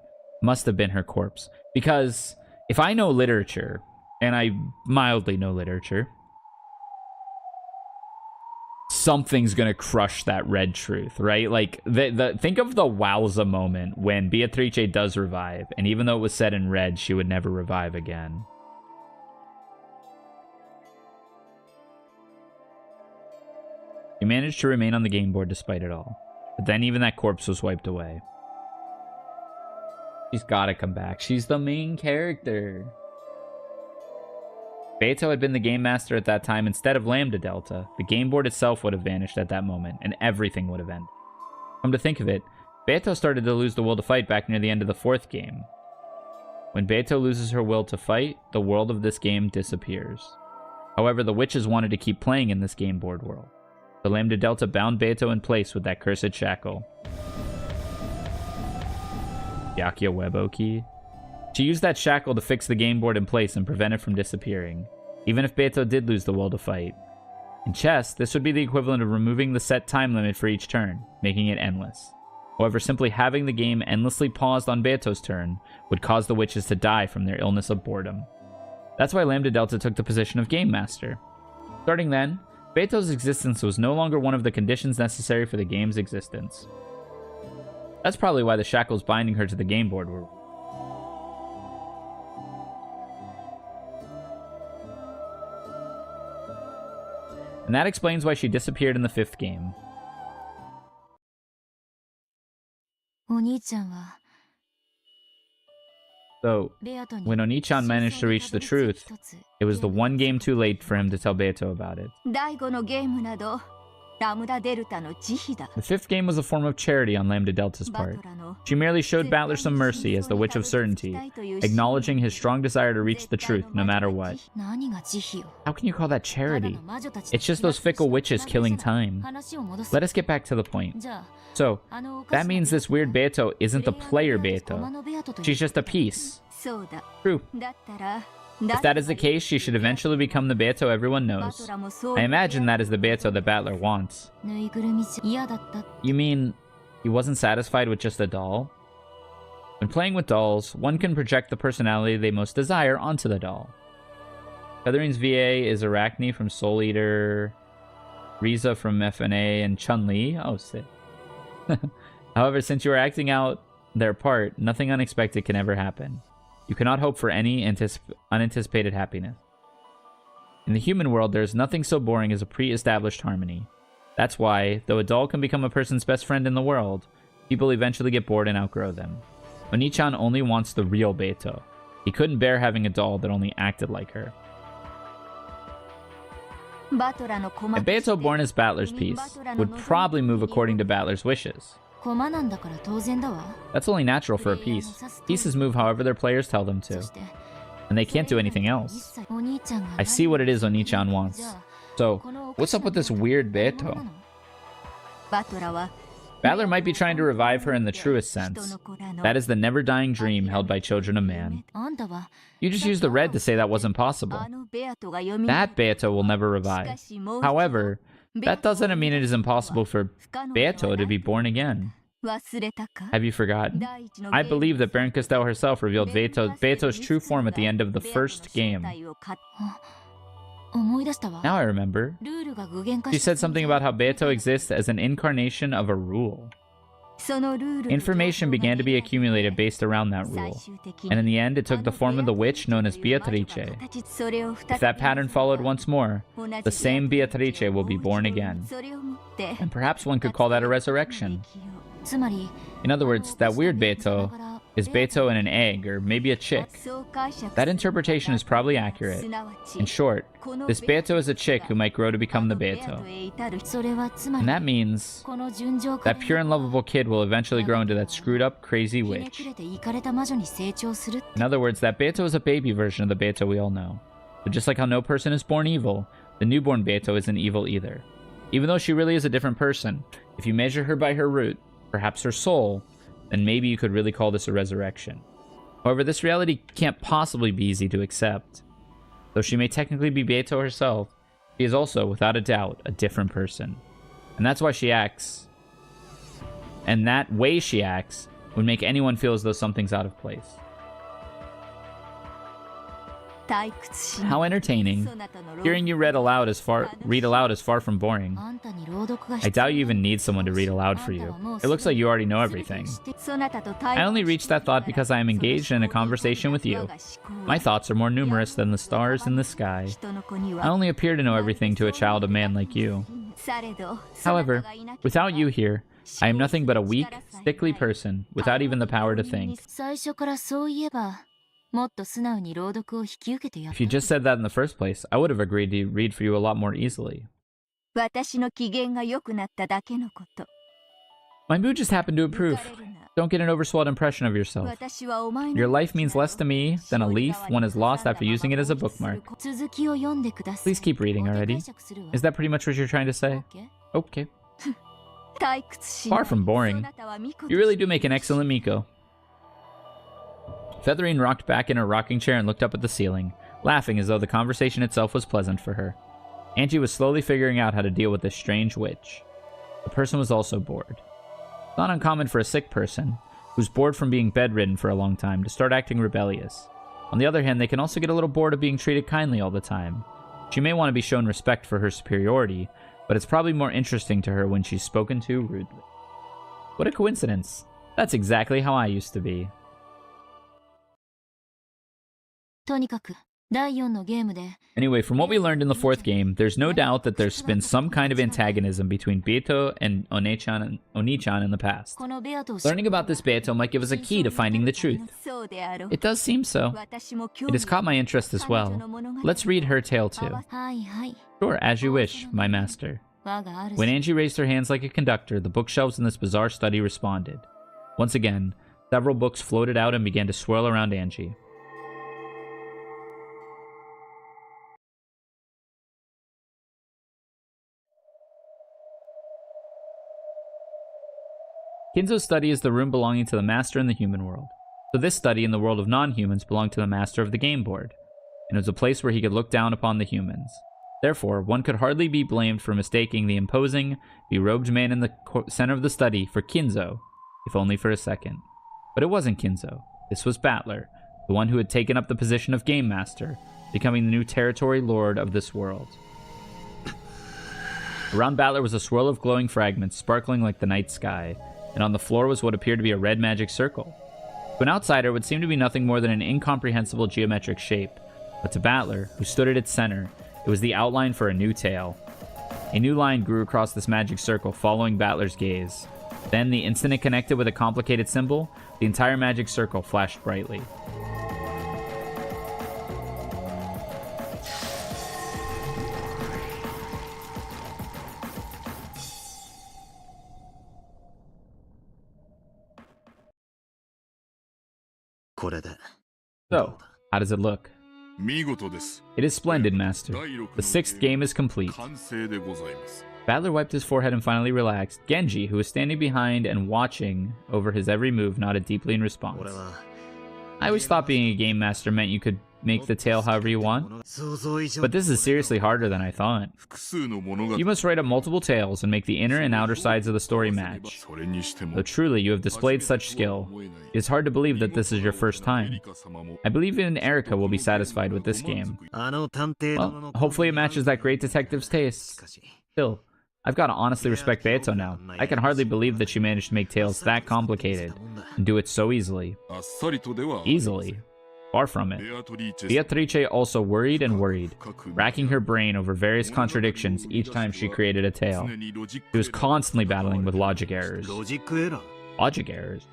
must have been her corpse. Because if I know literature, and I mildly know literature, something's gonna crush that red truth, right? Like, think of the wowza moment when Beatrice does revive, and even though it was said in red, she would never revive again. He managed to remain on the game board despite it all. But then even that corpse was wiped away. She's gotta come back. She's the main character. Beto had been the game master at that time instead of Lambda Delta. The game board itself would have vanished at that moment, and everything would have ended. Come to think of it, Beto started to lose the will to fight back near the end of the 4th game. When Beto loses her will to fight, the world of this game disappears. However, the witches wanted to keep playing in this game board world. The Lambda Delta bound Beto in place with that cursed shackle. Yakia Weboki. She used that shackle to fix the game board in place and prevent it from disappearing, even if Beto did lose the will to fight. In chess, this would be the equivalent of removing the set time limit for each turn, making it endless. However, simply having the game endlessly paused on Beto's turn would cause the witches to die from their illness of boredom. That's why Lambda Delta took the position of Game Master. Starting then, Beto's existence was no longer one of the conditions necessary for the game's existence. That's probably why the shackles binding her to the game board were... And that explains why she disappeared in the 5th game. お兄ちゃんは So, when Oni-chan managed to reach the truth, it was the one game too late for him to tell Beto about it. 第5のゲームなどラムダデルタの慈悲だ The 5th game was a form of charity on Lambda Delta's part. She merely showed Battler some mercy as the Witch of Certainty, acknowledging his strong desire to reach the truth no matter what. 何が慈悲よ How can you call that ただ charity? の魔女たち It's just those fickle witches killing time. 話を戻す Let us get back to the point. じゃあ So, あのおかしな that means this weird Beto isn't the player 駒 Beto. のベアトという She's just a piece. そうだ True. だったら If that is the case, she should eventually become the Beto everyone バ knows. トラもそう I imagine that is the Beto that Battler wants. ぬいぐるみじゃ嫌だった You mean he wasn't satisfied with just a doll? When playing with dolls, one can project the personality they most desire onto the doll. Feathering's VA is Arachne from Soul Eater, Riza from FNA, and Chun-Li. Oh, sick. However, since you are acting out their part, nothing unexpected can ever happen. You cannot hope for any unanticipated happiness. In the human world, there is nothing so boring as a pre-established harmony. That's why, though a doll can become a person's best friend in the world, people eventually get bored and outgrow them. Oni-chan only wants the real Beto. He couldn't bear having a doll that only acted like her. バトラの駒 A Beto born as Battler's piece would probably move according to Battler's wishes. 駒なんだから当然だわ That's only natural for a piece. Pieces move however their players tell them そ to, して and they can't do anything 一 else. 切お兄ちゃんが I see what it is Oni-chan wants. じゃあ So, このお what's up with this weird 何 Beto? 者なのバトラは Battler might be trying to revive her in the truest sense. That is the never-dying dream held by children of man. あんたは You just used the red to say that wasn't possible. あのベアトが蘇る That Beto will never しか revive. しもう一度 However, that doesn't mean it is impossible for 不可能では Beto な to い be born again. 忘れたか Have you forgotten? 第一の I ゲーム believe that Baron Castell herself revealed ベンガステ Beto's true form at the end of the ベアトの first game. 正体をか思い出したわ Now I remember. ルールが具現化 She した said something about how Beto exists as an incarnation of a rule. そのルールと Information began to be accumulated based around that 最 rule. 終的 And に in the end, it took the form of the witch known as Beatrice. それを再び If that pattern followed once more, 同じ the same Beatrice will be born again. それをもって And perhaps one could call that a resurrection. つまり In other words, that weird Beto is Beto in an egg, or maybe a chick. That interpretation is probably accurate. In short, This Beto is a chick who might grow to become the Beto. And that means that pure and lovable kid will eventually grow into that screwed up, crazy witch. In other words, that Beto is a baby version of the Beto we all know. But just like how no person is born evil, the newborn Beto isn't evil either. Even though she really is a different person, if you measure her by her root, perhaps her soul, then maybe you could really call this a resurrection. However, this reality can't possibly be easy to accept. Though she may technically be Beto herself, she is also, without a doubt, a different person. And that's why she acts. And that way she acts would make anyone feel as though something's out of place. How entertaining. Hearing you read aloud is far from boring. I doubt you even need someone to read aloud for you. It looks like you already know everything. I only reached that thought because I am engaged in a conversation with you. My thoughts are more numerous than the stars in the sky. I only appear to know everything to a child of man like you. However, without you here, I am nothing but a weak, sickly person without even the power to think. If you just said that in the first place, I would have agreed to read for you a lot more easily. My mood just happened to improve. Don't get an overswelled impression of yourself. Your life means less to me than a leaf one is lost after using it as a bookmark. Please keep reading already. Is that pretty much what you're trying to say? Okay. Far from boring. You really do make an excellent Miko. Featherine rocked back in her rocking chair and looked up at the ceiling, laughing as though the conversation itself was pleasant for her. Angie was slowly figuring out how to deal with this strange witch. The person was also bored. It's not uncommon for a sick person, who's bored from being bedridden for a long time, to start acting rebellious. On the other hand, they can also get a little bored of being treated kindly all the time. She may want to be shown respect for her superiority, but it's probably more interesting to her when she's spoken to rudely. What a coincidence. That's exactly how I used to be. Anyway, from what we learned in the fourth game, there's no doubt that there's been some kind of antagonism between Beto and Oni-chan in the past. Learning about this Beto might give us a key to finding the truth. It does seem so. It has caught my interest as well. Let's read her tale too. Sure, as you wish, my master. When Angie raised her hands like a conductor, the bookshelves in this bizarre study responded. Once again, several books floated out and began to swirl around Angie. Kinzo's study is the room belonging to the master in the human world. So this study in the world of non-humans belonged to the master of the game board, and it was a place where he could look down upon the humans. Therefore, one could hardly be blamed for mistaking the imposing, be-robed man in the center of the study for Kinzo, if only for a second. But it wasn't Kinzo. This was Battler, the one who had taken up the position of Game Master, becoming the new territory lord of this world. Around Battler was a swirl of glowing fragments, sparkling like the night sky, and on the floor was what appeared to be a red magic circle. To an outsider, it would seem to be nothing more than an incomprehensible geometric shape, but to Battler, who stood at its center, it was the outline for a new tale. A new line grew across this magic circle, following Battler's gaze. Then, the instant it connected with a complicated symbol, the entire magic circle flashed brightly. So, how does it look? It is splendid, Master. The sixth game is complete. Battler wiped his forehead and finally relaxed. Genji, who was standing behind and watching over his every move, nodded deeply in response. I always thought being a game master meant you could make the tale however you want, but this is seriously harder than I thought. You must write up multiple tales and make the inner and outer sides of the story match. Though truly you have displayed such skill, it is hard to believe that this is your first time. I believe even Erika will be satisfied with this game. Well, hopefully it matches that great detective's tastes. Still, I've got to honestly respect Beto now. I can hardly believe that she managed to make tales that complicated and do it so easily. Easily? Far from it. Beatrice also worried and worried, racking her brain over various contradictions each time she created a tale. She was constantly battling with logic errors. Logic errors?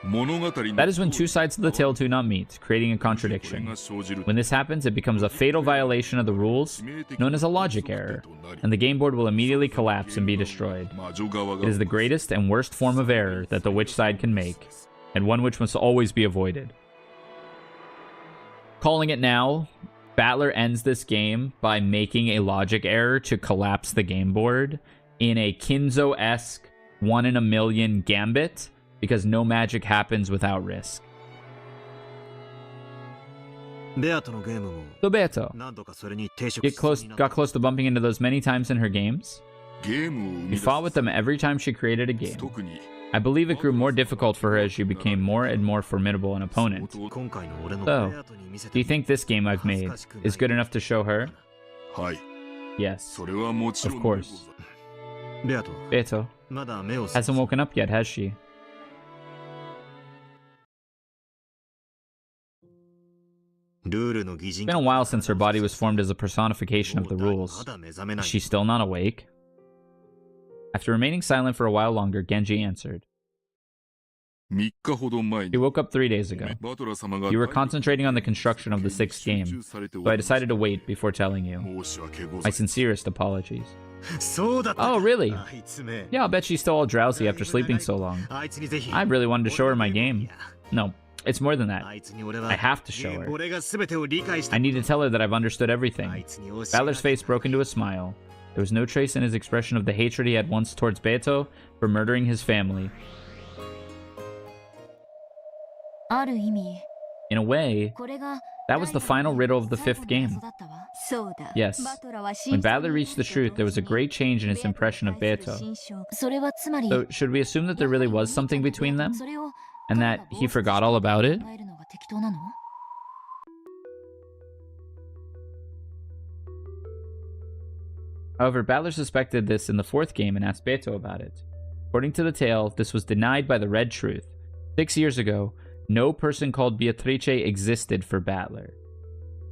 That is when two sides of the tale do not meet, creating a contradiction. When this happens, it becomes a fatal violation of the rules, known as a logic error, and the game board will immediately collapse and be destroyed. It is the greatest and worst form of error that the witch side can make, and one which must always be avoided. Calling it now, Battler ends this game by making a logic error to collapse the game board in a Kinzo-esque 1 in a million gambit, because no magic happens without risk. So Beato got close to bumping into those many times in her games. We fought with them every time she created a game. I believe it grew more difficult for her as she became more and more formidable an opponent. So, do you think this game I've made is good enough to show her? Yes, of course. Beato hasn't woken up yet, has she? It's been a while since her body was formed as a personification of the rules. Is she still not awake? After remaining silent for a while longer, Genji answered. You woke up 3 days ago. You were concentrating on the construction of the 6th game, so I decided to wait before telling you. My sincerest apologies. Oh, really? Yeah, I'll bet she's still all drowsy after sleeping so long. I really wanted to show her my game. No, it's more than that. I have to show her. I need to tell her that I've understood everything. Battler's face broke into a smile. There was no trace in his expression of the hatred he had once towards Beto for murdering his family. In a way, that was the final riddle of the 5th game. Yes, when Battler reached the truth, there was a great change in his impression of Beto. So, should we assume that there really was something between them? And that he forgot all about it? However, Battler suspected this in the 4th game and asked Beto about it. According to the tale, this was denied by the Red Truth. 6 years ago, no person called Beatrice existed for Battler.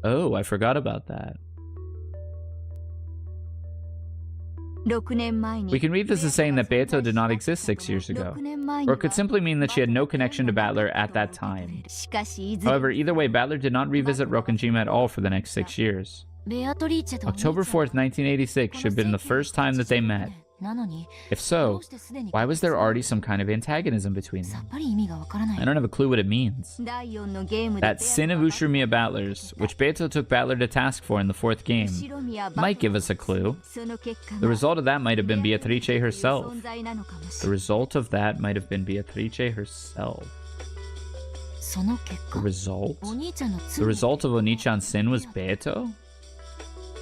Oh, I forgot about that. We can read this as saying that Beto did not exist 6 years ago, or it could simply mean that she had no connection to Battler at that time. However, either way, Battler did not revisit Rokkenjima at all for the next 6 years. October 4th, 1986 should have been the first time that they met. If so, why was there already some kind of antagonism between them? I don't have a clue what it means. That sin of Ushiromiya Battlers, which Beto took Battler to task for in the 4th game, might give us a clue. The result of that might have been Beatrice herself. The result of that might have been Beatrice herself. The result? The result of Onichan's sin was Beto?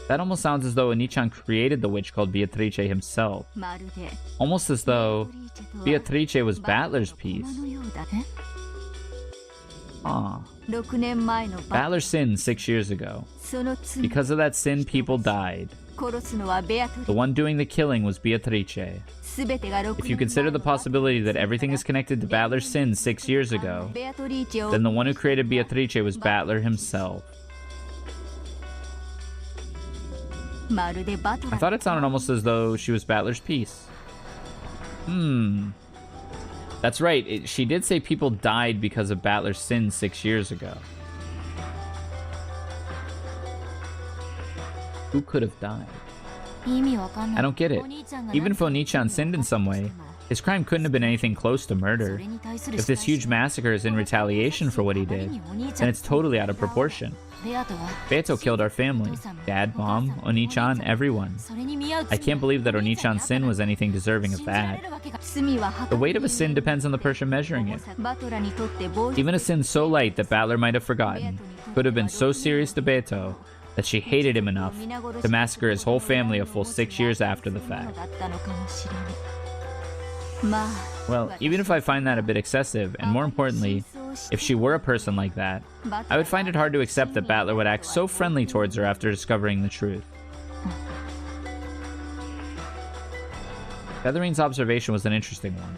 That almost sounds as though Onichan created the witch called Beatrice himself. Almost as though Beatrice was Battler's piece. Battler sinned 6 years ago. Because of that sin, people died. The one doing the killing was Beatrice. If you consider the possibility that everything is connected to Battler's sin 6 years ago, then the one who created Beatrice was Battler himself. I thought it sounded almost as though she was Battler's piece. That's right, she did say people died because of Battler's sin 6 years ago. Who could have died? I don't get it. Even if Onichan sinned in some way, his crime couldn't have been anything close to murder. If this huge massacre is in retaliation for what he did, then it's totally out of proportion. Beto killed our family. Dad, Mom, Onichan, everyone. I can't believe that Onichan's sin was anything deserving of that. The weight of a sin depends on the person measuring it. Even a sin so light that Battler might have forgotten could have been so serious to Beto that she hated him enough to massacre his whole family a full 6 years after the fact. Well, even if I find that a bit excessive, and more importantly, if she were a person like that, I would find it hard to accept that Battler would act so friendly towards her after discovering the truth. Featherine's observation was an interesting one.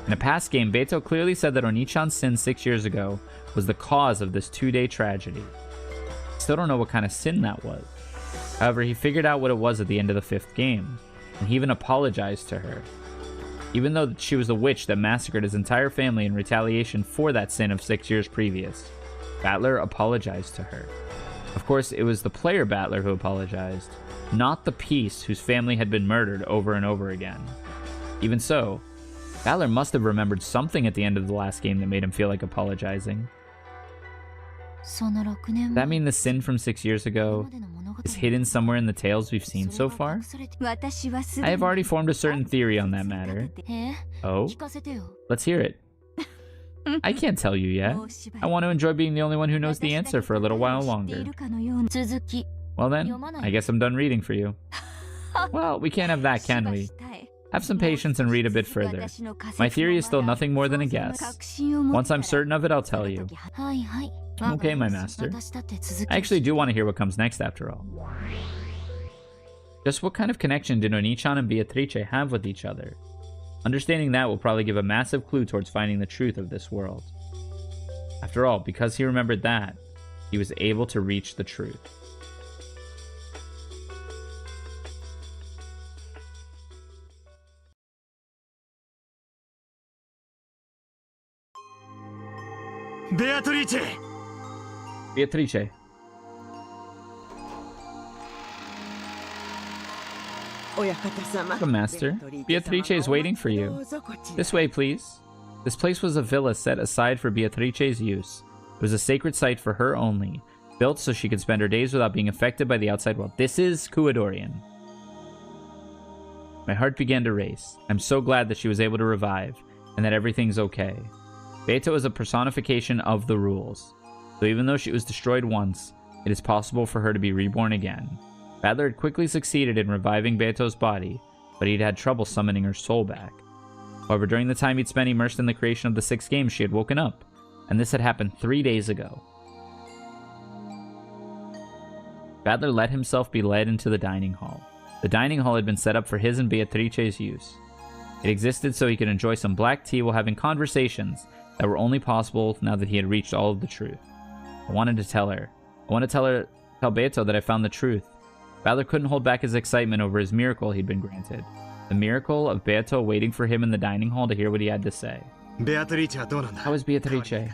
In a past game, Beto clearly said that Onichan's sin 6 years ago was the cause of this 2-day tragedy. Still don't know what kind of sin that was. However, he figured out what it was at the end of the 5th game, and he even apologized to her. even though she was the witch that massacred his entire family in retaliation for that sin of 6 years previous. Battler apologized to her. Of course, it was the player Battler who apologized, not the piece whose family had been murdered over and over again. Even so, Battler must have remembered something at the end of the last game that made him feel like apologizing. Does that mean the sin from 6 years ago is hidden somewhere in the tales we've seen so far? I have already formed a certain theory on that matter. Oh? Let's hear it. I can't tell you yet. I want to enjoy being the only one who knows the answer for a little while longer. Well then, I guess I'm done reading for you. Well, we can't have that, can we? Have some patience and read a bit further. My theory is still nothing more than a guess. Once I'm certain of it, I'll tell you. Okay, my master. I actually do want to hear what comes next after all. Just what kind of connection did Oni-chan and Beatrice have with each other? Understanding that will probably give a massive clue towards finding the truth of this world. After all, because he remembered that, he was able to reach the truth. Beatrice! Beatrice. Welcome, master. Beatrice is waiting for you. This way, please. This place was a villa set aside for Beatrice's use. It was a sacred site for her only, built so she could spend her days without being affected by the outside world. This is Kuadorian. My heart began to race. I'm so glad that she was able to revive, and that everything's okay. Beato is a personification of the rules. So even though she was destroyed once, it is possible for her to be reborn again. Battler had quickly succeeded in reviving Beato's body, but he'd had trouble summoning her soul back. However, during the time he'd spent immersed in the creation of the 6 games, she had woken up, and this had happened 3 days ago. Battler let himself be led into the dining hall. The dining hall had been set up for his and Beatrice's use. It existed so he could enjoy some black tea while having conversations that were only possible now that he had reached all of the truth. I wanted to tell her. I want to tell Beato that I found the truth. Battler couldn't hold back his excitement over his miracle he'd been granted. The miracle of Beato waiting for him in the dining hall to hear what he had to say. How is Beatrice?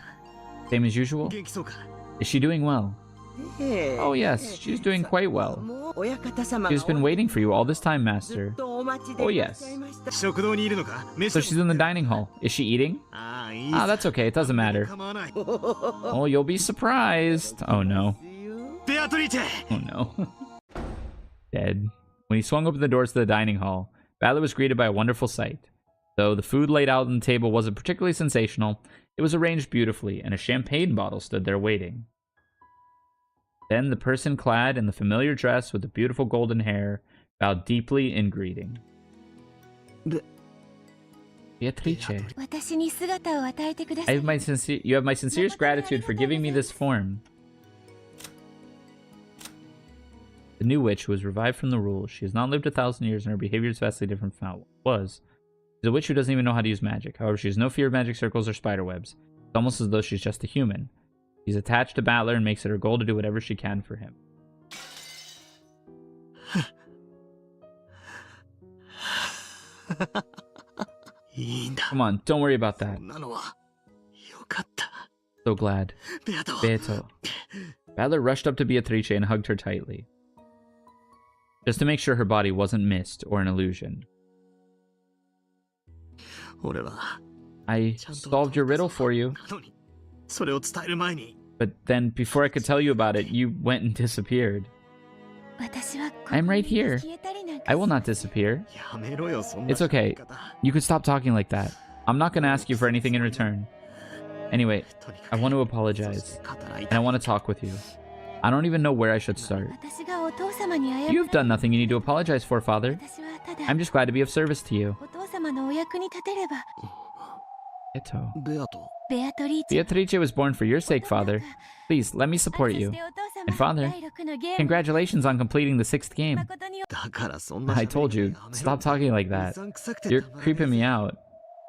Same as usual? Is she doing well? Oh yes, she's doing quite well. She's been waiting for you all this time, master. Oh yes. So she's in the dining hall. Is she eating? Ah, that's okay, it doesn't matter. Oh, you'll be surprised. Oh no. Oh no. Dead. When he swung open the doors to the dining hall, Battler was greeted by a wonderful sight. Though the food laid out on the table wasn't particularly sensational, it was arranged beautifully, and a champagne bottle stood there waiting. Then the person clad in the familiar dress with the beautiful golden hair bowed deeply in greeting. Beatrice, you have my sincerest gratitude for giving me this form. The new witch, who was revived from the rules. She has not lived 1,000 years, and her behavior is vastly different from how it was. She's a witch who doesn't even know how to use magic. However, she has no fear of magic circles or spider webs. It's almost as though she's just a human. She's attached to Battler and makes it her goal to do whatever she can for him. Come on, don't worry about that. So glad. Beato. Battler rushed up to Beatrice and hugged her tightly, just to make sure her body wasn't mist or an illusion. I solved your riddle for you. But then, before I could tell you about it, you went and disappeared. I'm right here. I will not disappear. It's okay. You could stop talking like that. I'm not going to ask you for anything in return. Anyway, I want to apologize, and I want to talk with you. I don't even know where I should start. You've done nothing you need to apologize for, Father. I'm just glad to be of service to you. Beatrice was born for your sake, Father. Please, let me support you. And Father, congratulations on completing the 6th game. I told you, stop talking like that. You're creeping me out.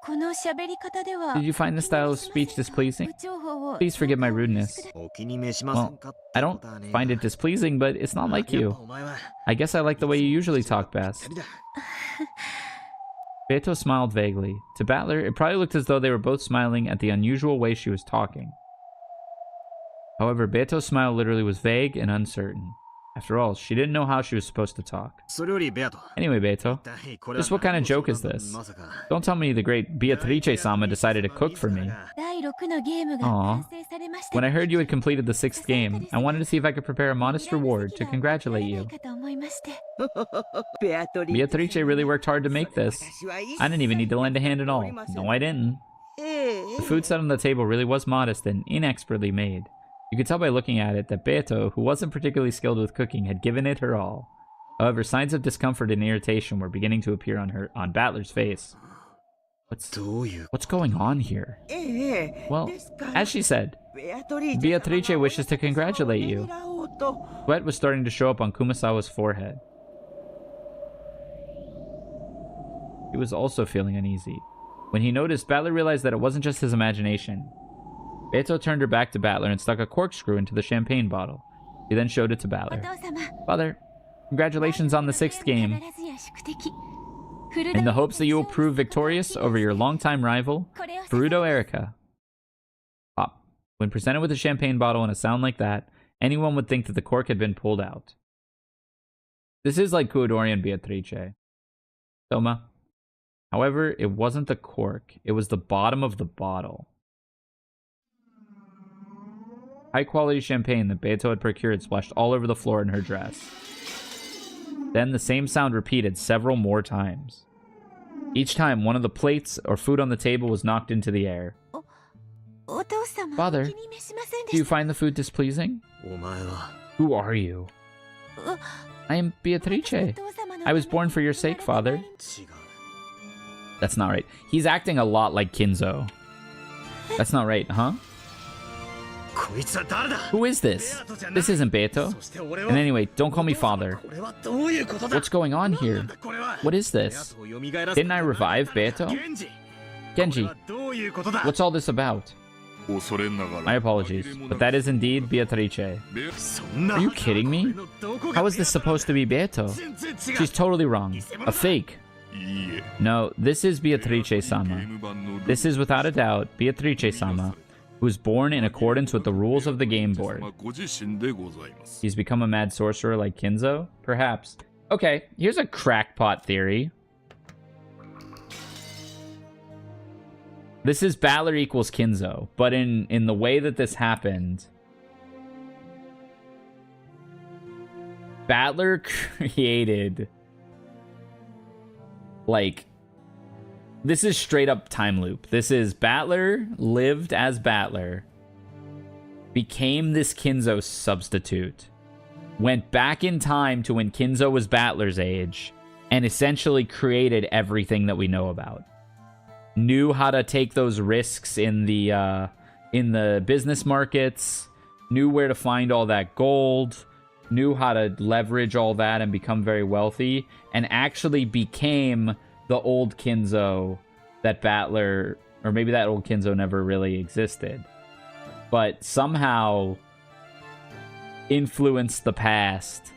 Did you find this style of speech displeasing? Please forgive my rudeness. Well, I don't find it displeasing, but it's not like you. I guess I like the way you usually talk best. Beto smiled vaguely. To Battler, it probably looked as though they were both smiling at the unusual way she was talking. However, Beto's smile literally was vague and uncertain. After all, she didn't know how she was supposed to talk. それよりベアト Anyway, Beto, 一体これは just what kind of 何を joke 相 is 談 this? まさか Don't tell me the great Beatrice-sama decided to cook for me. 第6のゲームが Aw. 完成されました。 When I heard you had completed the 6th game, I wanted to see if I could prepare a modest reward to congratulate you. かと思いまして。 Beatrice really worked hard to make this. I didn't even need to lend a hand at all. No, I didn't. The food set on the table really was modest and inexpertly made. You could tell by looking at it that Beato, who wasn't particularly skilled with cooking, had given it her all. However, signs of discomfort and irritation were beginning to appear on Battler's face. どういう What's going on here? Well, as she said, Beatrice wishes to congratulate you. Sweat was starting to show up on Kumasawa's forehead. He was also feeling uneasy. When he noticed, Battler realized that it wasn't just his imagination. Beto turned her back to Battler and stuck a corkscrew into the champagne bottle. He then showed it to お Battler. 父様。 Father, congratulations on the 6th game. 必ずや宿敵。 In the hopes that you will prove victorious over your longtime rival, これを Furudo Erica. Pop. When presented with a champagne bottle and a sound like that, anyone would think that the cork had been pulled out. This is like Kuodori and Beatrice. Soma. However, it wasn't the cork, it was the bottom of the bottle. High-quality champagne that Beto had procured splashed all over the floor in her dress. Then the same sound repeated several more times. Each time, one of the plates or food on the table was knocked into the air. お父様。 Father, お気に召しませんで Do you した。 find the food displeasing? お前は Who are you? う I am Beatrice. お父様の I was born for your sake, father. 違う That's not right. He's acting a lot like Kinzo. That's not right, huh? こいつは誰だ Who is this? This isn't Beto. そして俺は And anyway, don't call me father. これはどういうことだ What's going on なん here? だこれは What is ベア this? トを蘇らせ Didn't I revive Beto? ゲンジ Genji, これはどういうことだ what's all this about? 恐れながら My apologies, but that is indeed Beatrice. そんな Are you kidding me? 俺のどこが How is this supposed to be Beto? 全然違う She's totally wrong. A fake. いいえ No, this is ゲ Beatrice-sama. ーム版のルール This is without a doubt Beatrice-sama, who was born in accordance with the rules of the game board. ご自身でございます He's become a mad sorcerer like Kinzo? Perhaps. Okay, here's a crackpot theory. This is Battler equals Kinzo, but in the way that this happened, Battler created, like, this is straight up time loop. This is Battler lived as Battler, became this Kinzo substitute, went back in time to when Kinzo was Battler's age, and essentially created everything that we know about. Knew how to take those risks in the business markets, knew where to find all that gold, knew how to leverage all that and become very wealthy, and actually became the old Kinzo that Battler, or maybe that old Kinzo never really existed, but somehow influenced the past,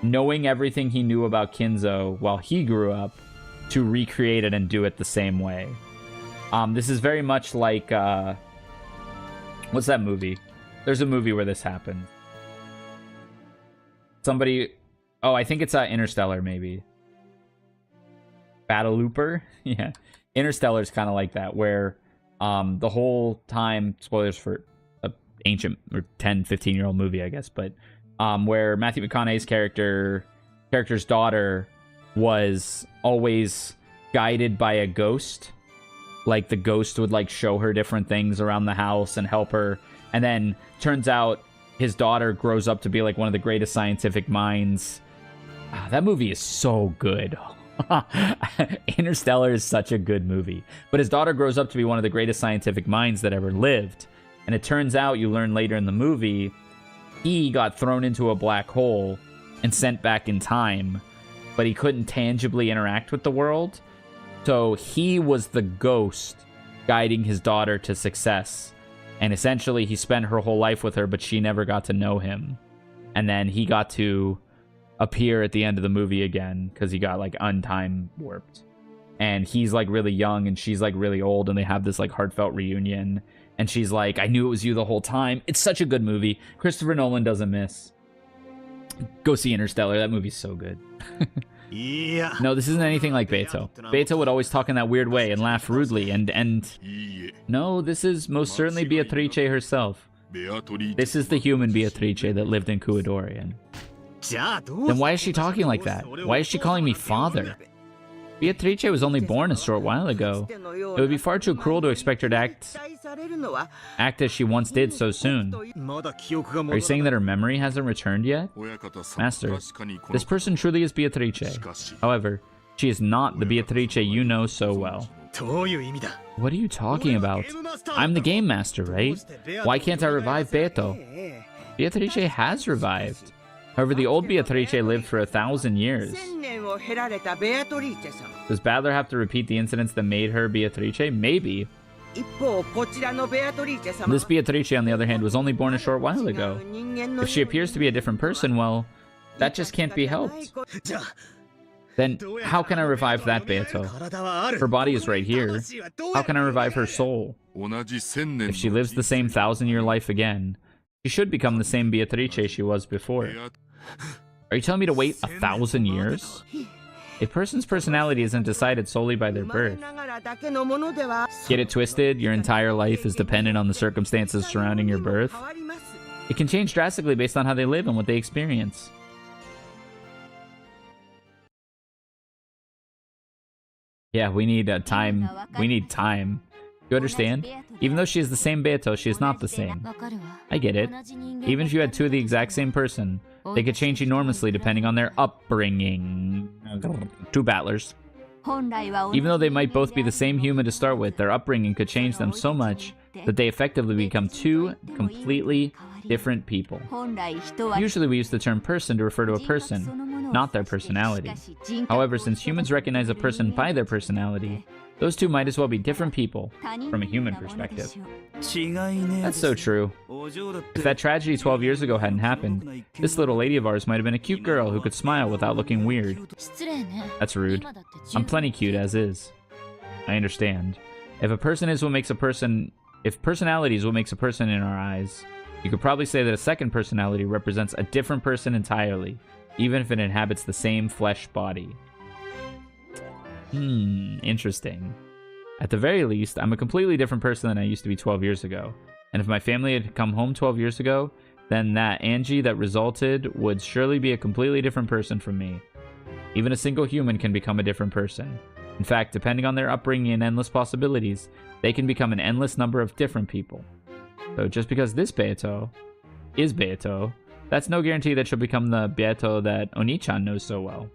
knowing everything he knew about Kinzo while he grew up, to recreate it and do it the same way. This is very much like, what's that movie? There's a movie where this happened. Somebody, oh, I think it's Interstellar, maybe. Battle Looper? Yeah. Interstellar's kind of like that, where the whole time, spoilers for a ancient, or 10, 15-year-old movie, I guess, but where Matthew McConaughey's character's daughter was always guided by a ghost. Like, the ghost would, like, show her different things around the house and help her. And then, turns out, his daughter grows up to be, like, one of the greatest scientific minds. That movie is so good. Interstellar is such a good movie. But his daughter grows up to be one of the greatest scientific minds that ever lived. And it turns out, you learn later in the movie, he got thrown into a black hole and sent back in time. But he couldn't tangibly interact with the world. So he was the ghost guiding his daughter to success. And essentially, he spent her whole life with her, but she never got to know him. And then he got to appear at the end of the movie again, because he got, like, untime warped. and he's like really young and she's like really old, and they have this like heartfelt reunion, and she's like, I knew it was you the whole time. It's such a good movie. Christopher Nolan doesn't miss. Go see Interstellar. That movie's so good. No, this isn't anything like Beto. Beto would always talk in that weird way and laugh rudely, and いいえ no, this is most certainly Beatrice herself. ベアトリー This is the human Beatrice that lived in Kuadorian. Then why is she talking like that? Why is she calling me father? Beatrice was only born a short while ago. It would be far too cruel to expect her to act as she once did so soon. Are you saying that her memory hasn't returned yet? 親方さん Master, 確かにこの this person truly is Beatrice. しかし However, she is not the Beatrice you know so well. どういう意味だ What are you talking about? I'm the game master, right? Why can't I revive Beto? Beatrice has revived. However, the old Beatrice lived for 1,000 years. 1000年を経られたベアトリーチェさん。 Does Badler have to repeat the incidents that made her Beatrice? Maybe. 一方、こちらのベアトリーチェ様 This Beatrice, on the other hand, was only born a short while ago. If she appears to be a different person, well, that just can't be helped. じゃあ Then how can I revive that Beto? 体はある Her body is right here. How can I revive her soul? 同じ1000年 If she lives the same 1,000-year life again, she should become the same Beatrice she was before. ベア Are you telling me to wait 1,000 years? A person's personality isn't decided solely by their 生まれ birth. ながらだけのものでは Get it twisted? Your entire life is dependent on the circumstances surrounding your birth? 変わります It can change drastically based on how they live and what they experience. Yeah, we need time. We need time. You understand? Even though she is the same Beto, she is not the same. I get it. Even if you had two of the exact same person, they could change enormously depending on their upbringing. Two battlers. Even though they might both be the same human to start with, their upbringing could change them so much that they effectively become two completely different people. Usually we use the term person to refer to a person, not their personality. However, since humans recognize a person by their personality, those two might as well be different people from a human perspective. That's so true. If that tragedy 12 years ago hadn't happened, this little lady of ours might have been a cute girl who could smile without looking weird. That's rude. I'm plenty cute as is. I understand. If personality is what makes a person in our eyes, you could probably say that a second personality represents a different person entirely, even if it inhabits the same flesh body. Interesting. At the very least, I'm a completely different person than I used to be 12 years ago. And if my family had come home 12 years ago, then that Angie that resulted would surely be a completely different person from me. Even a single human can become a different person. In fact, depending on their upbringing and endless possibilities, they can become an endless number of different people. So just because this Beto is Beto, that's no guarantee that she'll become the Beto that Oni-chan knows so well.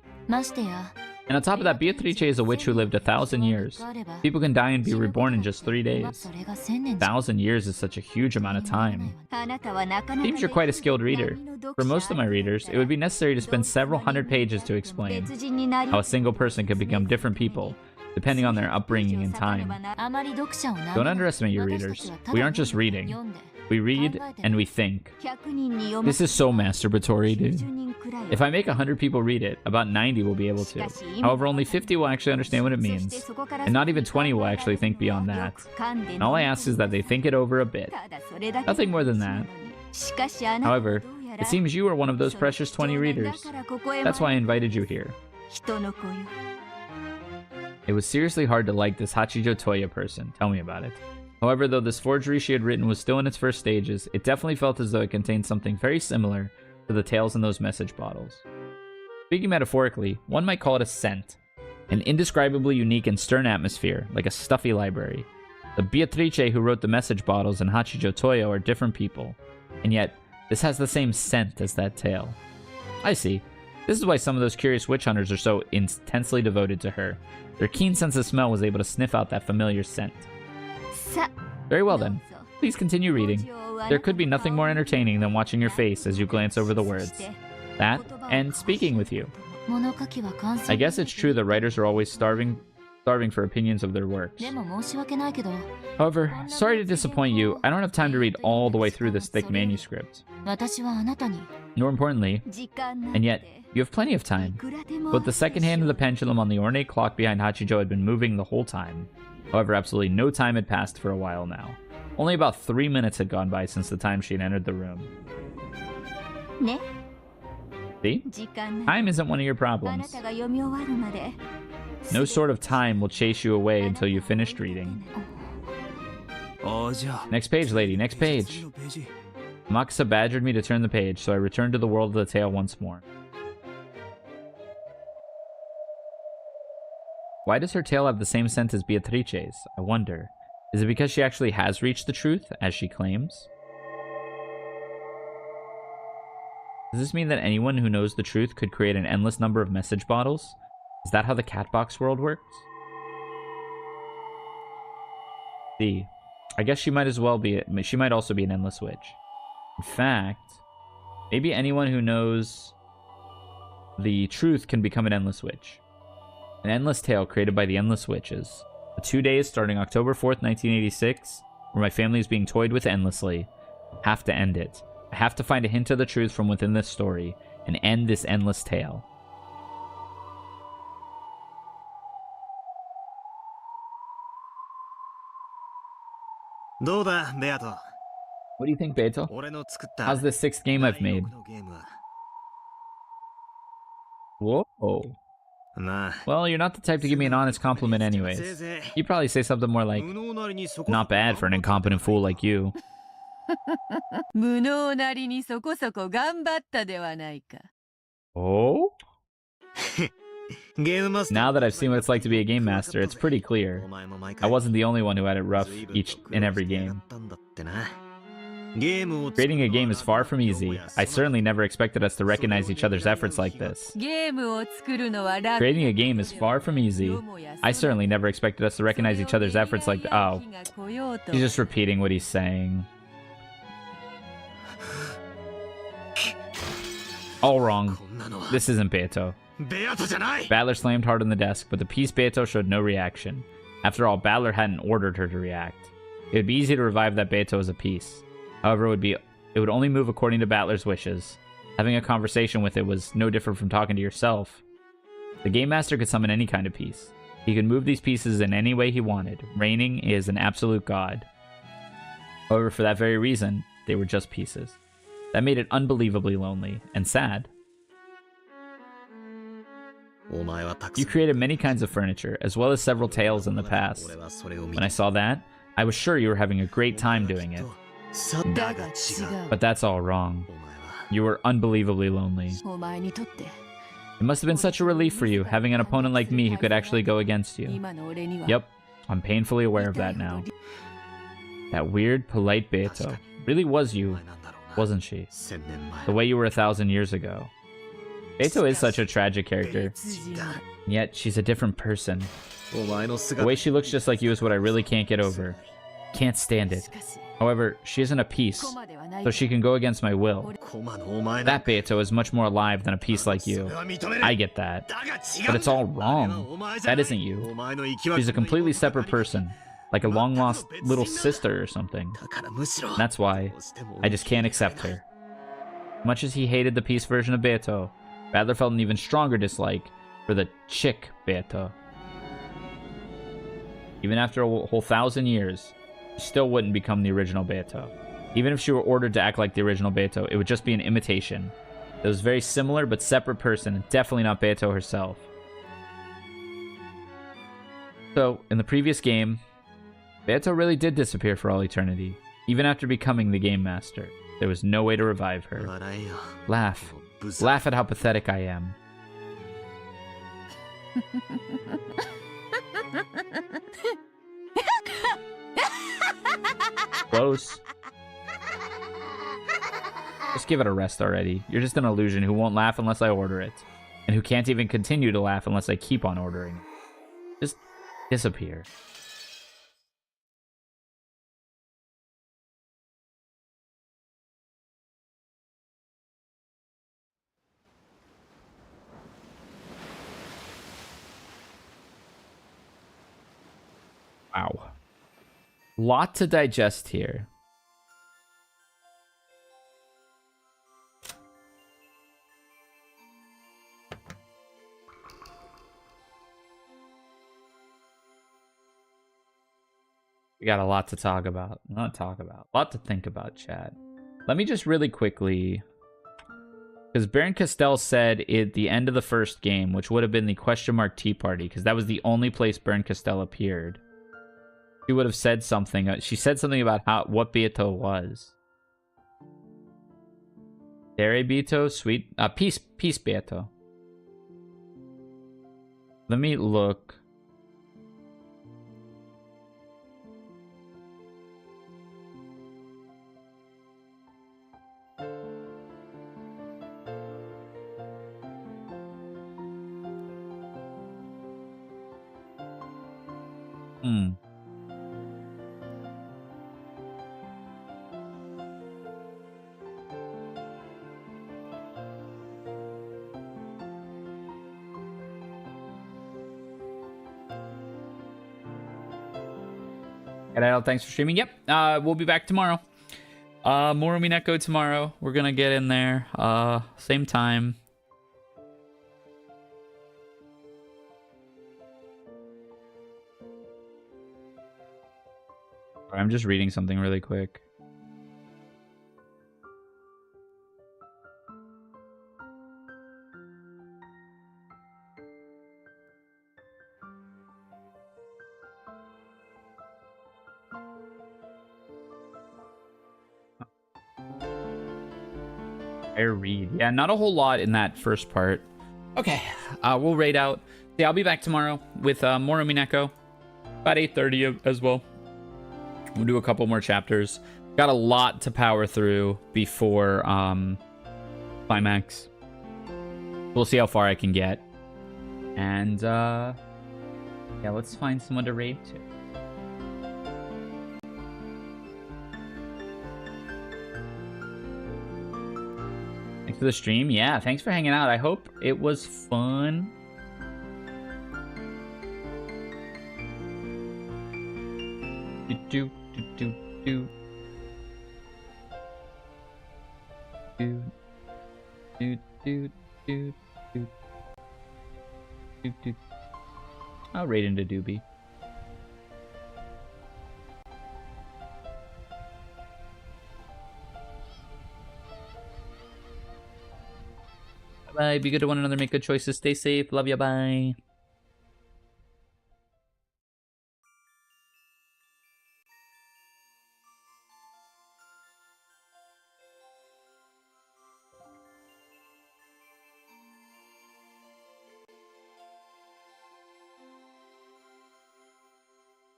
And on top of that, Beatrice is a witch who lived 1,000 years. People can die and be reborn in just 3 days. 1,000 years is such a huge amount of time. Seems you're quite a skilled reader. For most of my readers, it would be necessary to spend several hundred pages to explain how a single person can become different people, depending on their upbringing and time. Don't underestimate your readers. We aren't just reading. We read and we think. This is so masturbatory, dude. If I make 100 people read it, about 90 will be able to. However, only 50 will actually understand what it means, and not even 20 will actually think beyond that. And all I ask is that they think it over a bit. Nothing more than that. However, it seems you are one of those precious 20 readers. That's why I invited you here. It was seriously hard to like this Hachijo Toya person. Tell me about it. However, though this forgery she had written was still in its first stages, it definitely felt as though it contained something very similar to the tales in those message bottles. Speaking metaphorically, one might call it a scent. An indescribably unique and stern atmosphere, like a stuffy library. The Beatrice who wrote the message bottles and Hachijo Toyo are different people, and yet this has the same scent as that tale. I see. This is why some of those curious witch hunters are so intensely devoted to her. Their keen sense of smell was able to sniff out that familiar scent. Very well then. Please continue reading. There could be nothing more entertaining than watching your face as you glance over the words. That, and speaking with you. I guess it's true that writers are always striving starving for opinions of their works. でも申し訳ないけど However, sorry to disappoint you, I don't have time to read all the way through this thick manuscript. 私はあなたに More importantly, 時間なんて and yet, you have plenty of time. いくらでも But the second hand of the pendulum on the ornate clock behind Hachijo had been moving the whole time. However, absolutely no time had passed for a while now. Only about 3 minutes had gone by since the time she had entered the room. ね See? 時間なんて Time isn't one of your あな problems. たが読み終わるまで No sort of time will chase you away until you've finished reading. ああ、じゃあ Next page, lady, next 次 page. のページ Makusa badgered me to turn the page, so I returned to the world of the tale once more. Why does her tale have the same scent as Beatrice's? I wonder. Is it because she actually has reached the truth, as she claims? Does this mean that anyone who knows the truth could create an endless number of message bottles? Is that how the Catbox world works? See, I guess she might as well be. She might also be an endless witch. In fact, maybe anyone who knows the truth can become an endless witch. An endless tale created by the endless witches. The 2 days starting October 4th, 1986, where my family is being toyed with endlessly. I have to end it. I have to find a hint of the truth from within this story and end this endless tale. What どうだ、ベアト What do you think, Beto? 俺の作った How's the sixth game I've 第 made? 六のゲームは Whoa. まあ Well, you're not the type to give me an honest compliment せい anyways. ぜ You'd probably say something more い like, 無能なりにそこ not bad for an incompetent fool like you. 無能なりにそこそこ頑張ったではないか。 Oh? ゲームマスター Now that I've seen what it's like to be a game master, it's pretty clear. お前も毎 I 回 wasn't the only one who had it rough 随分 each 苦労 and し every てや game. ったんだってなゲームを作 Creating a る game の is は far from easy. I certainly never expected us to recognize each other's efforts like this. ゲームを作るのは楽。 Creating a game is far from easy. I certainly never expected us to recognize each other's efforts like oh, he's just repeating what he's saying. All wrong. こんなのは This isn't Beto. ベアトじゃない Battler slammed hard on the desk, but the piece Beto showed no reaction. After all, Battler hadn't ordered her to react. It would be easy to revive that Beto as a piece. However, it would only move according to Battler's wishes. Having a conversation with it was no different from talking to yourself. The Game Master could summon any kind of piece. He could move these pieces in any way he wanted. Reigning is an absolute god. However, for that very reason, they were just pieces. That made it unbelievably lonely and sad. お前はたく You さん created many kinds of furniture, as well as several tales in the past. 俺はそれを見 When I saw that, I was sure you were having a great time doing it. さだが違う But that's all wrong. お前は You were unbelievably lonely. お前にとって It must have been such a relief for you, having an opponent like me who could actually go against you. 今の俺には Yep, I'm painfully aware of that now. That weird, polite Beto really was お you, 前なんだろうな wasn't she? 千年前 The way you were 1,000 years ago. Beto is such a tragic character, 別人だ and yet she's a different person. お前の The 姿 way she looks just like you is what I really can't get over. Can't stand it. しかし However, she isn't a piece, 駒ではない so she can go against my will. コマのお前なん That Beto is much more alive than a piece like そ you. れは認める I get that. だが違う But it's all あれは wrong. お前じゃない That isn't you. お前の生き別れ She's a completely separate person, like a long lost little sister or something. だからむしろ That's why どうしても I just can't accept her. Much as he hated the piece version of Beto, Badler felt an even stronger dislike for the chick Beto. Even after a whole 1,000 years, she still wouldn't become the original Beto. Even if she were ordered to act like the original Beto, it would just be an imitation. It was a very similar but separate person, and definitely not Beto herself. So, in the previous game, Beto really did disappear for all eternity. Even after becoming the Game Master, there was no way to revive her. 笑えよ Laugh. ブザ Laugh at how pathetic I am. Close. Just give it a rest already. You're just an illusion who won't laugh unless I order it. And who can't even continue to laugh unless I keep on ordering it. Just disappear. Wow. Lot to digest here. We got a lot to talk about. Not talk about. A lot to think about, chat. Let me just really quickly... Because Baron Castell said at the end of the first game, which would have been the question mark Tea Party, because that was the only place Baron Castell appeared. She would have said something. She said something about what Beato was. Dere Beato? Sweet. Peace Beato. Let me look. Thanks for streaming. Yep, we'll be back tomorrow. More Umineko tomorrow. We're gonna get in there. Same time. I'm just reading something really quick. I read. Yeah, not a whole lot in that first part. Okay, we'll raid out. Yeah, I'll be back tomorrow with more Umineko. About 8:30 as well. We'll do a couple more chapters. Got a lot to power through before Climax. We'll see how far I can get. And, yeah, let's find someone to raid to. Thanks for the stream. Yeah, thanks for hanging out. I hope it was fun. Do. I'll raid into Doobie. Bye. Be good to one another. Make good choices. Stay safe. Love ya. Bye.